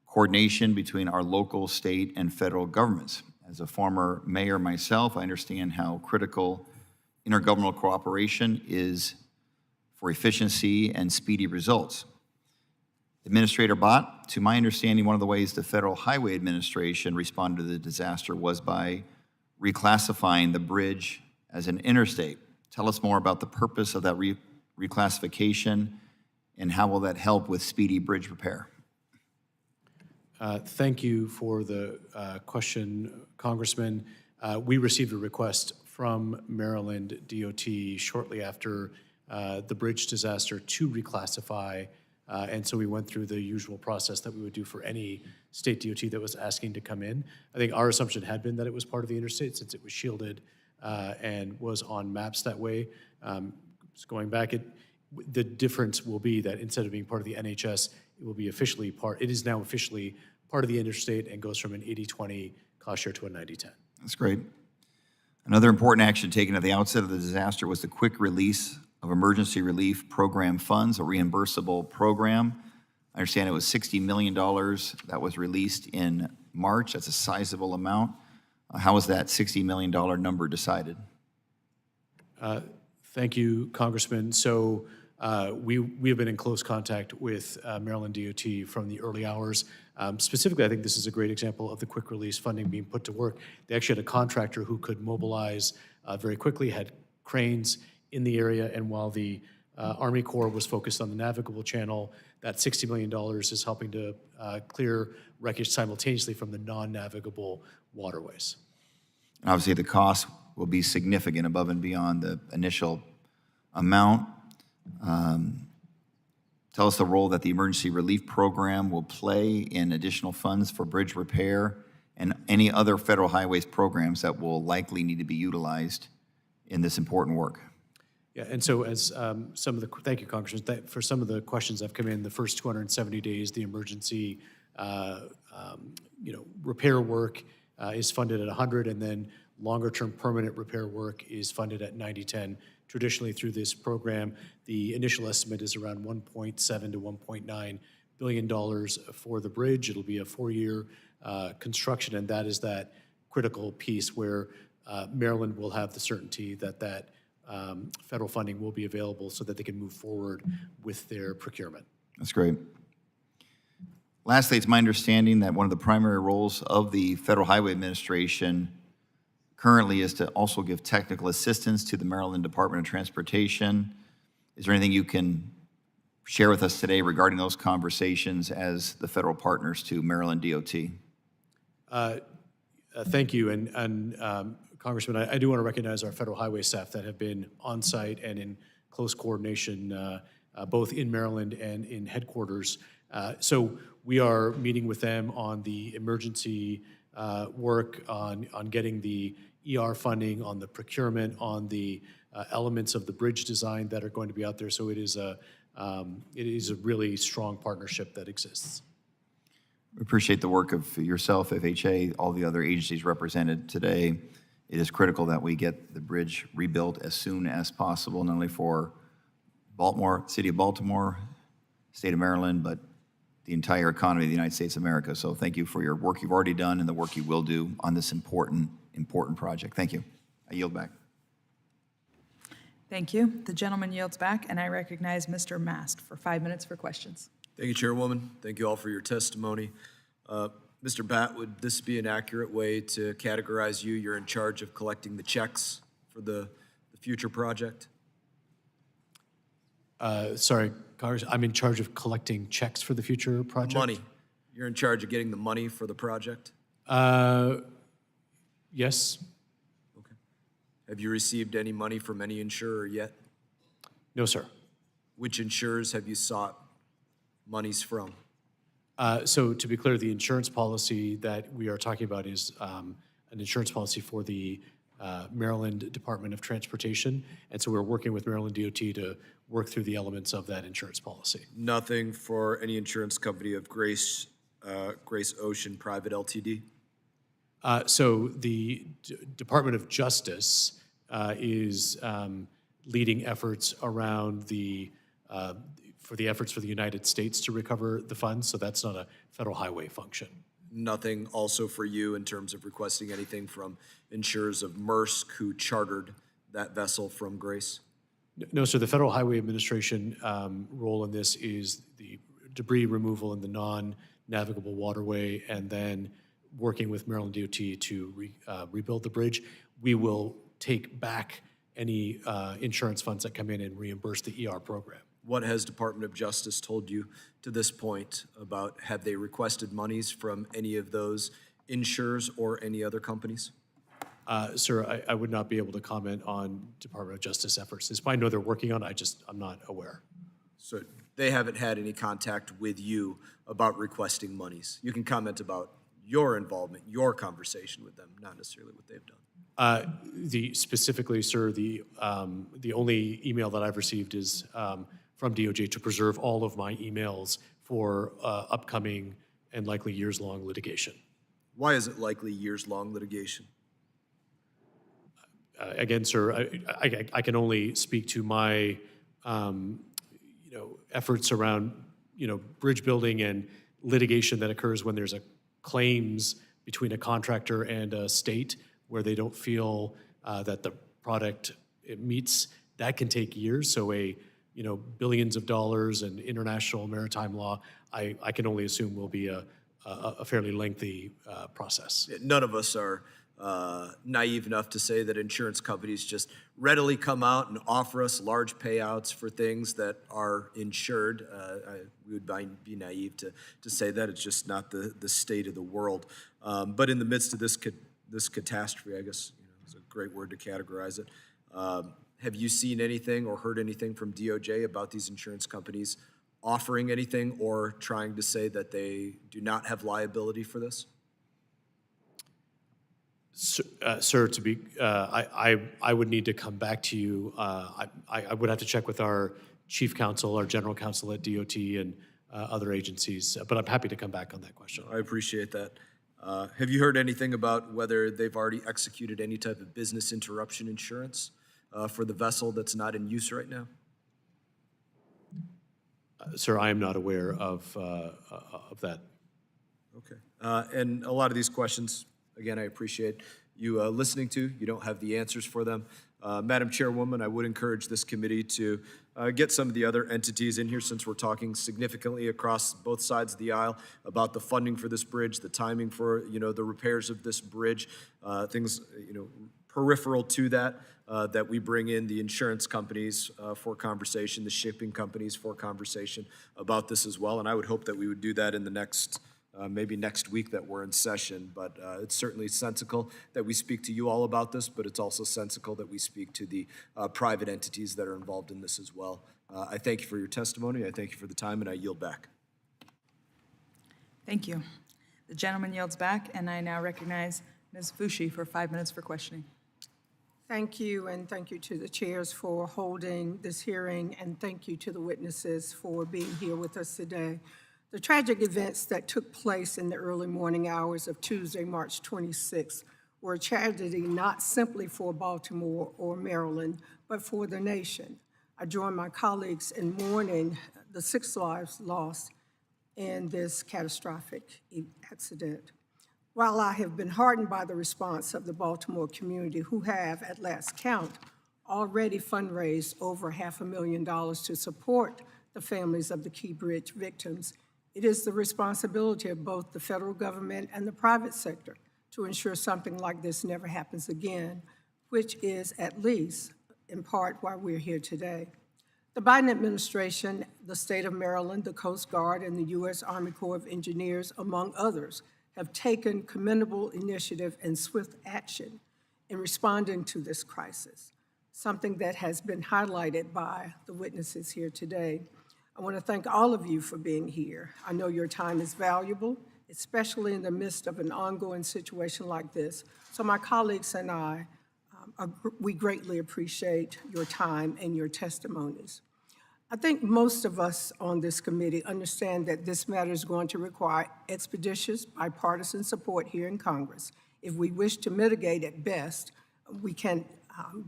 coordination between our local, state, and federal governments. As a former mayor myself, I understand how critical intergovernmental cooperation is for efficiency and speedy results. Administrator Bott, to my understanding, one of the ways the Federal Highway Administration responded to the disaster was by reclassifying the bridge as an interstate. Tell us more about the purpose of that reclassification and how will that help with speedy bridge repair?
Thank you for the question, Congressman. We received a request from Maryland DOT shortly after the bridge disaster to reclassify, and so we went through the usual process that we would do for any state DOT that was asking to come in. I think our assumption had been that it was part of the interstate since it was shielded and was on maps that way. So going back, the difference will be that instead of being part of the NHS, it will be officially it is now officially part of the interstate and goes from an 80-20 cost share to a 90-10.
That's great. Another important action taken at the outset of the disaster was the quick release of Emergency Relief Program funds, a reimbursable program. I understand it was $60 million that was released in March. That's a sizable amount. How was that $60 million number decided?
Thank you, Congressman. So we have been in close contact with Maryland DOT from the early hours. Specifically, I think this is a great example of the quick release funding being put to work. They actually had a contractor who could mobilize very quickly, had cranes in the area, and while the Army Corps was focused on the navigable channel, that $60 million is helping to clear wreckage simultaneously from the non-navigable waterways.
And obviously, the cost will be significant above and beyond the initial amount. tell us the role that the Emergency Relief Program will play in additional funds for bridge repair and any other federal highways programs that will likely need to be utilized in this important work.
Yeah, and so as some of the, thank you, Congressman, for some of the questions that have come in, the first 270 days, the emergency, repair work is funded at 100, and then longer-term permanent repair work is funded at 90/10. Traditionally, through this program, the initial estimate is around $1.7 to $1.9 billion for the bridge. It'll be a 4-year construction, and that is that critical piece where Maryland will have the certainty that federal funding will be available so that they can move forward with their procurement.
That's great. Lastly, it's my understanding that one of the primary roles of the Federal Highway Administration currently is to also give technical assistance to the Maryland Department of Transportation. Is there anything you can share with us today regarding those conversations as the federal partners to Maryland DOT?
Thank you, and Congressman, I do want to recognize our federal highway staff that have been on site and in close coordination, both in Maryland and in headquarters. So we are meeting with them on the emergency work, on getting the ER funding, on the procurement, on the elements of the bridge design that are going to be out there. So it is a really strong partnership that exists.
We appreciate the work of yourself, FHA, all the other agencies represented today. It is critical that we get the bridge rebuilt as soon as possible, not only for Baltimore, City of Baltimore, State of Maryland, but the entire economy of the United States of America. So thank you for your work you've already done and the work you will do on this important project. Thank you. I yield back.
Thank you. The gentleman yields back, and I recognize Mr. Mast for 5 minutes for questions.
Thank you, Chairwoman. Thank you all for your testimony. Mr. Batt, would this be an accurate way to categorize you? You're in charge of collecting the checks for the future project?
Sorry, Congress, I'm in charge of collecting checks for the future project?
Money. You're in charge of getting the money for the project?
Yes.
Okay. Have you received any money from any insurer yet?
No, sir.
Which insurers have you sought monies from?
So to be clear, the insurance policy that we are talking about is an insurance policy for the Maryland Department of Transportation. And so we're working with Maryland DOT to work through the elements of that insurance policy.
Nothing for any insurance company of Grace Ocean Private LTD?
So the Department of Justice is leading efforts around for the efforts for the United States to recover the funds, so that's not a federal highway function.
Nothing also for you in terms of requesting anything from insurers of Maersk who chartered that vessel from Grace?
No, sir. The Federal Highway Administration role in this is the debris removal in the non-navigable waterway and then working with Maryland DOT to rebuild the bridge. We will take back any insurance funds that come in and reimburse the ER program.
What has Department of Justice told you to this point about, have they requested monies from any of those insurers or any other companies?
Sir, I would not be able to comment on Department of Justice efforts. This I know they're working on, I'm not aware.
So they haven't had any contact with you about requesting monies. You can comment about your involvement, your conversation with them, not necessarily what they've done.
Specifically, sir, the only email that I've received is from DOJ to preserve all of my emails for upcoming and likely years-long litigation.
Why is it likely years-long litigation?
Again, sir, I can only speak to my efforts around bridge building and litigation that occurs when there's a claims between a contractor and a state where they don't feel that the product it meets. That can take years. So billions of dollars and international maritime law, I can only assume will be a fairly lengthy process.
None of us are naive enough to say that insurance companies just readily come out and offer us large payouts for things that are insured. We would be naive to say that. It's just not the state of the world. But in the midst of this catastrophe, I guess is a great word to categorize it. Have you seen anything or heard anything from DOJ about these insurance companies offering anything or trying to say that they do not have liability for this?
Sir, to be, I would need to come back to you. I would have to check with our chief counsel, our general counsel at DOT, and other agencies, but I'm happy to come back on that question.
I appreciate that. Have you heard anything about whether they've already executed any type of business interruption insurance for the vessel that's not in use right now?
Sir, I am not aware of that.
Okay. And a lot of these questions, again, I appreciate you listening to. You don't have the answers for them. Madam Chairwoman, I would encourage this committee to get some of the other entities in here, since we're talking significantly across both sides of the aisle about the funding for this bridge, the timing for, the repairs of this bridge, things, peripheral to that, that we bring in the insurance companies for conversation, the shipping companies for conversation about this as well. And I would hope that we would do that in the next, maybe next week that we're in session. But it's certainly sensical that we speak to you all about this, but it's also sensical that we speak to the private entities that are involved in this as well. I thank you for your testimony. I thank you for the time, and I yield back.
Thank you. The gentleman yields back, and I now recognize Ms. Fushi for 5 minutes for questioning.
Thank you, and thank you to the chairs for holding this hearing, and thank you to the witnesses for being here with us today. The tragic events that took place in the early morning hours of Tuesday, March 26th, were a tragedy not simply for Baltimore or Maryland, but for the nation. I join my colleagues in mourning the 6 lives lost in this catastrophic accident. While I have been heartened by the response of the Baltimore community, who have, at last count, already fundraised over $500,000 to support the families of the Key Bridge victims, it is the responsibility of both the federal government and the private sector to ensure something like this never happens again, which is at least, in part, why we're here today. The Biden administration, the state of Maryland, the Coast Guard, and the U.S. Army Corps of Engineers, among others, have taken commendable initiative and swift action in responding to this crisis, something that has been highlighted by the witnesses here today. I want to thank all of you for being here. I know your time is valuable, especially in the midst of an ongoing situation like this. So my colleagues and I, we greatly appreciate your time and your testimonies. I think most of us on this committee understand that this matter is going to require expeditious bipartisan support here in Congress. If we wish to mitigate at best, we can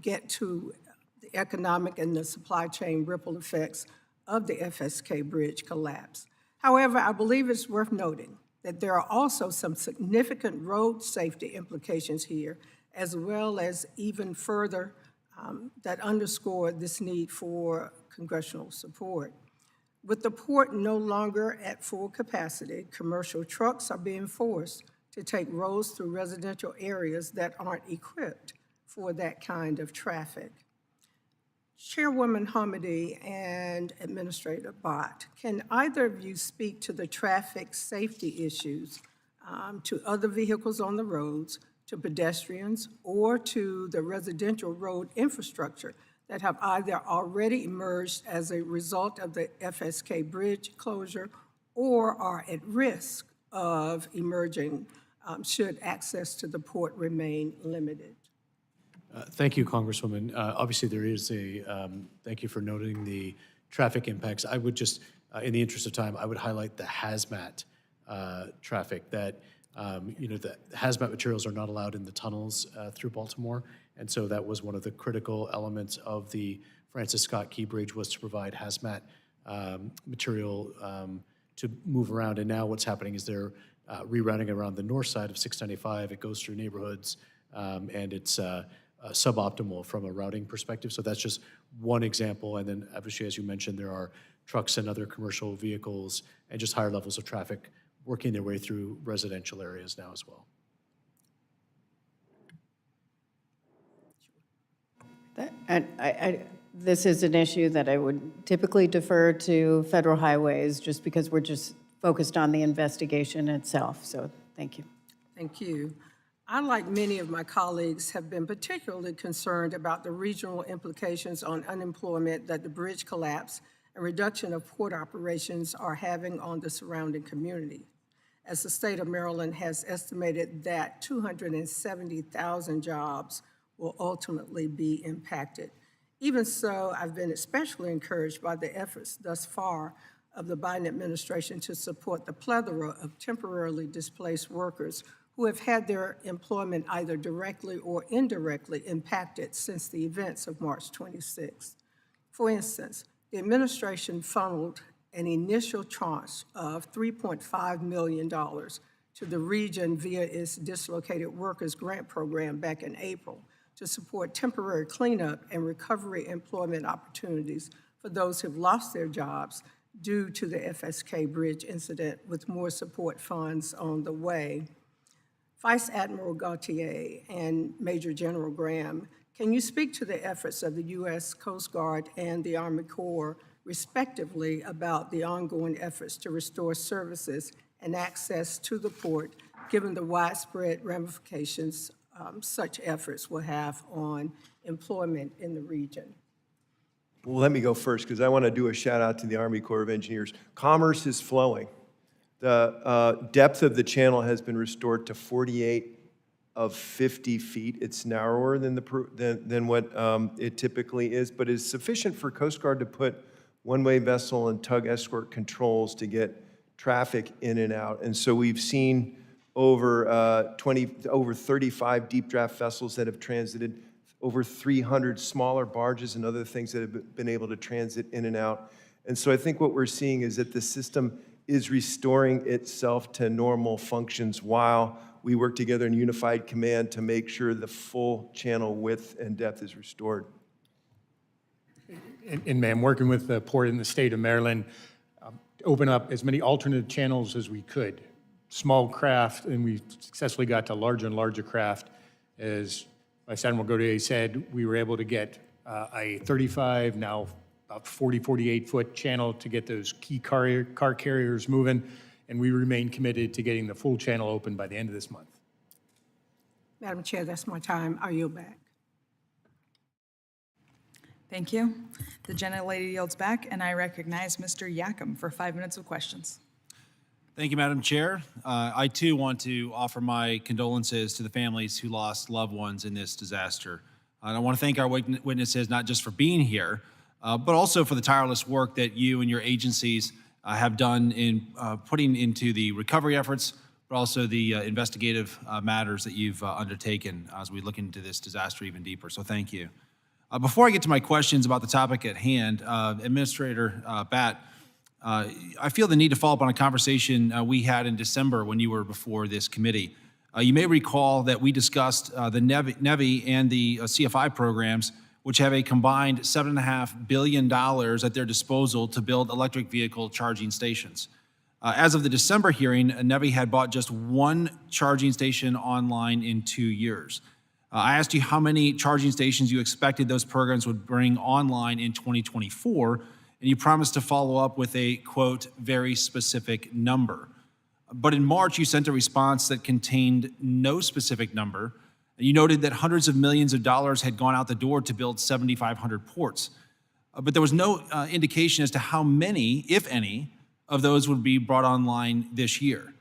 get to the economic and the supply chain ripple effects of the FSK Bridge collapse. However, I believe it's worth noting that there are also some significant road safety implications here, as well as even further that underscore this need for congressional support. With the port no longer at full capacity, commercial trucks are being forced to take roads through residential areas that aren't equipped for that kind of traffic. Chairwoman Hamady and Administrator Bott, can either of you speak to the traffic safety issues to other vehicles on the roads, to pedestrians, or to the residential road infrastructure that have either already emerged as a result of the FSK Bridge closure or are at risk of emerging should access to the port remain limited?
Thank you, Congresswoman. Obviously, there is thank you for noting the traffic impacts. I would just, in the interest of time, I would highlight the hazmat traffic that, the hazmat materials are not allowed in the tunnels through Baltimore. And so that was one of the critical elements of the Francis Scott Key Bridge, was to provide hazmat material to move around. And now what's happening is they're rerouting around the north side of 695. It goes through neighborhoods, and it's suboptimal from a routing perspective. So that's just one example. And then, obviously, as you mentioned, there are trucks and other commercial vehicles and just higher levels of traffic working their way through residential areas now as well.
This is an issue that I would typically defer to Federal Highways, just because we're just focused on the investigation itself. So thank you.
Thank you. I, like many of my colleagues, have been particularly concerned about the regional implications on unemployment that the bridge collapse and reduction of port operations are having on the surrounding community, as the state of Maryland has estimated that 270,000 jobs will ultimately be impacted. Even so, I've been especially encouraged by the efforts thus far of the Biden administration to support the plethora of temporarily displaced workers who have had their employment either directly or indirectly impacted since the events of March 26th. For instance, the administration funneled an initial tranche of $3.5 million to the region via its Dislocated Workers Grant Program back in April to support temporary cleanup and recovery employment opportunities for those who've lost their jobs due to the FSK Bridge incident, with more support funds on the way. Vice Admiral Gautier and Major General Graham, can you speak to the efforts of the U.S. Coast Guard and the Army Corps, respectively, about the ongoing efforts to restore services and access to the port, given the widespread ramifications such efforts will have on employment in the region?
Well, let me go first because I want to do a shout out to the Army Corps of Engineers. Commerce is flowing. The depth of the channel has been restored to 48 of 50 feet. It's narrower than what it typically is, but it's sufficient for Coast Guard to put one-way vessel and tug escort controls to get traffic in and out. And so we've seen over 35 deep draft vessels that have transited, over 300 smaller barges and other things that have been able to transit in and out. And so I think what we're seeing is that the system is restoring itself to normal functions while we work together in unified command to make sure the full channel width and depth is restored.
And ma'am, working with the port in the state of Maryland, open up as many alternate channels as we could. Small craft, and we successfully got to larger and larger craft. As Vice Admiral Gautier said, we were able to get a 35, now about 40, 48-foot channel to get those key car carriers moving, and we remain committed to getting the full channel open by the end of this month.
Madam Chair, that's my time. I yield back.
Thank you. The gentlelady yields back, and I recognize Mr. Yacom for 5 minutes of questions.
Thank you, Madam Chair. I too want to offer my condolences to the families who lost loved ones in this disaster. And I want to thank our witnesses not just for being here, but also for the tireless work that you and your agencies have done in putting into the recovery efforts, but also the investigative matters that you've undertaken as we look into this disaster even deeper. So thank you. Before I get to my questions about the topic at hand, Administrator Batt, I feel the need to follow up on a conversation we had in December when you were before this committee. You may recall that we discussed the NEVI and the CFI programs, which have a combined $7.5 billion at their disposal to build electric vehicle charging stations. As of the December hearing, NEVI had bought just one charging station online in 2 years. I asked you how many charging stations you expected those programs would bring online in 2024, and you promised to follow up with a, quote, very specific number. But in March, you sent a response that contained no specific number. You noted that hundreds of millions of dollars had gone out the door to build 7,500 ports. But there was no indication as to how many, if any, of those would be brought online this year.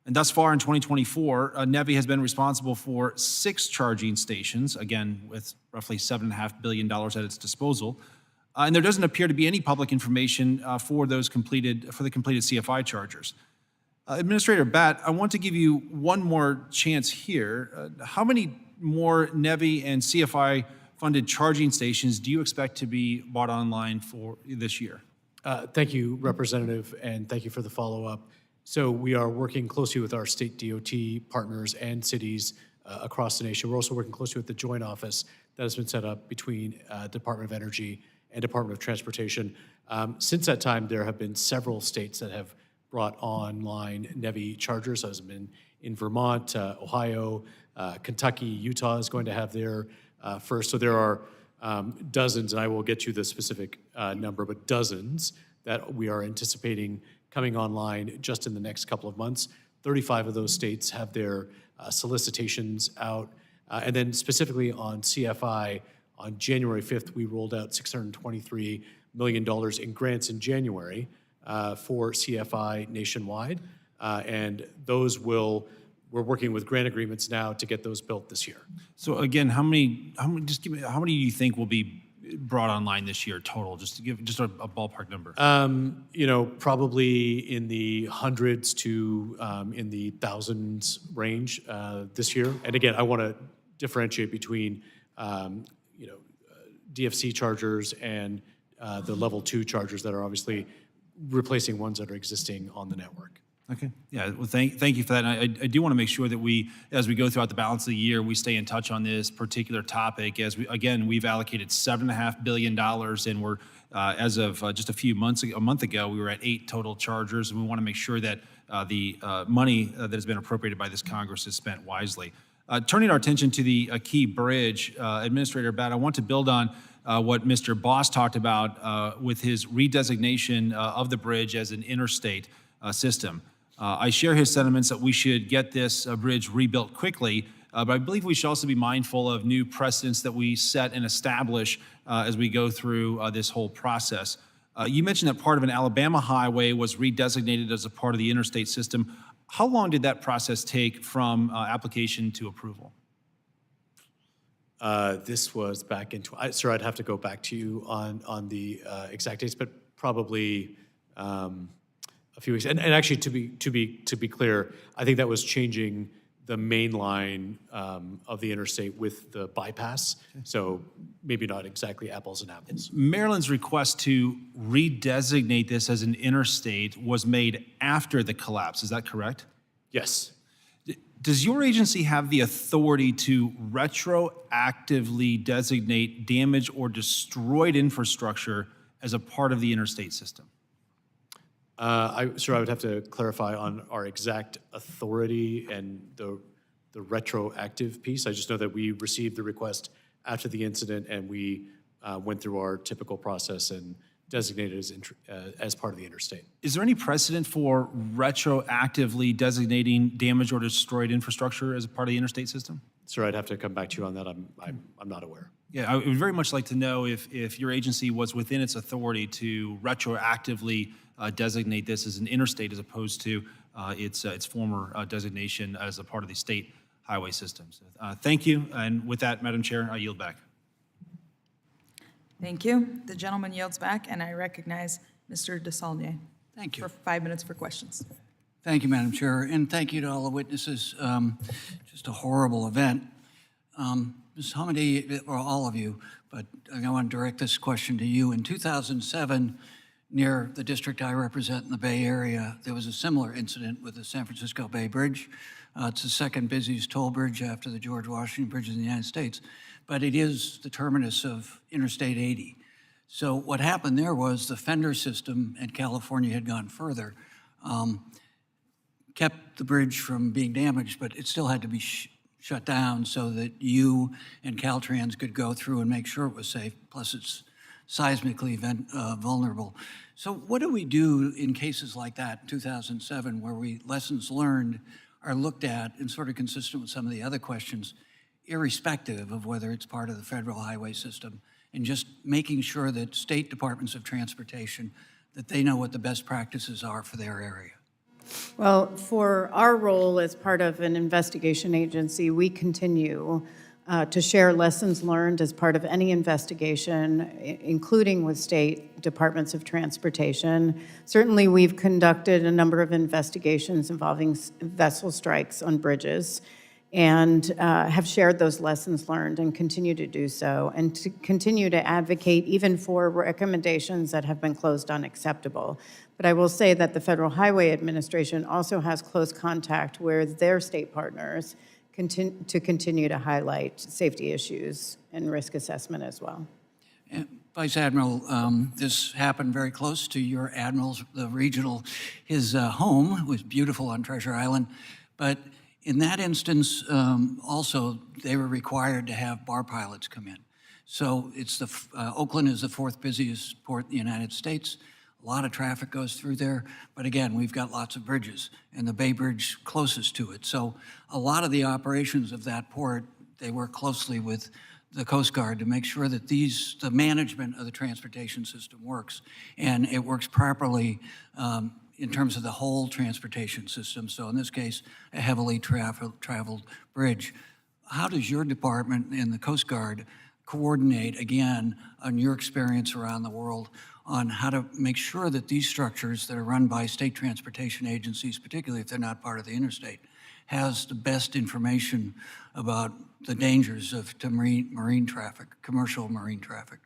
And thus far in 2024, NEVI has been responsible for 6 charging stations, again, with roughly $7.5 billion at its disposal. And there doesn't appear to be any public information for the completed CFI chargers. Administrator Batt, I want to give you one more chance here. How many more NEVI and CFI funded charging stations do you expect to be bought online for this year?
Thank you, Representative, and thank you for the follow-up. So we are working closely with our state DOT partners and cities across the nation. We're also working closely with the joint office that has been set up between Department of Energy and Department of Transportation. Since that time, there have been several states that have brought online NEVI chargers. Has been in Vermont, Ohio, Kentucky, Utah is going to have their first. So there are dozens, and I will get you the specific number, but dozens that we are anticipating coming online just in the next couple of months. 35 of those states have their solicitations out. And then specifically on CFI, on January 5th, we rolled out 623 million in grants in January for CFI nationwide. And those we're working with grant agreements now to get those built this year.
So again, how many do you think will be brought online this year total? Just to give just a ballpark number.
Probably in the hundreds to in the thousands range this year. And again, I want to differentiate between DFC chargers and the level 2 chargers that are obviously replacing ones that are existing on the network.
Okay. Yeah. Well, thank you for that. And I do want to make sure that as we go throughout the balance of the year, we stay in touch on this particular topic. We've allocated $7.5 billion, and we're as of just a month ago, we were at 8 total chargers, and we want to make sure that the money that has been appropriated by this Congress is spent wisely. Turning our attention to the Key Bridge, Administrator Batt, I want to build on what Mr. Boss talked about with his redesignation of the bridge as an interstate system. I share his sentiments that we should get this bridge rebuilt quickly, but I believe we should also be mindful of new precedents that we set and establish as we go through this whole process. You mentioned that part of an Alabama highway was redesignated as a part of the interstate system. How long did that process take from application to approval?
This was back in, sir, I'd have to go back to you on the exact dates, but probably a few weeks. And actually, to be clear, I think that was changing the main line of the interstate with the bypass. So maybe not exactly apples and apples.
Maryland's request to redesignate this as an interstate was made after the collapse. Is that correct?
Yes.
Does your agency have the authority to retroactively designate damaged or destroyed infrastructure as a part of the interstate system?
Sir, I would have to clarify on our exact authority and the retroactive piece. I just know that we received the request after the incident, and we went through our typical process and designated as part of the interstate.
Is there any precedent for retroactively designating damaged or destroyed infrastructure as a part of the interstate system?
Sir, I'd have to come back to you on that. I'm not aware.
Yeah, I would very much like to know if your agency was within its authority to retroactively designate this as an interstate as opposed to its former designation as a part of the state highway systems. Thank you, and with that, Madam Chair, I yield back.
Thank you. The gentleman yields back, and I recognize Mr. DeSaulnier.
Thank you.
For 5 minutes for questions.
Thank you, Madam Chair, and thank you to all the witnesses. Just a horrible event. Ms. Hamady, or all of you, but I want to direct this question to you. In 2007, near the district I represent in the Bay Area, there was a similar incident with the San Francisco Bay Bridge. It's the second busiest toll bridge after the George Washington Bridge in the United States, but it is the terminus of Interstate 80. So what happened there was the fender system, and California had gone further, kept the bridge from being damaged, but it still had to be shut down so that you and Caltrans could go through and make sure it was safe, plus it's seismically vulnerable. So what do we do in cases like that in 2007 where lessons learned are looked at and sort of consistent with some of the other questions, irrespective of whether it's part of the federal highway system, and just making sure that state departments of transportation, that they know what the best practices are for their area?
Well, for our role as part of an investigation agency, we continue to share lessons learned as part of any investigation, including with state departments of transportation. Certainly, we've conducted a number of investigations involving vessel strikes on bridges and have shared those lessons learned and continue to do so, and to continue to advocate even for recommendations that have been closed unacceptable. But I will say that the Federal Highway Administration also has close contact with their state partners to continue to highlight safety issues and risk assessment as well.
Vice Admiral, this happened very close to your admiral's, his home was beautiful on Treasure Island, but in that instance, also, they were required to have bar pilots come in. So it's Oakland is the 4th busiest port in the United States. A lot of traffic goes through there, but again, we've got lots of bridges, and the Bay Bridge closest to it. So a lot of the operations of that port, they work closely with
the Coast Guard to make sure that the management of the transportation system works, and it works properly in terms of the whole transportation system. So in this case, a heavily traveled bridge. How does your department and the Coast Guard coordinate, again, on your experience around the world, on how to make sure that these structures that are run by state transportation agencies, particularly if they're not part of the interstate, has the best information about the dangers to marine traffic, commercial marine traffic?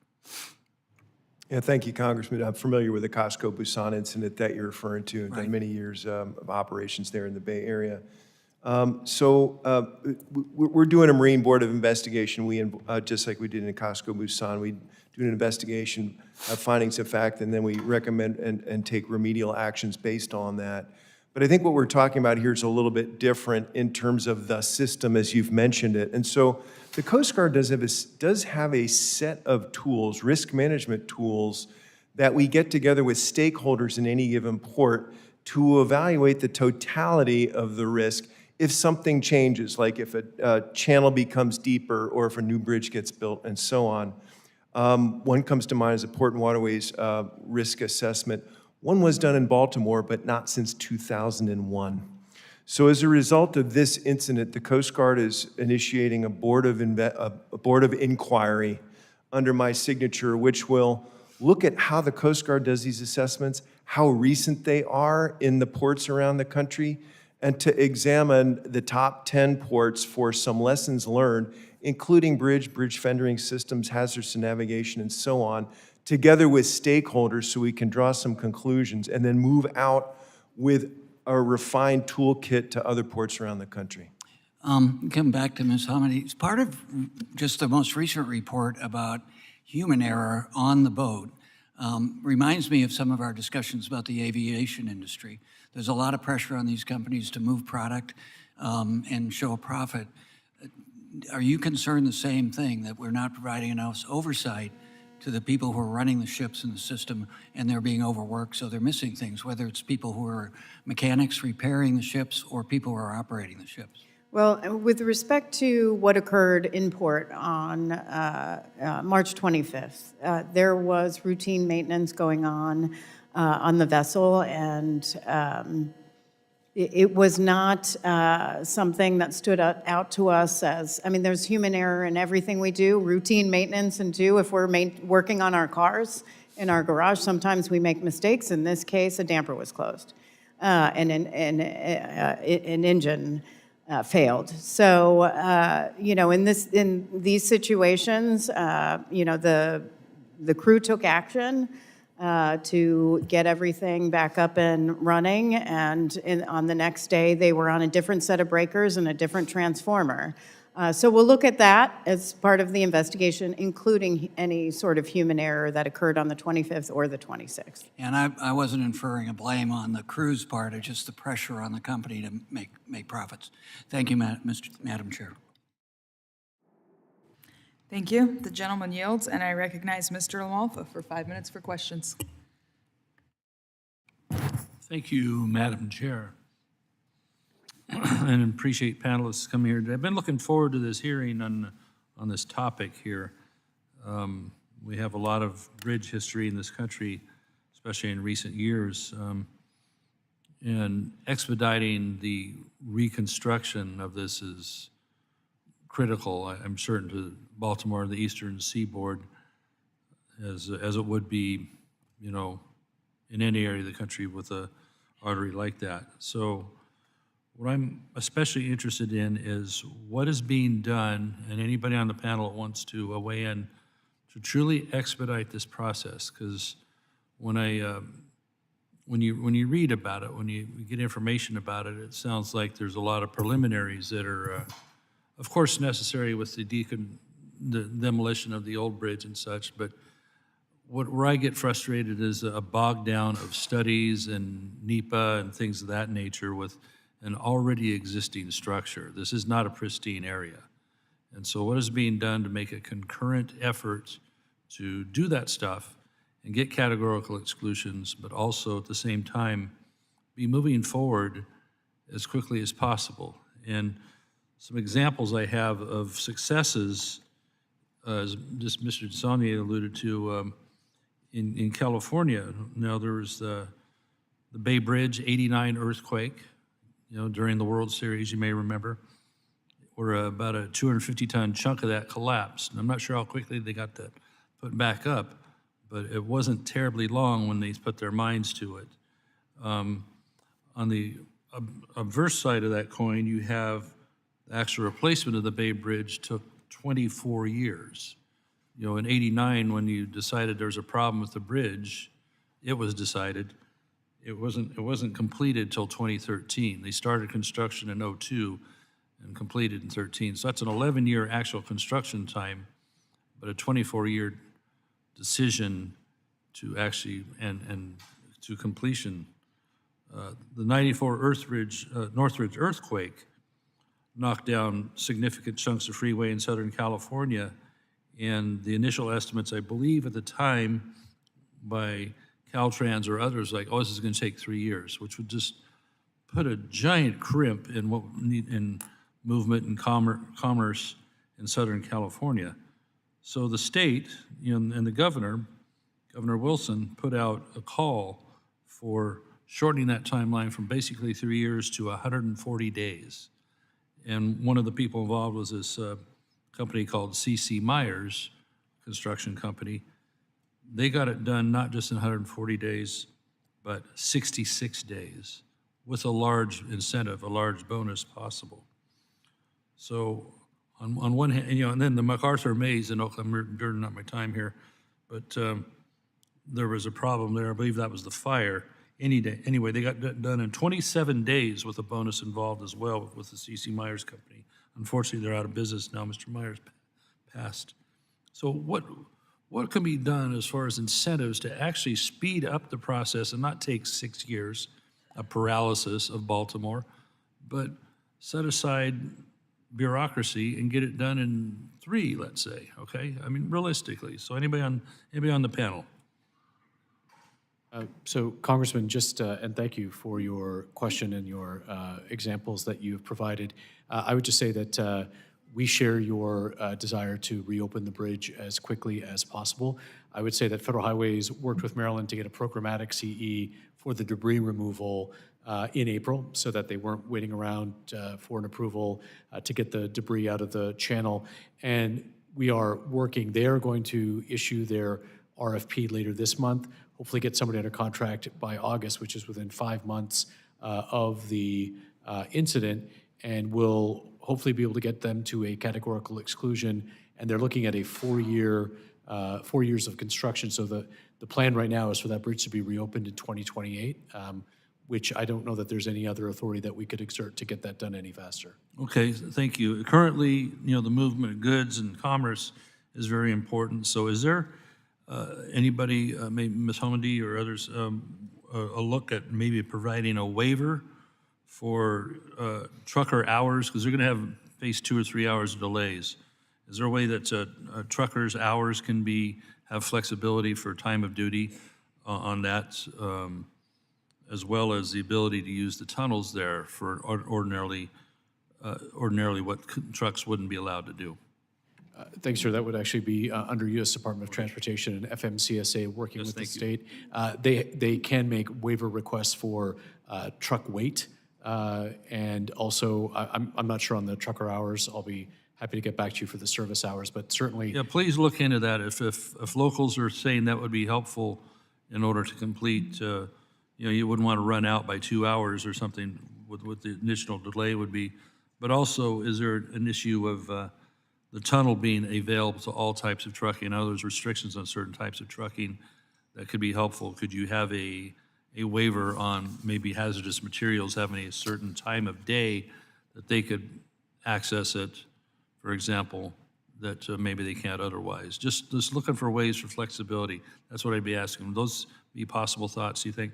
Yeah, thank you, Congressman. I'm familiar with the Costco Busan incident that you're referring to, and done many years of operations there in the Bay Area. We're doing a Marine Board of Investigation. We, just like we did in Costco Busan, we do an investigation of findings of fact, and then we recommend and take remedial actions based on that. But I think what we're talking about here is a little bit different in terms of the system, as you've mentioned it. And so the Coast Guard does have a set of tools, risk management tools, that we get together with stakeholders in any given port to evaluate the totality of the risk if something changes, like if a channel becomes deeper or if a new bridge gets built and so on. One comes to mind as a Port and Waterways risk assessment. One was done in Baltimore, but not since 2001. So as a result of this incident, the Coast Guard is initiating a board of inquiry under my signature, which will look at how the Coast Guard does these assessments, how recent they are in the ports around the country, and to examine the top 10 ports for some lessons learned, including bridge fendering systems, hazards to navigation, and so on, together with stakeholders so we can draw some conclusions and then move out with a refined toolkit to other ports around the country.
Coming back to Ms. Hamady, it's part of just the most recent report about human error on the boat. Reminds me of some of our discussions about the aviation industry. There's a lot of pressure on these companies to move product and show a profit. Are you concerned the same thing, that we're not providing enough oversight to the people who are running the ships in the system, and they're being overworked, so they're missing things, whether it's people who are mechanics repairing the ships or people who are operating the ships?
Well, with respect to what occurred in port on March 25th, there was routine maintenance going on the vessel, and it was not something that stood out to us as, I mean, there's human error in everything we do, routine maintenance, and if we're working on our cars in our garage, sometimes we make mistakes. In this case, a damper was closed, and an engine failed. So, in these situations, the crew took action to get everything back up and running, and on the next day, they were on a different set of breakers and a different transformer. So we'll look at that as part of the investigation, including any sort of human error that occurred on the 25th or the 26th.
And I wasn't inferring a blame on the crew's part, it's just the pressure on the company to make profits. Thank you, Madam Chair.
Thank you. The gentleman yields, and I recognize Mr. LaMalfa for 5 minutes for questions.
Thank you, Madam Chair. And appreciate panelists coming here today. I've been looking forward to this hearing on this topic here. We have a lot of bridge history in this country, especially in recent years. And expediting the reconstruction of this is critical, I'm certain, to Baltimore and the Eastern Seaboard, as it would be, in any area of the country with a artery like that. So what I'm especially interested in is what is being done, and anybody on the panel that wants to weigh in, to truly expedite this process. Because when you read about it, when you get information about it, it sounds like there's a lot of preliminaries that are, of course, necessary with the demolition of the old bridge and such. But where I get frustrated is a bog down of studies and NEPA and things of that nature with an already existing structure. This is not a pristine area. And so what is being done to make a concurrent effort to do that stuff and get categorical exclusions, but also at the same time be moving forward as quickly as possible? And some examples I have of successes as just Mr. Sonny alluded to, in California, now there was the Bay Bridge '89 earthquake, during the World Series, you may remember, where about a 250-ton chunk of that collapsed. And I'm not sure how quickly they got that put back up, but it wasn't terribly long when they put their minds to it. On the obverse side of that coin, you have the actual replacement of the Bay Bridge took 24 years. In '89, when you decided there was a problem with the bridge, it was decided. It wasn't completed till 2013. They started construction in '02 and completed in '13. So that's an 11-year actual construction time, but a 24-year decision to actually and to completion. The '94 Northridge earthquake knocked down significant chunks of freeway in Southern California, and the initial estimates, I believe at the time, by Caltrans or others, like, this is going to take 3 years, which would just put a giant crimp in in movement and commerce in Southern California. So the state and the Governor Wilson, put out a call for shortening that timeline from basically 3 years to 140 days. And one of the people involved was this company called C.C. Myers Construction Company. They got it done not just in 140 days, but 66 days, with a large incentive, a large bonus possible. So on one hand, and then the MacArthur Maze in Oakland, during not my time here, but there was a problem there. I believe that was the fire. Anyway, they got done in 27 days with a bonus involved as well with the C.C. Myers Company. Unfortunately, they're out of business now. Mr. Myers passed. So what can be done as far as incentives to actually speed up the process and not take 6 years, a paralysis of Baltimore, but set aside bureaucracy and get it done in 3, let's say, okay? I mean, realistically. So anybody on the panel?
So Congressman, and thank you for your question and your examples that you've provided. I would just say that we share your desire to reopen the bridge as quickly as possible. I would say that Federal Highways worked with Maryland to get a programmatic CE for the debris removal in April, so that they weren't waiting around for an approval to get the debris out of the channel. And we are working. They are going to issue their RFP later this month, hopefully get somebody under contract by August, which is within 5 months of the incident, and we'll hopefully be able to get them to a categorical exclusion. And they're looking at a 4 years of construction. So the plan right now is for that bridge to be reopened in 2028, which I don't know that there's any other authority that we could exert to get that done any faster.
Okay, thank you. Currently, the movement of goods and commerce is very important. So is there anybody, maybe Ms. Homedy or others, a look at maybe providing a waiver for trucker hours, because they're going to face 2 or 3 hours of delays. Is there a way that truckers' hours can have flexibility for time of duty on that, as well as the ability to use the tunnels there for ordinarily what trucks wouldn't be allowed to do?
Thanks, sir. That would actually be under U.S. Department of Transportation and FMCSA working with the state. They can make waiver requests for truck weight. And also, I'm not sure on the trucker hours. I'll be happy to get back to you for the service hours, but certainly.
Yeah, please look into that. If locals are saying that would be helpful in order to complete, you wouldn't want to run out by 2 hours or something with what the initial delay would be. But also, is there an issue of the tunnel being available to all types of trucking? I know there's restrictions on certain types of trucking that could be helpful. Could you have a waiver on maybe hazardous materials having a certain time of day that they could access it, for example, that maybe they can't otherwise? Just looking for ways for flexibility. That's what I'd be asking. Would those be possible thoughts, do you think?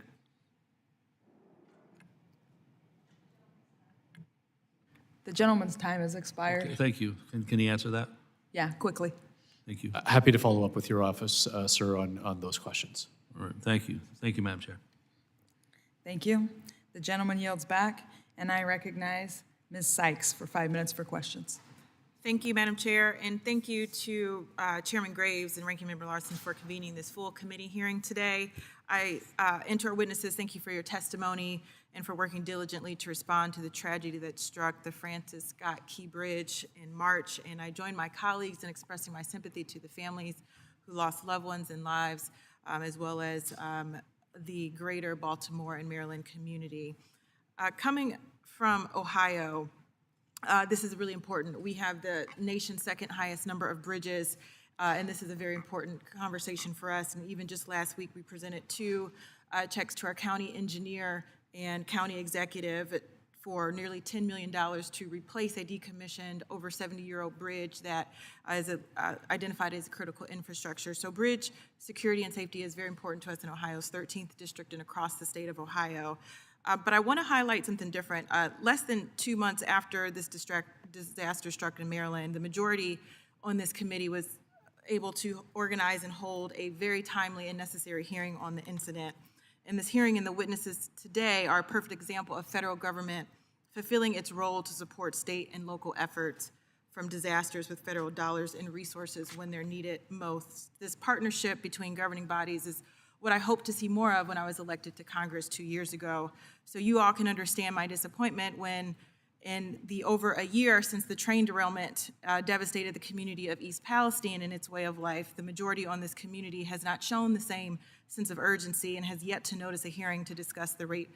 The gentleman's time has expired.
Okay, thank you. Can he answer that?
Yeah, quickly.
Thank you.
Happy to follow up with your office, sir, on those questions.
All right, thank you. Thank you, Madam Chair.
Thank you. The gentleman yields back, and I recognize Ms. Sykes for 5 minutes for questions.
Thank you, Madam Chair, and thank you to Chairman Graves and Ranking Member Larson for convening this full committee hearing today. And to our witnesses, thank you for your testimony and for working diligently to respond to the tragedy that struck the Francis Scott Key Bridge in March. And I join my colleagues in expressing my sympathy to the families who lost loved ones and lives, as well as the greater Baltimore and Maryland community. Coming from Ohio, this is really important. We have the nation's second highest number of bridges, and this is a very important conversation for us. And even just last week, we presented two checks to our county engineer and county executive for nearly $10 million to replace a decommissioned over 70-year-old bridge that is identified as critical infrastructure. So bridge security and safety is very important to us in Ohio's 13th district and across the state of Ohio. But I want to highlight something different. Less than 2 months after this disaster struck in Maryland, the majority on this committee was able to organize and hold a very timely and necessary hearing on the incident. And this hearing and the witnesses today are a perfect example of federal government fulfilling its role to support state and local efforts from disasters with federal dollars and resources when they're needed most. This partnership between governing bodies is what I hoped to see more of when I was elected to Congress 2 years ago. So you all can understand my disappointment when, in the over a year since the train derailment devastated the community of East Palestine and its way of life, the majority on this community has not shown the same sense of urgency and has yet to notice a hearing to discuss the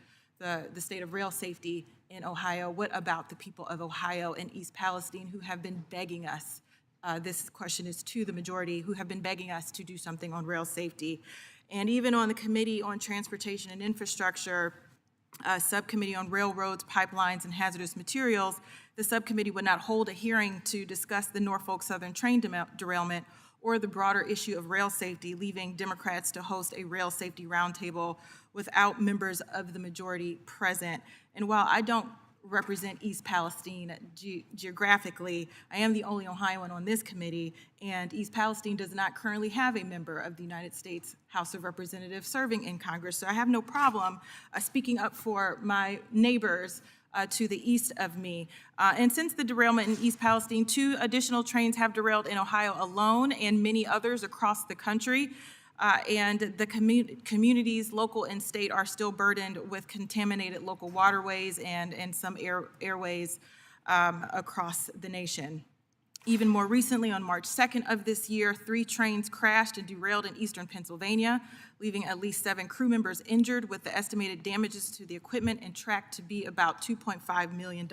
state of rail safety in Ohio. What about the people of Ohio and East Palestine who have been begging us? This question is to the majority, who have been begging us to do something on rail safety. And even on the Committee on Transportation and Infrastructure, Subcommittee on Railroads, Pipelines, and Hazardous Materials, the subcommittee would not hold a hearing to discuss the Norfolk Southern train derailment or the broader issue of rail safety, leaving Democrats to host a rail safety roundtable without members of the majority present. And while I don't represent East Palestine geographically, I am the only Ohioan on this committee, and East Palestine does not currently have a member of the United States House of Representatives serving in Congress, so I have no problem speaking up for my neighbors to the east of me. And since the derailment in East Palestine, 2 additional trains have derailed in Ohio alone and many others across the country. And the communities, local and state, are still burdened with contaminated local waterways and some airways across the nation. Even more recently, on March 2nd of this year, 3 trains crashed and derailed in eastern Pennsylvania, leaving at least 7 crew members injured, with the estimated damages to the equipment and track to be about $2.5 million.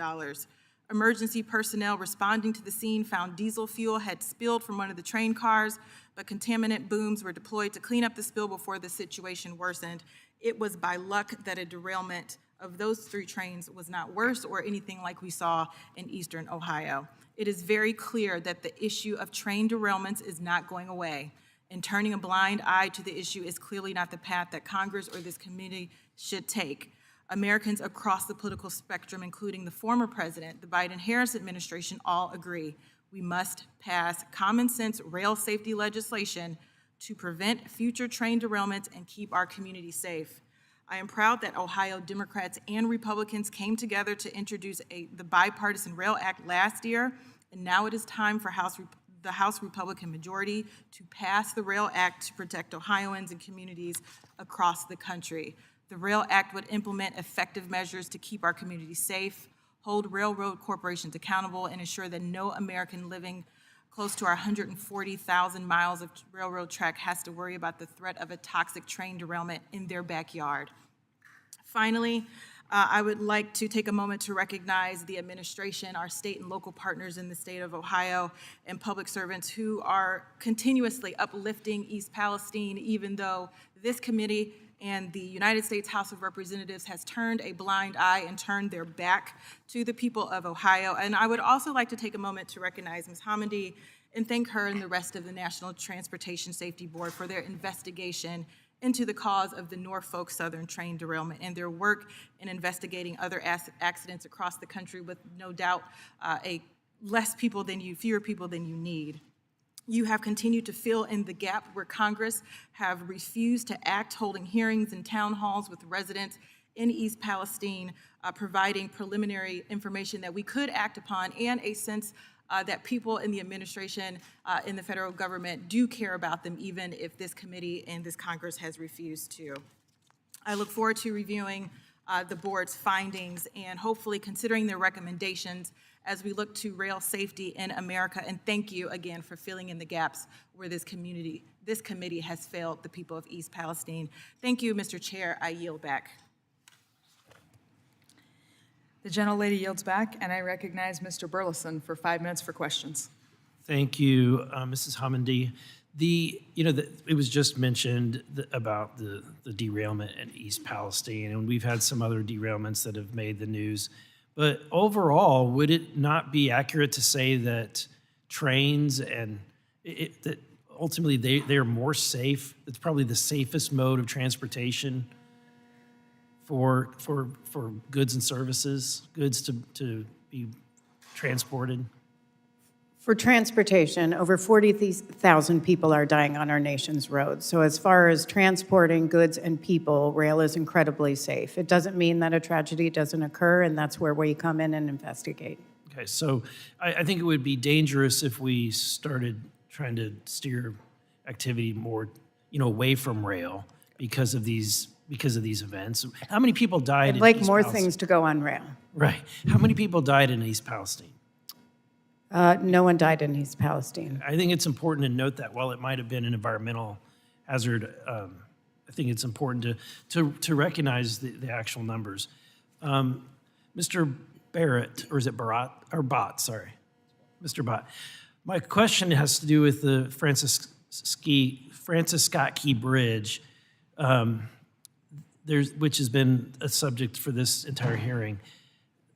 Emergency personnel responding to the scene found diesel fuel had spilled from one of the train cars, but contaminant booms were deployed to clean up the spill before the situation worsened. It was by luck that a derailment of those 3 trains was not worse or anything like we saw in eastern Ohio. It is very clear that the issue of train derailments is not going away, and turning a blind eye to the issue is clearly not the path that Congress or this committee should take. Americans across the political spectrum, including the former president, the Biden-Harris administration, all agree. We must pass common sense rail safety legislation to prevent future train derailments and keep our community safe. I am proud that Ohio Democrats and Republicans came together to introduce the Bipartisan Rail Act last year, and now it is time for the House Republican majority to pass the Rail Act to protect Ohioans and communities across the country. The Rail Act would implement effective measures to keep our communities safe, hold railroad corporations accountable, and ensure that no American living close to our 140,000 miles of railroad track has to worry about the threat of a toxic train derailment in their backyard. Finally, I would like to take a moment to recognize the administration, our state and local partners in the state of Ohio, and public servants who are continuously uplifting East Palestine, even though this committee and the United States House of Representatives has turned a blind eye and turned their back to the people of Ohio. And I would also like to take a moment to recognize Ms. Hamady and thank her and the rest of the National Transportation Safety Board for their investigation into the cause of the Norfolk Southern train derailment and their work in investigating other accidents across the country with no doubt fewer people than you need. You have continued to fill in the gap where Congress have refused to act, holding hearings and town halls with residents in East Palestine, providing preliminary information that we could act upon, and a sense that people in the administration, in the federal government do care about them, even if this committee and this Congress has refused to. I look forward to reviewing the board's findings and hopefully considering their recommendations as we look to rail safety in America. And thank you again for filling in the gaps where this committee has failed the people of East Palestine. Thank you, Mr. Chair. I yield back.
The gentlelady yields back, and I recognize Mr. Burleson for 5 minutes for questions.
Thank you, Mrs. Hamandi. It was just mentioned about the derailment in East Palestine, and we've had some other derailments that have made the news. But overall, would it not be accurate to say that trains and that ultimately they're more safe? It's probably the safest mode of transportation for goods and services, goods to be transported?
For transportation, over 40,000 people are dying on our nation's roads. So as far as transporting goods and people, rail is incredibly safe. It doesn't mean that a tragedy doesn't occur, and that's where we come in and investigate.
Okay, so I think it would be dangerous if we started trying to steer activity more, away from rail because of these events. How many people died
I'd
in
like
East
more
Palestine?
things to go on rail.
Right. How many people died in East Palestine?
No one died in East Palestine.
I think it's important to note that while it might have been an environmental hazard, I think it's important to recognize the actual numbers. Mr. Barrett, or is it Barat? Or Bott, sorry. Mr. Bott. My question has to do with the Francis Scott Key Bridge, which has been a subject for this entire hearing.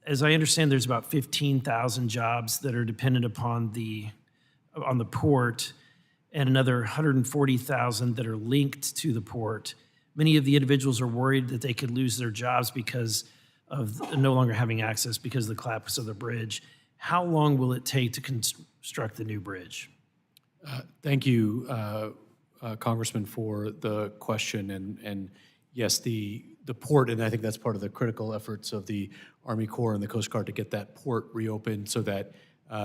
As I understand, there's about 15,000 jobs that are dependent upon on the port, and another 140,000 that are linked to the port. Many of the individuals are worried that they could lose their jobs because of no longer having access because of the collapse of the bridge. How long will it take to construct the new bridge?
Thank you, Congressman, for the question. And yes, the port, and I think that's part of the critical efforts of the Army Corps and the Coast Guard to get that port reopened so that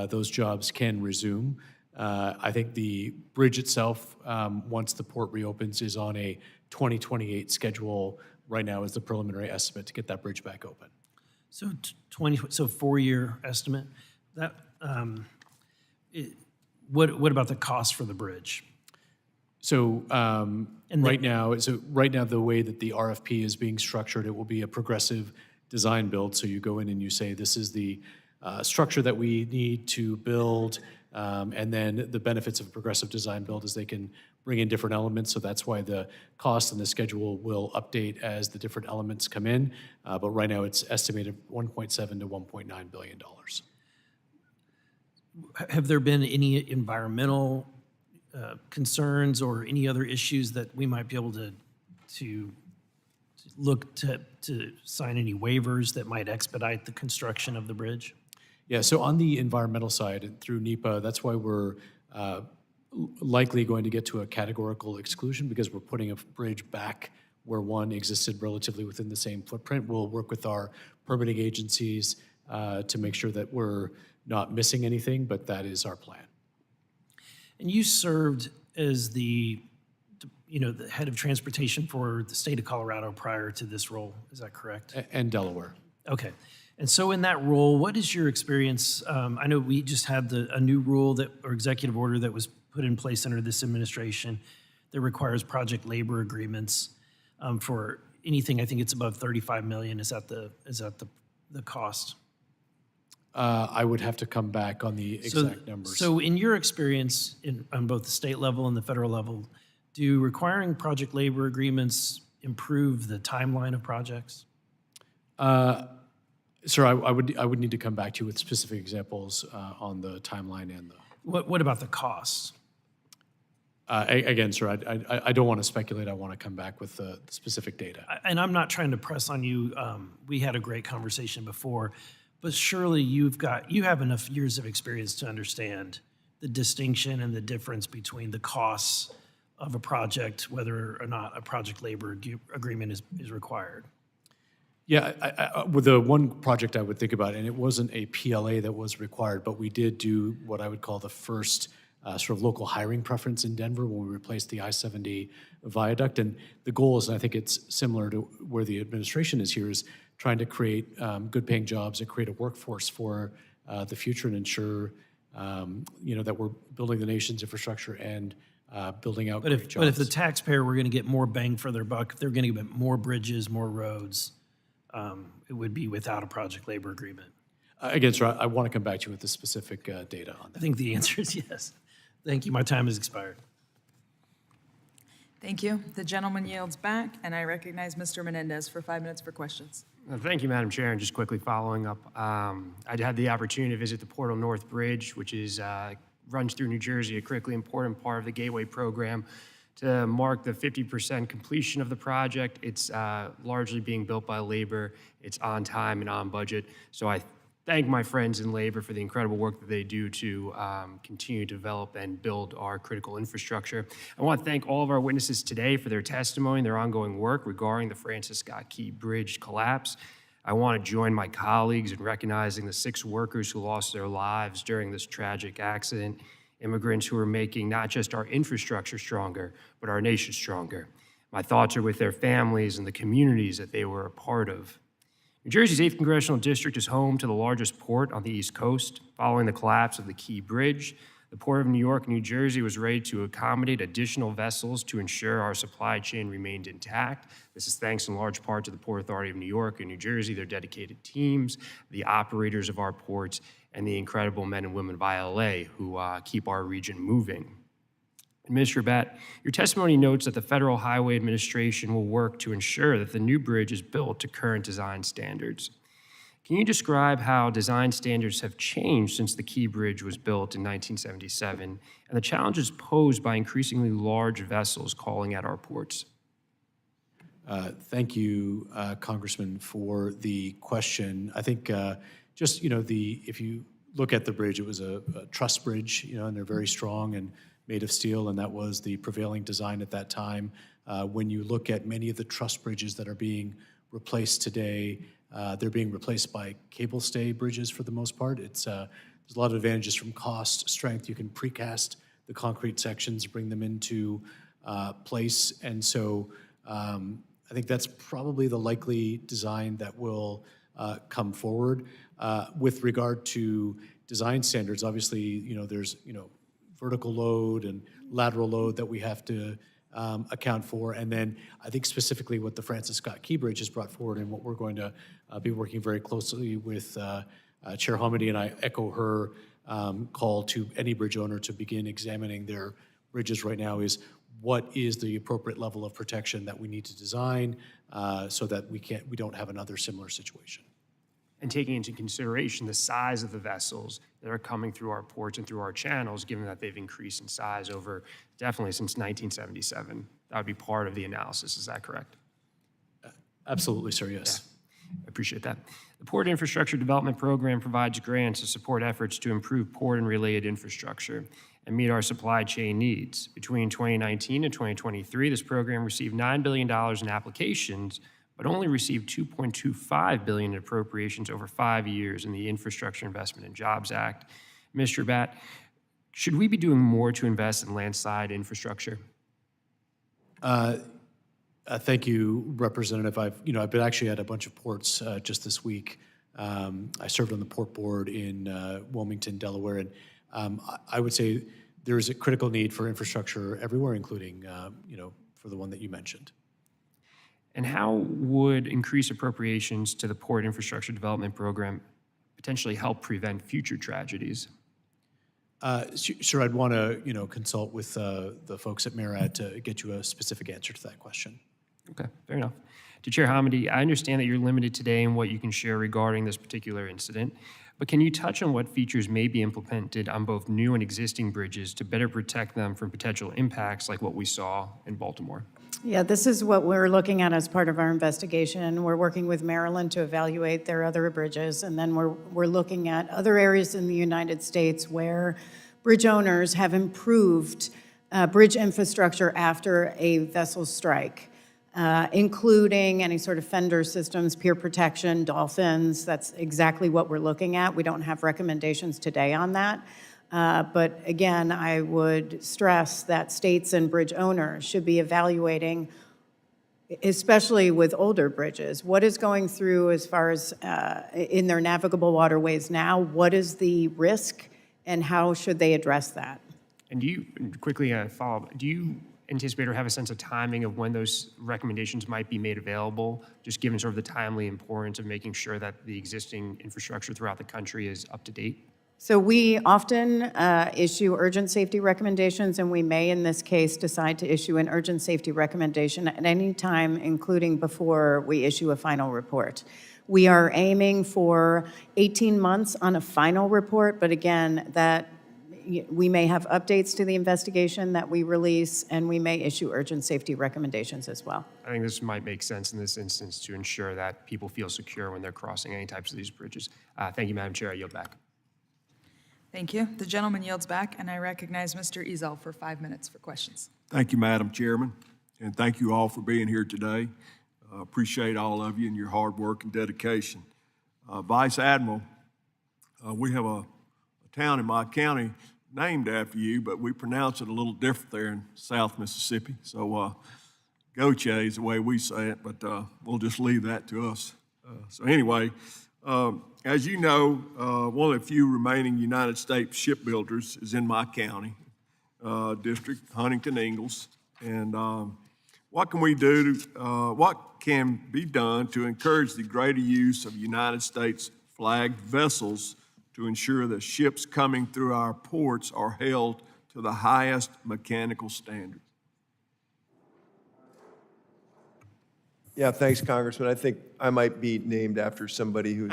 those jobs can resume. I think the bridge itself, once the port reopens, is on a 2028 schedule. Right now is the preliminary estimate to get that bridge back open.
So 4-year estimate. That what about the cost for the bridge?
So right now, the way that the RFP is being structured, it will be a progressive design build. So you go in and you say, this is the structure that we need to build, and then the benefits of a progressive design build is they can bring in different elements. So that's why the cost and the schedule will update as the different elements come in. But right now, it's estimated $1.7 to $1.9 billion.
Have there been any environmental concerns or any other issues that we might be able to look to sign any waivers that might expedite the construction of the bridge?
Yeah, so on the environmental side, through NEPA, that's why we're likely going to get to a categorical exclusion because we're putting a bridge back where one existed relatively within the same footprint. We'll work with our permitting agencies to make sure that we're not missing anything, but that is our plan.
And you served as the head of transportation for the state of Colorado prior to this role, is that correct?
And Delaware.
Okay. And so in that role, what is your experience? I know we just had a new rule or executive order that was put in place under this administration that requires project labor agreements for anything, I think it's above $35 million. Is that the cost?
I would have to come back on the exact numbers.
So in your experience on both the state level and the federal level, do requiring project labor agreements improve the timeline of projects?
Sir, I would need to come back to you with specific examples on the timeline and the.
What about the costs?
Again, sir, I don't want to speculate. I want to come back with the specific data.
And I'm not trying to press on you. We had a great conversation before, but surely you have enough years of experience to understand the distinction and the difference between the costs of a project, whether or not a project labor agreement is required.
Yeah, with the one project I would think about, and it wasn't a PLA that was required, but we did do what I would call the first sort of local hiring preference in Denver when we replaced the I-70 viaduct. And the goal is, and I think it's similar to where the administration is here, is trying to create good-paying jobs and create a workforce for the future and ensure, that we're building the nation's infrastructure and building out great jobs.
But if the taxpayer were going to get more bang for their buck, if they're going to get more bridges, more roads, it would be without a project labor agreement.
Again, sir, I want to come back to you with the specific data on that.
I think the answer is yes. Thank you. My time has expired.
Thank you. The gentleman yields back, and I recognize Mr. Menendez for 5 minutes for questions.
Thank you, Madam Chair. And just quickly following up, I had the opportunity to visit the Portal North Bridge, which runs through New Jersey, a critically important part of the Gateway program. To mark the 50% completion of the project, it's largely being built by labor. It's on time and on budget. So I thank my friends in labor for the incredible work that they do to continue to develop and build our critical infrastructure. I want to thank all of our witnesses today for their testimony and their ongoing work regarding the Francis Scott Key Bridge collapse. I want to join my colleagues in recognizing the 6 workers who lost their lives during this tragic accident, immigrants who are making not just our infrastructure stronger, but our nation stronger. My thoughts are with their families and the communities that they were a part of. New Jersey's 8th Congressional District is home to the largest port on the East Coast. Following the collapse of the Key Bridge, the Port of New York and New Jersey was ready to accommodate additional vessels to ensure our supply chain remained intact. This is thanks in large part to the Port Authority of New York and New Jersey, their dedicated teams, the operators of our ports, and the incredible men and women of ILA who keep our region moving. Administrator Batt, your testimony notes that the Federal Highway Administration will work to ensure that the new bridge is built to current design standards. Can you describe how design standards have changed since the Key Bridge was built in 1977 and the challenges posed by increasingly large vessels calling at our ports?
Thank you, Congressman, for the question. I think if you look at the bridge, it was a truss bridge, and they're very strong and made of steel, and that was the prevailing design at that time. When you look at many of the truss bridges that are being replaced today, they're being replaced by cable stay bridges for the most part. There's a lot of advantages from cost, strength. You can precast the concrete sections, bring them into place, and so I think that's probably the likely design that will come forward. With regard to design standards, obviously, there's vertical load and lateral load that we have to account for. And then I think specifically what the Francis Scott Key Bridge has brought forward and what we're going to be working very closely with Chair Hamady, and I echo her call to any bridge owner to begin examining their bridges right now, is what is the appropriate level of protection that we need to design so that we don't have another similar situation.
And taking into consideration the size of the vessels that are coming through our ports and through our channels, given that they've increased in size over definitely since 1977. That would be part of the analysis, is that correct?
Absolutely, sir, yes.
Yeah, I appreciate that. The Port Infrastructure Development Program provides grants to support efforts to improve port and related infrastructure and meet our supply chain needs. Between 2019 and 2023, this program received $9 billion in applications, but only received $2.25 billion in appropriations over 5 years in the Infrastructure Investment and Jobs Act. Mr. Batt, should we be doing more to invest in landside infrastructure?
Thank you, Representative. I've been actually at a bunch of ports just this week. I served on the port board in Wilmington, Delaware, and I would say there is a critical need for infrastructure everywhere, including for the one that you mentioned.
And how would increased appropriations to the Port Infrastructure Development Program potentially help prevent future tragedies?
Sure, I'd want to consult with the folks at MARAD to get you a specific answer to that question.
Okay, fair enough. To Chair Hamady, I understand that you're limited today in what you can share regarding this particular incident, but can you touch on what features may be implemented on both new and existing bridges to better protect them from potential impacts like what we saw in Baltimore?
Yeah, this is what we're looking at as part of our investigation. We're working with Maryland to evaluate their other bridges, and then we're looking at other areas in the United States where bridge owners have improved bridge infrastructure after a vessel strike. including any sort of fender systems, peer protection, dolphins. That's exactly what we're looking at. We don't have recommendations today on that. But again, I would stress that states and bridge owners should be evaluating, especially with older bridges, what is going through as far as in their navigable waterways now, what is the risk, and how should they address that?
And do you, quickly follow up, do you anticipate or have a sense of timing of when those recommendations might be made available, just given sort of the timely importance of making sure that the existing infrastructure throughout the country is up to date?
So we often issue urgent safety recommendations, and we may, in this case, decide to issue an urgent safety recommendation at any time, including before we issue a final report. We are aiming for 18 months on a final report, but again, that we may have updates to the investigation that we release, and we may issue urgent safety recommendations as well.
I think this might make sense in this instance to ensure that people feel secure when they're crossing any types of these bridges. Thank you, Madam Chair. I yield back.
Thank you. The gentleman yields back, and I recognize Mr. Ezell for 5 minutes for questions.
Thank you, Madam Chairman, and thank you all for being here today. Appreciate all of you and your hard work and dedication. Vice Admiral, we have a town in my county named after you, but we pronounce it a little different there in South Mississippi. So Goche is the way we say it, but we'll just leave that to us. So anyway, as you know, one of the few remaining United States shipbuilders is in my county district, Huntington Ingalls. And what can we do, what can be done to encourage the greater use of United States flagged vessels to ensure that ships coming through our ports are held to the highest mechanical standards?
Yeah, thanks, Congressman. I think I might be named after somebody who's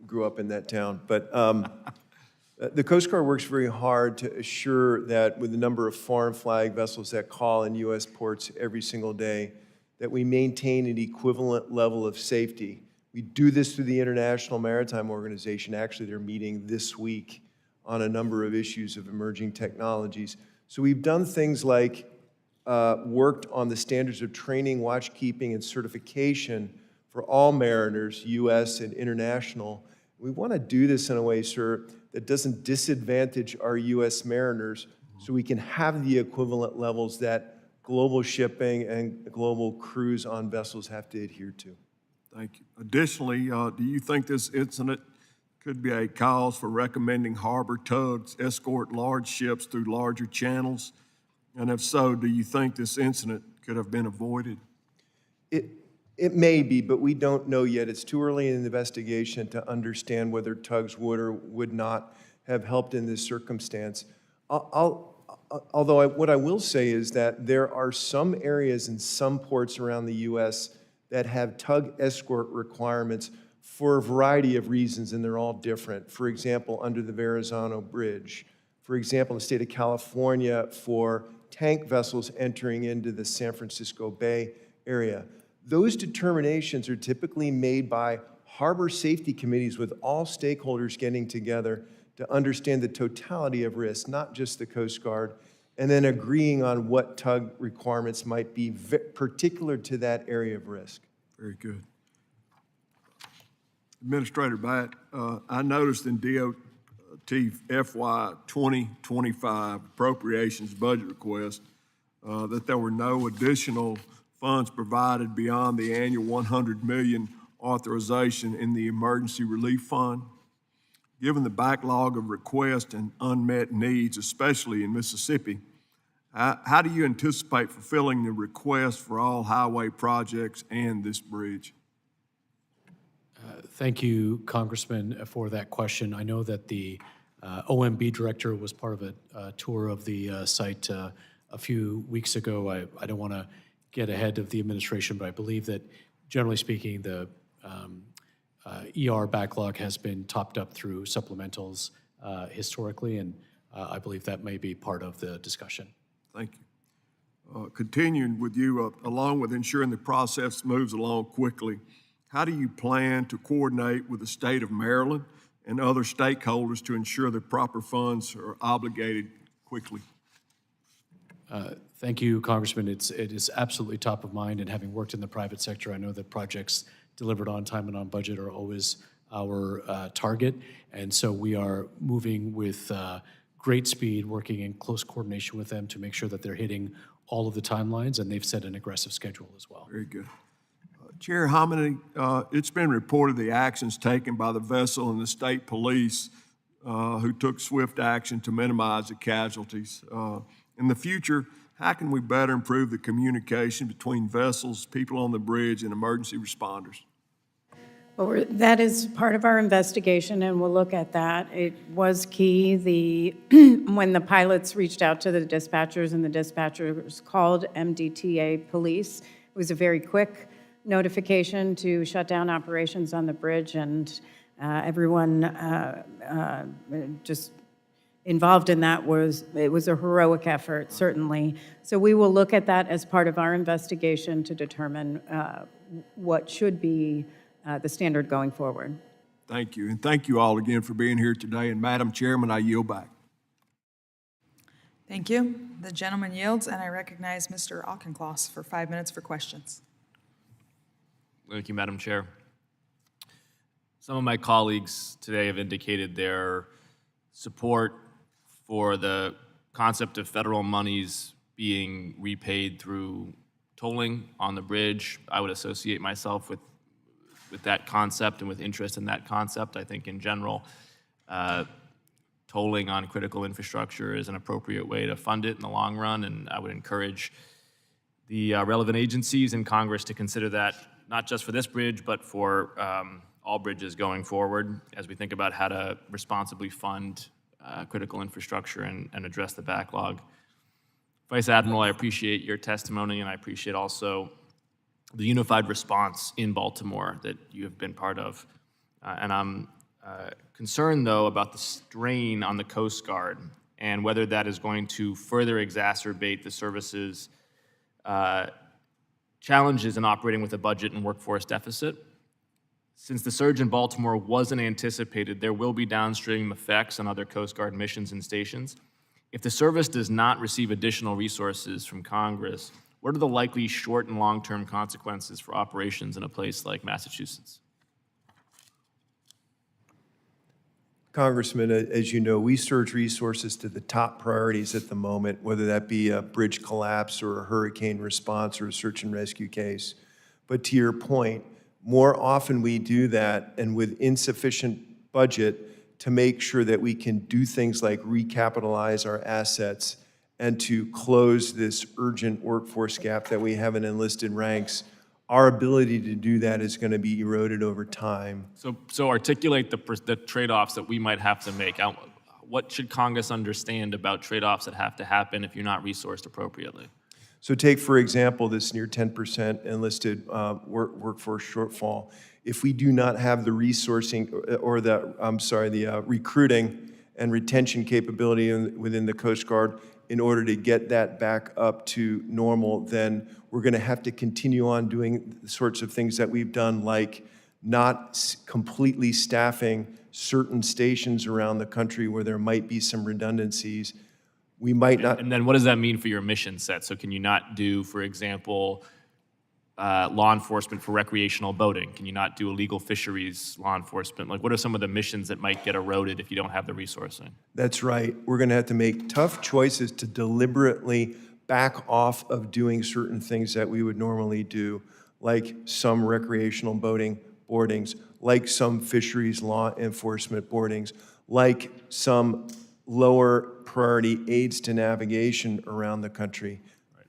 grew up in that town. But the Coast Guard works very hard to assure that with the number of foreign flag vessels that call in U.S. ports every single day, that we maintain an equivalent level of safety. We do this through the International Maritime Organization. Actually, they're meeting this week on a number of issues of emerging technologies. So we've done things like worked on the standards of training, watchkeeping, and certification for all mariners, U.S. and international. We want to do this in a way, sir, that doesn't disadvantage our U.S. mariners, so we can have the equivalent levels that global shipping and global crews on vessels have to adhere to.
Thank you. Additionally, do you think this incident could be a cause for recommending harbor tugs escort large ships through larger channels? And if so, do you think this incident could have been avoided?
It may be, but we don't know yet. It's too early in the investigation to understand whether tugs would or would not have helped in this circumstance. Although what I will say is that there are some areas in some ports around the U.S. that have tug escort requirements for a variety of reasons, and they're all different. For example, under the Verrazano Bridge. For example, in the state of California for tank vessels entering into the San Francisco Bay area. Those determinations are typically made by harbor safety committees with all stakeholders getting together to understand the totality of risk, not just the Coast Guard, and then agreeing on what tug requirements might be particular to that area of risk.
Very good. Administrator Batt, I noticed in DOT FY 2025 appropriations budget request that there were no additional funds provided beyond the annual $100 million authorization in the Emergency Relief Fund. Given the backlog of requests and unmet needs, especially in Mississippi, how do you anticipate fulfilling the request for all highway projects and this bridge?
Thank you, Congressman, for that question. I know that the OMB director was part of a tour of the site a few weeks ago. I don't want to get ahead of the administration, but I believe that, generally speaking, the ER backlog has been topped up through supplementals historically, and I believe that may be part of the discussion.
Thank you. Continuing with you, along with ensuring the process moves along quickly, how do you plan to coordinate with the state of Maryland and other stakeholders to ensure that proper funds are obligated quickly?
Thank you, Congressman. It is absolutely top of mind, and having worked in the private sector, I know that projects delivered on time and on budget are always our target, and so we are moving with great speed, working in close coordination with them to make sure that they're hitting all of the timelines, and they've set an aggressive schedule as well.
Very good. Chair Hominy, it's been reported the actions taken by the vessel and the state police who took swift action to minimize the casualties. In the future, how can we better improve the communication between vessels, people on the bridge, and emergency responders?
Well, that is part of our investigation, and we'll look at that. It was key, when the pilots reached out to the dispatchers and the dispatchers called MDTA police, it was a very quick notification to shut down operations on the bridge, and everyone just involved in that it was a heroic effort, certainly. So we will look at that as part of our investigation to determine what should be the standard going forward.
Thank you, and thank you all again for being here today. And Madam Chairman, I yield back.
Thank you. The gentleman yields, and I recognize Mr. Auchincloss for 5 minutes for questions.
Thank you, Madam Chair. Some of my colleagues today have indicated their support for the concept of federal monies being repaid through tolling on the bridge. I would associate myself with that concept and with interest in that concept. I think in general, tolling on critical infrastructure is an appropriate way to fund it in the long run, and I would encourage the relevant agencies in Congress to consider that, not just for this bridge, but for all bridges going forward as we think about how to responsibly fund critical infrastructure and address the backlog. Vice Admiral, I appreciate your testimony, and I appreciate also the unified response in Baltimore that you have been part of. And I'm concerned, though, about the strain on the Coast Guard and whether that is going to further exacerbate the service's challenges in operating with a budget and workforce deficit. Since the surge in Baltimore wasn't anticipated, there will be downstream effects on other Coast Guard missions and stations. If the service does not receive additional resources from Congress, what are the likely short and long-term consequences for operations in a place like Massachusetts?
Congressman, as you know, we surge resources to the top priorities at the moment, whether that be a bridge collapse or a hurricane response or a search and rescue case. But to your point, more often we do that and with insufficient budget to make sure that we can do things like recapitalize our assets and to close this urgent workforce gap that we have in enlisted ranks. Our ability to do that is going to be eroded over time.
So articulate the trade-offs that we might have to make. What should Congress understand about trade-offs that have to happen if you're not resourced appropriately?
So take, for example, this near 10% enlisted workforce shortfall. If we do not have the resourcing or the recruiting and retention capability within the Coast Guard in order to get that back up to normal, then we're going to have to continue on doing the sorts of things that we've done, like not completely staffing certain stations around the country where there might be some redundancies. We might not.
And then what does that mean for your mission set? So can you not do, for example, law enforcement for recreational boating? Can you not do illegal fisheries law enforcement? Like, what are some of the missions that might get eroded if you don't have the resourcing?
That's right. We're going to have to make tough choices to deliberately back off of doing certain things that we would normally do, like some recreational boating boardings, like some fisheries law enforcement boardings, like some lower priority aids to navigation around the country.
Right.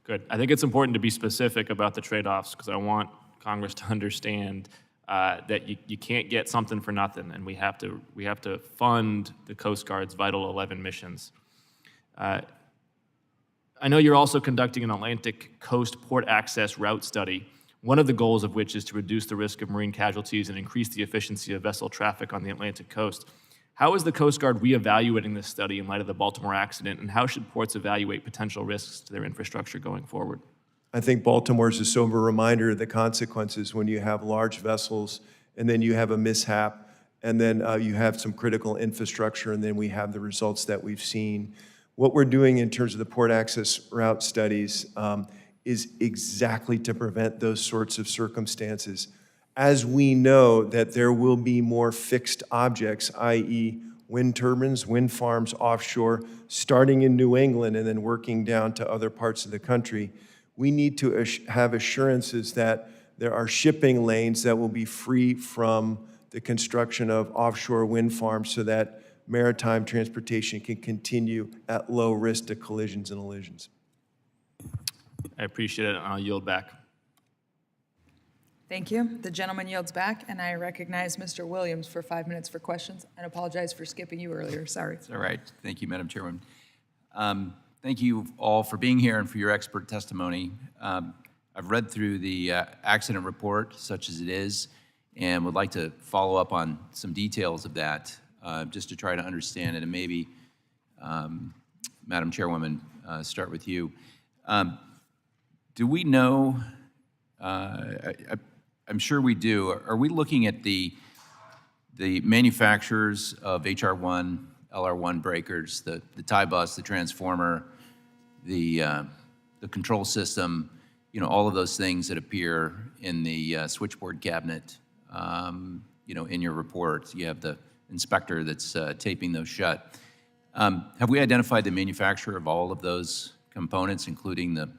Good. I think it's important to be specific about the trade-offs because I want Congress to understand that you can't get something for nothing, and we have to fund the Coast Guard's vital 11 missions. I know you're also conducting an Atlantic Coast port access route study, one of the goals of which is to reduce the risk of marine casualties and increase the efficiency of vessel traffic on the Atlantic coast. How is the Coast Guard reevaluating this study in light of the Baltimore accident, and how should ports evaluate potential risks to their infrastructure going forward?
I think Baltimore is a sober reminder of the consequences when you have large vessels and then you have a mishap and then you have some critical infrastructure and then we have the results that we've seen. What we're doing in terms of the port access route studies is exactly to prevent those sorts of circumstances. As we know that there will be more fixed objects, i.e. wind turbines, wind farms offshore, starting in New England and then working down to other parts of the country, we need to have assurances that there are shipping lanes that will be free from the construction of offshore wind farms so that maritime transportation can continue at low risk to collisions and elisions.
I appreciate it, and I'll yield back.
Thank you. The gentleman yields back, and I recognize Mr. Williams for 5 minutes for questions, and apologize for skipping you earlier. Sorry.
All right. Thank you, Madam Chairman. Thank you all for being here and for your expert testimony. I've read through the accident report, such as it is, and would like to follow up on some details of that, just to try to understand it. And maybe, Madam Chairwoman, start with you. Do we know, I'm sure we do, are we looking at the manufacturers of HR1, LR1 breakers, the tie bus, the transformer, the control system, you know, all of those things that appear in the switchboard cabinet, you know, in your report? You have the inspector that's taping those shut. Have we identified the manufacturer of all of those components, including the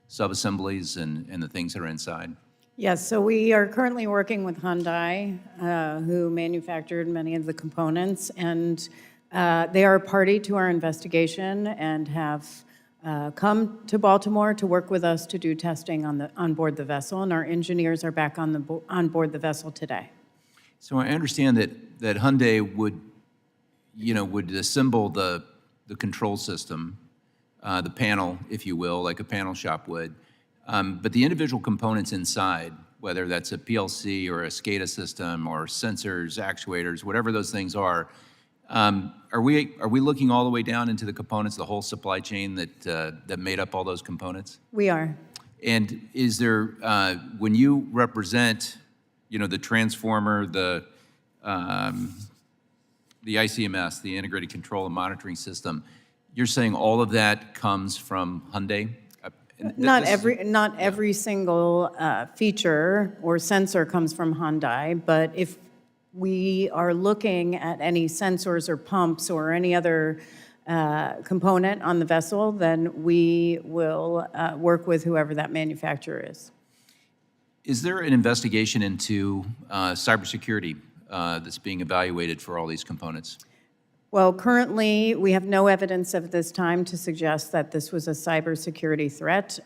subassemblies and the things that are inside?
Yes, so we are currently working with Hyundai, who manufactured many of the components, and they are a party to our investigation and have come to Baltimore to work with us to do testing on board the vessel, and our engineers are back on board the vessel today.
So I understand that Hyundai would, you know, would assemble the control system, the panel, if you will, like a panel shop would. But the individual components inside, whether that's a PLC or a SCADA system or sensors, actuators, whatever those things are we looking all the way down into the components, the whole supply chain that made up all those components?
We are.
And is there, when you represent, you know, the transformer, the ICMS, the Integrated Control and Monitoring System, you're saying all of that comes from Hyundai?
Not every single feature or sensor comes from Hyundai, but if we are looking at any sensors or pumps or any other component on the vessel, then we will work with whoever that manufacturer is.
Is there an investigation into cybersecurity that's being evaluated for all these components?
Well, currently, we have no evidence of this time to suggest that this was a cybersecurity threat.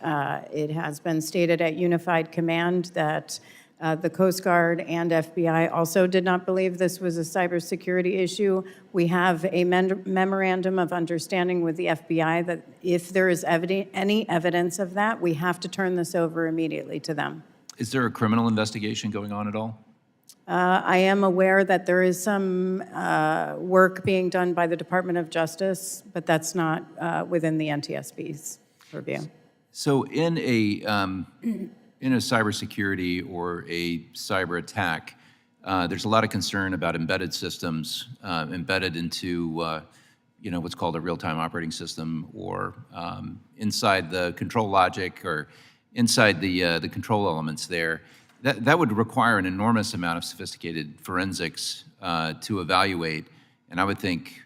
It has been stated at Unified Command that the Coast Guard and FBI also did not believe this was a cybersecurity issue. We have a memorandum of understanding with the FBI that if there is any evidence of that, we have to turn this over immediately to them.
Is there a criminal investigation going on at all?
I am aware that there is some work being done by the Department of Justice, but that's not within the NTSB's purview.
So in a cybersecurity or a cyber attack, there's a lot of concern about embedded systems embedded into you know, what's called a real-time operating system, or inside the control logic, or inside the control elements there. That would require an enormous amount of sophisticated forensics to evaluate, and I would think,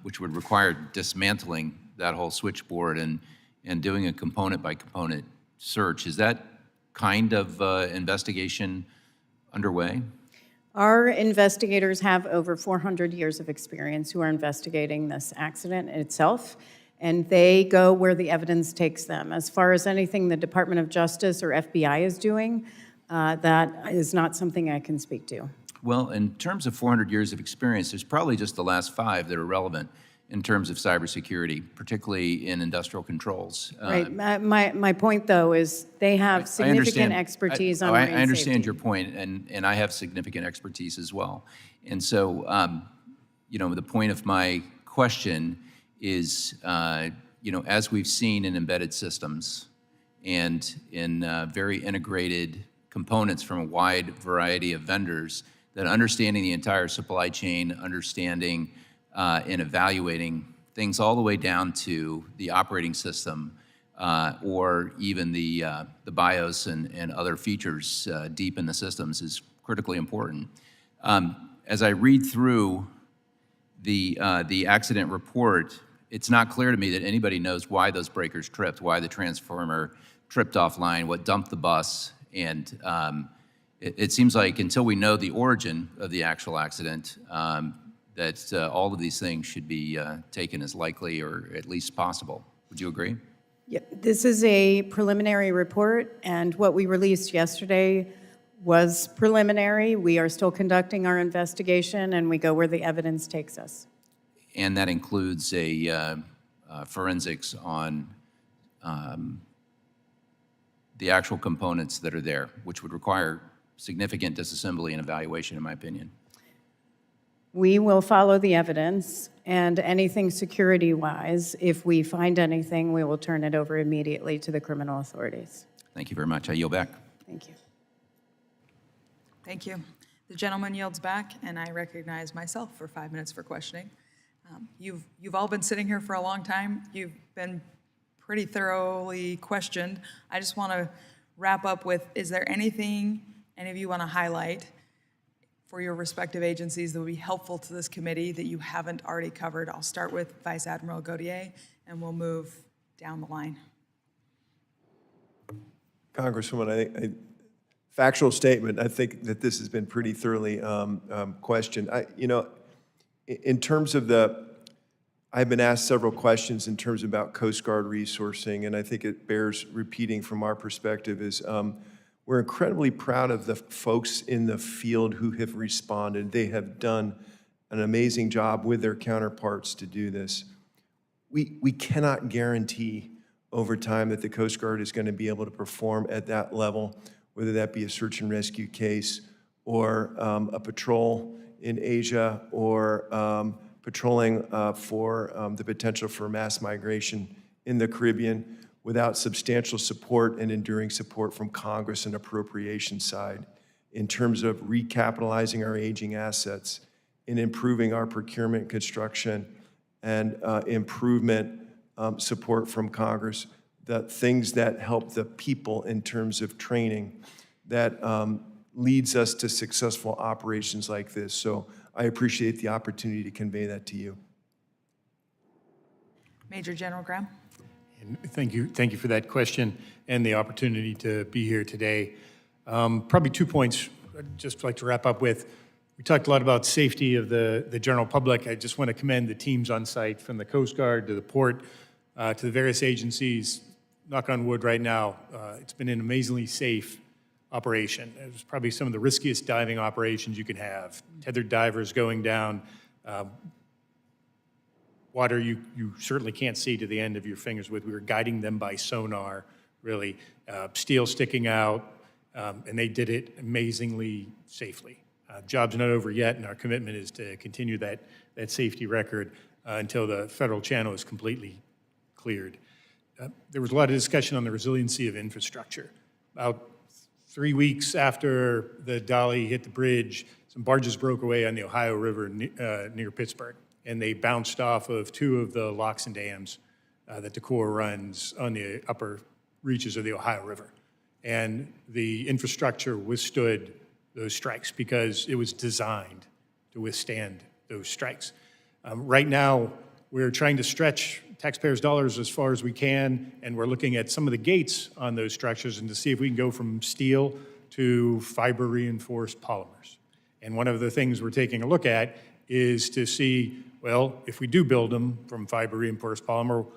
which would require dismantling that whole switchboard and doing a component-by-component search. Is that kind of investigation underway?
Our investigators have over 400 years of experience who are investigating this accident itself, and they go where the evidence takes them. As far as anything the Department of Justice or FBI is doing, that is not something I can speak to.
Well, in terms of 400 years of experience, there's probably just the last 5 that are relevant in terms of cybersecurity, particularly in industrial controls.
Right. My point, though, is they have significant expertise on marine safety.
I understand your point, and I have significant expertise as well. And so, you know, the point of my question is, you know, as we've seen in embedded systems and in very integrated components from a wide variety of vendors, that understanding the entire supply chain, understanding and evaluating things all the way down to the operating system or even the BIOS and other features deep in the systems is critically important. As I read through the accident report, it's not clear to me that anybody knows why those breakers tripped, why the transformer tripped offline, what dumped the bus, and it seems like until we know the origin of the actual accident, that all of these things should be taken as likely or at least possible. Would you agree?
Yeah, this is a preliminary report, and what we released yesterday was preliminary. We are still conducting our investigation, and we go where the evidence takes us.
And that includes a forensics on the actual components that are there, which would require significant disassembly and evaluation, in my opinion.
We will follow the evidence, and anything security-wise, if we find anything, we will turn it over immediately to the criminal authorities.
Thank you very much. I yield back.
Thank you.
Thank you. The gentleman yields back, and I recognize myself for 5 minutes for questioning. You've all been sitting here for a long time. You've been pretty thoroughly questioned. I just want to wrap up with, is there anything any of you want to highlight for your respective agencies that would be helpful to this committee that you haven't already covered? I'll start with Vice Admiral Gautier, and we'll move down the line.
Congresswoman, factual statement, I think that this has been pretty thoroughly questioned. In terms of I've been asked several questions in terms about Coast Guard resourcing, and I think it bears repeating from our perspective is we're incredibly proud of the folks in the field who have responded. They have done an amazing job with their counterparts to do this. We cannot guarantee over time that the Coast Guard is going to be able to perform at that level, whether that be a search and rescue case or a patrol in Asia or patrolling for the potential for mass migration in the Caribbean without substantial support and enduring support from Congress and appropriation side in terms of recapitalizing our aging assets, in improving our procurement construction and improvement support from Congress, the things that help the people in terms of training that leads us to successful operations like this. So I appreciate the opportunity to convey that to you.
Major General Graham.
And thank you for that question and the opportunity to be here today. Probably 2 points I'd just like to wrap up with. We talked a lot about safety of the general public. I just want to commend the teams on site, from the Coast Guard to the port to the various agencies. Knock on wood right now, it's been an amazingly safe operation. It was probably some of the riskiest diving operations you can have. Tethered divers going down, water you certainly can't see to the end of your fingers with. We were guiding them by sonar, really. Steel sticking out, and they did it amazingly safely. Job's not over yet, and our commitment is to continue that safety record until the federal channel is completely cleared. There was a lot of discussion on the resiliency of infrastructure. About 3 weeks after the Dolly hit the bridge, some barges broke away on the Ohio River near Pittsburgh, and they bounced off of 2 of the locks and dams that the Corps runs on the upper reaches of the Ohio River. And the infrastructure withstood those strikes because it was designed to withstand those strikes. Right now, we're trying to stretch taxpayers' dollars as far as we can, and we're looking at some of the gates on those structures and to see if we can go from steel to fiber-reinforced polymers. And one of the things we're taking a look at is to see, well, if we do build them from fiber-reinforced polymer,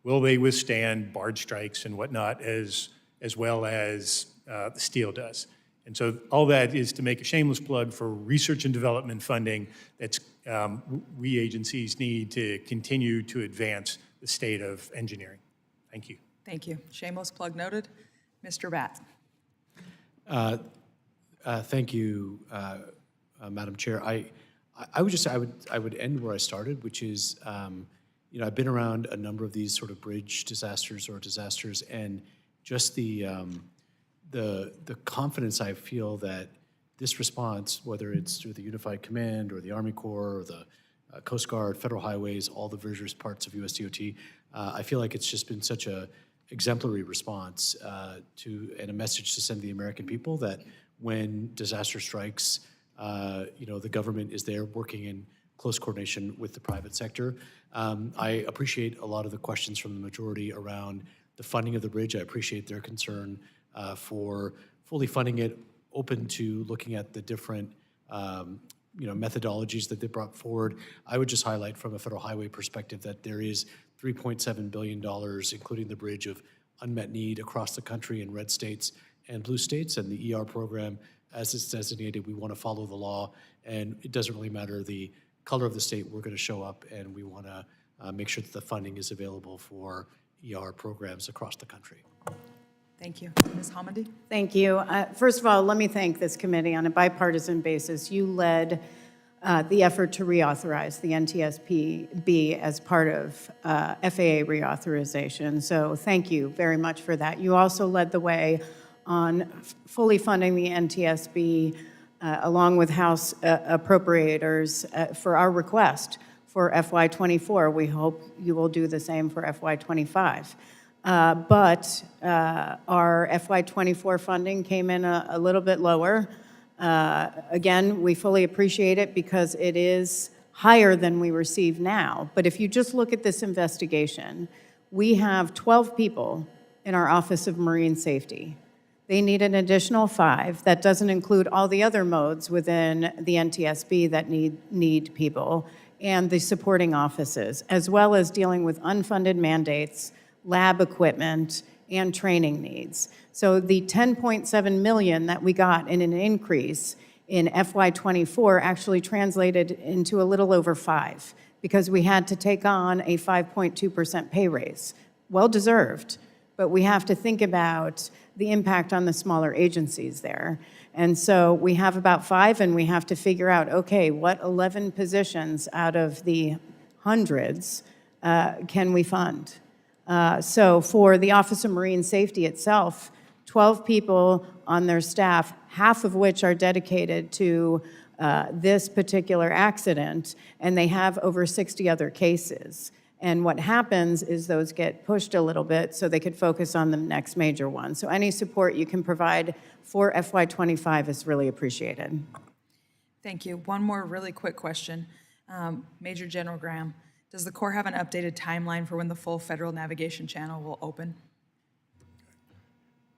will they withstand barge strikes and whatnot as well as the steel does? And so all that is to make a shameless plug for research and development funding that's we agencies need to continue to advance the state of engineering. Thank you.
Thank you. Shameless plug noted. Mr. Batt.
Thank you, Madam Chair. I would just say I would end where I started, which is, I've been around a number of these sort of bridge disasters, and just the confidence I feel that this response, whether it's through the Unified Command or the Army Corps or the Coast Guard, Federal Highways, all the various parts of USDOT. I feel like it's just been such a exemplary response and a message to send the American people that when disaster strikes, the government is there working in close coordination with the private sector. I appreciate a lot of the questions from the majority around the funding of the bridge. I appreciate their concern for fully funding it, open to looking at the different methodologies that they brought forward. I would just highlight from a federal highway perspective that there is $3.7 billion, including the bridge, of unmet need across the country in red states and blue states. And the ER program, as it's designated, we want to follow the law. And it doesn't really matter the color of the state, we're going to show up, and we want to make sure that the funding is available for ER programs across the country.
Thank you. Ms. Hamady?
Thank you. First of all, let me thank this committee. On a bipartisan basis, you led the effort to reauthorize the NTSB as part of FAA reauthorization. So thank you very much for that. You also led the way on fully funding the NTSB along with House appropriators for our request for FY24. We hope you will do the same for FY25. But our FY24 funding came in a little bit lower. Again, we fully appreciate it because it is higher than we receive now. But if you just look at this investigation, we have 12 people in our Office of Marine Safety. They need an additional 5. That doesn't include all the other modes within the NTSB that need people and the supporting offices, as well as dealing with unfunded mandates, lab equipment, and training needs. So the $10.7 million that we got in an increase in FY24 actually translated into a little over 5 because we had to take on a 5.2% pay raise. Well-deserved, but we have to think about the impact on the smaller agencies there. And so we have about 5, and we have to figure out, okay, what 11 positions out of the hundreds can we fund? So for the Office of Marine Safety itself, 12 people on their staff, half of which are dedicated to this particular accident, and they have over 60 other cases. And what happens is those get pushed a little bit so they could focus on the next major one. So any support you can provide for FY25 is really appreciated.
Thank you. One more really quick question. Major General Graham, does the Corps have an updated timeline for when the full federal navigation channel will open?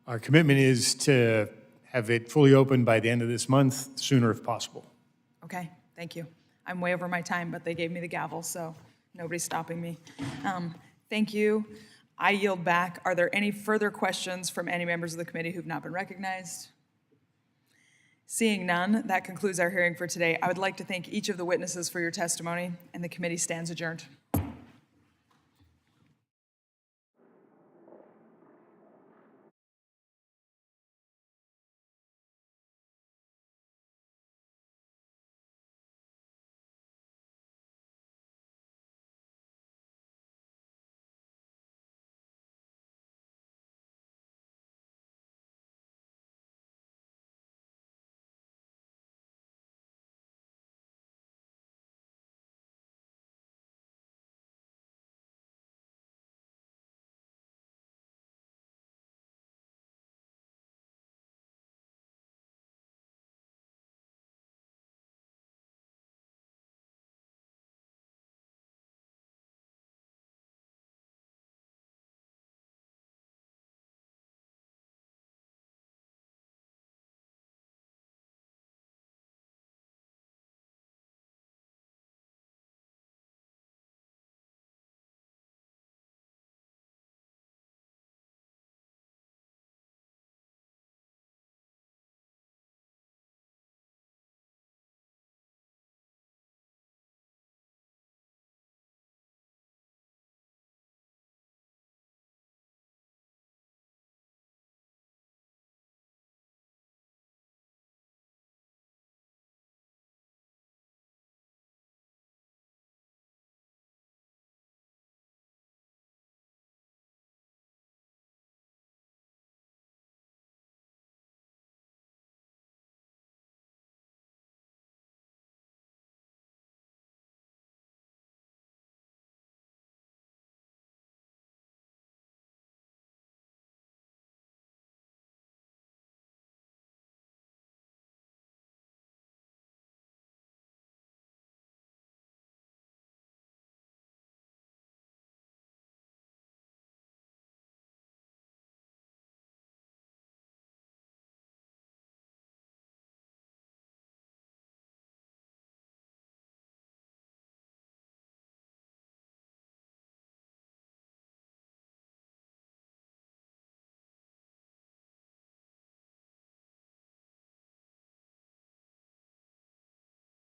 Our commitment is to have it fully open by the end of this month, sooner if possible.
Okay, thank you. I'm way over my time, but they gave me the gavel, so nobody's stopping me. Thank you. I yield back. Are there any further questions from any members of the committee who've not been recognized? Seeing none, that concludes our hearing for today. I would like to thank each of the witnesses for your testimony, and the committee stands adjourned.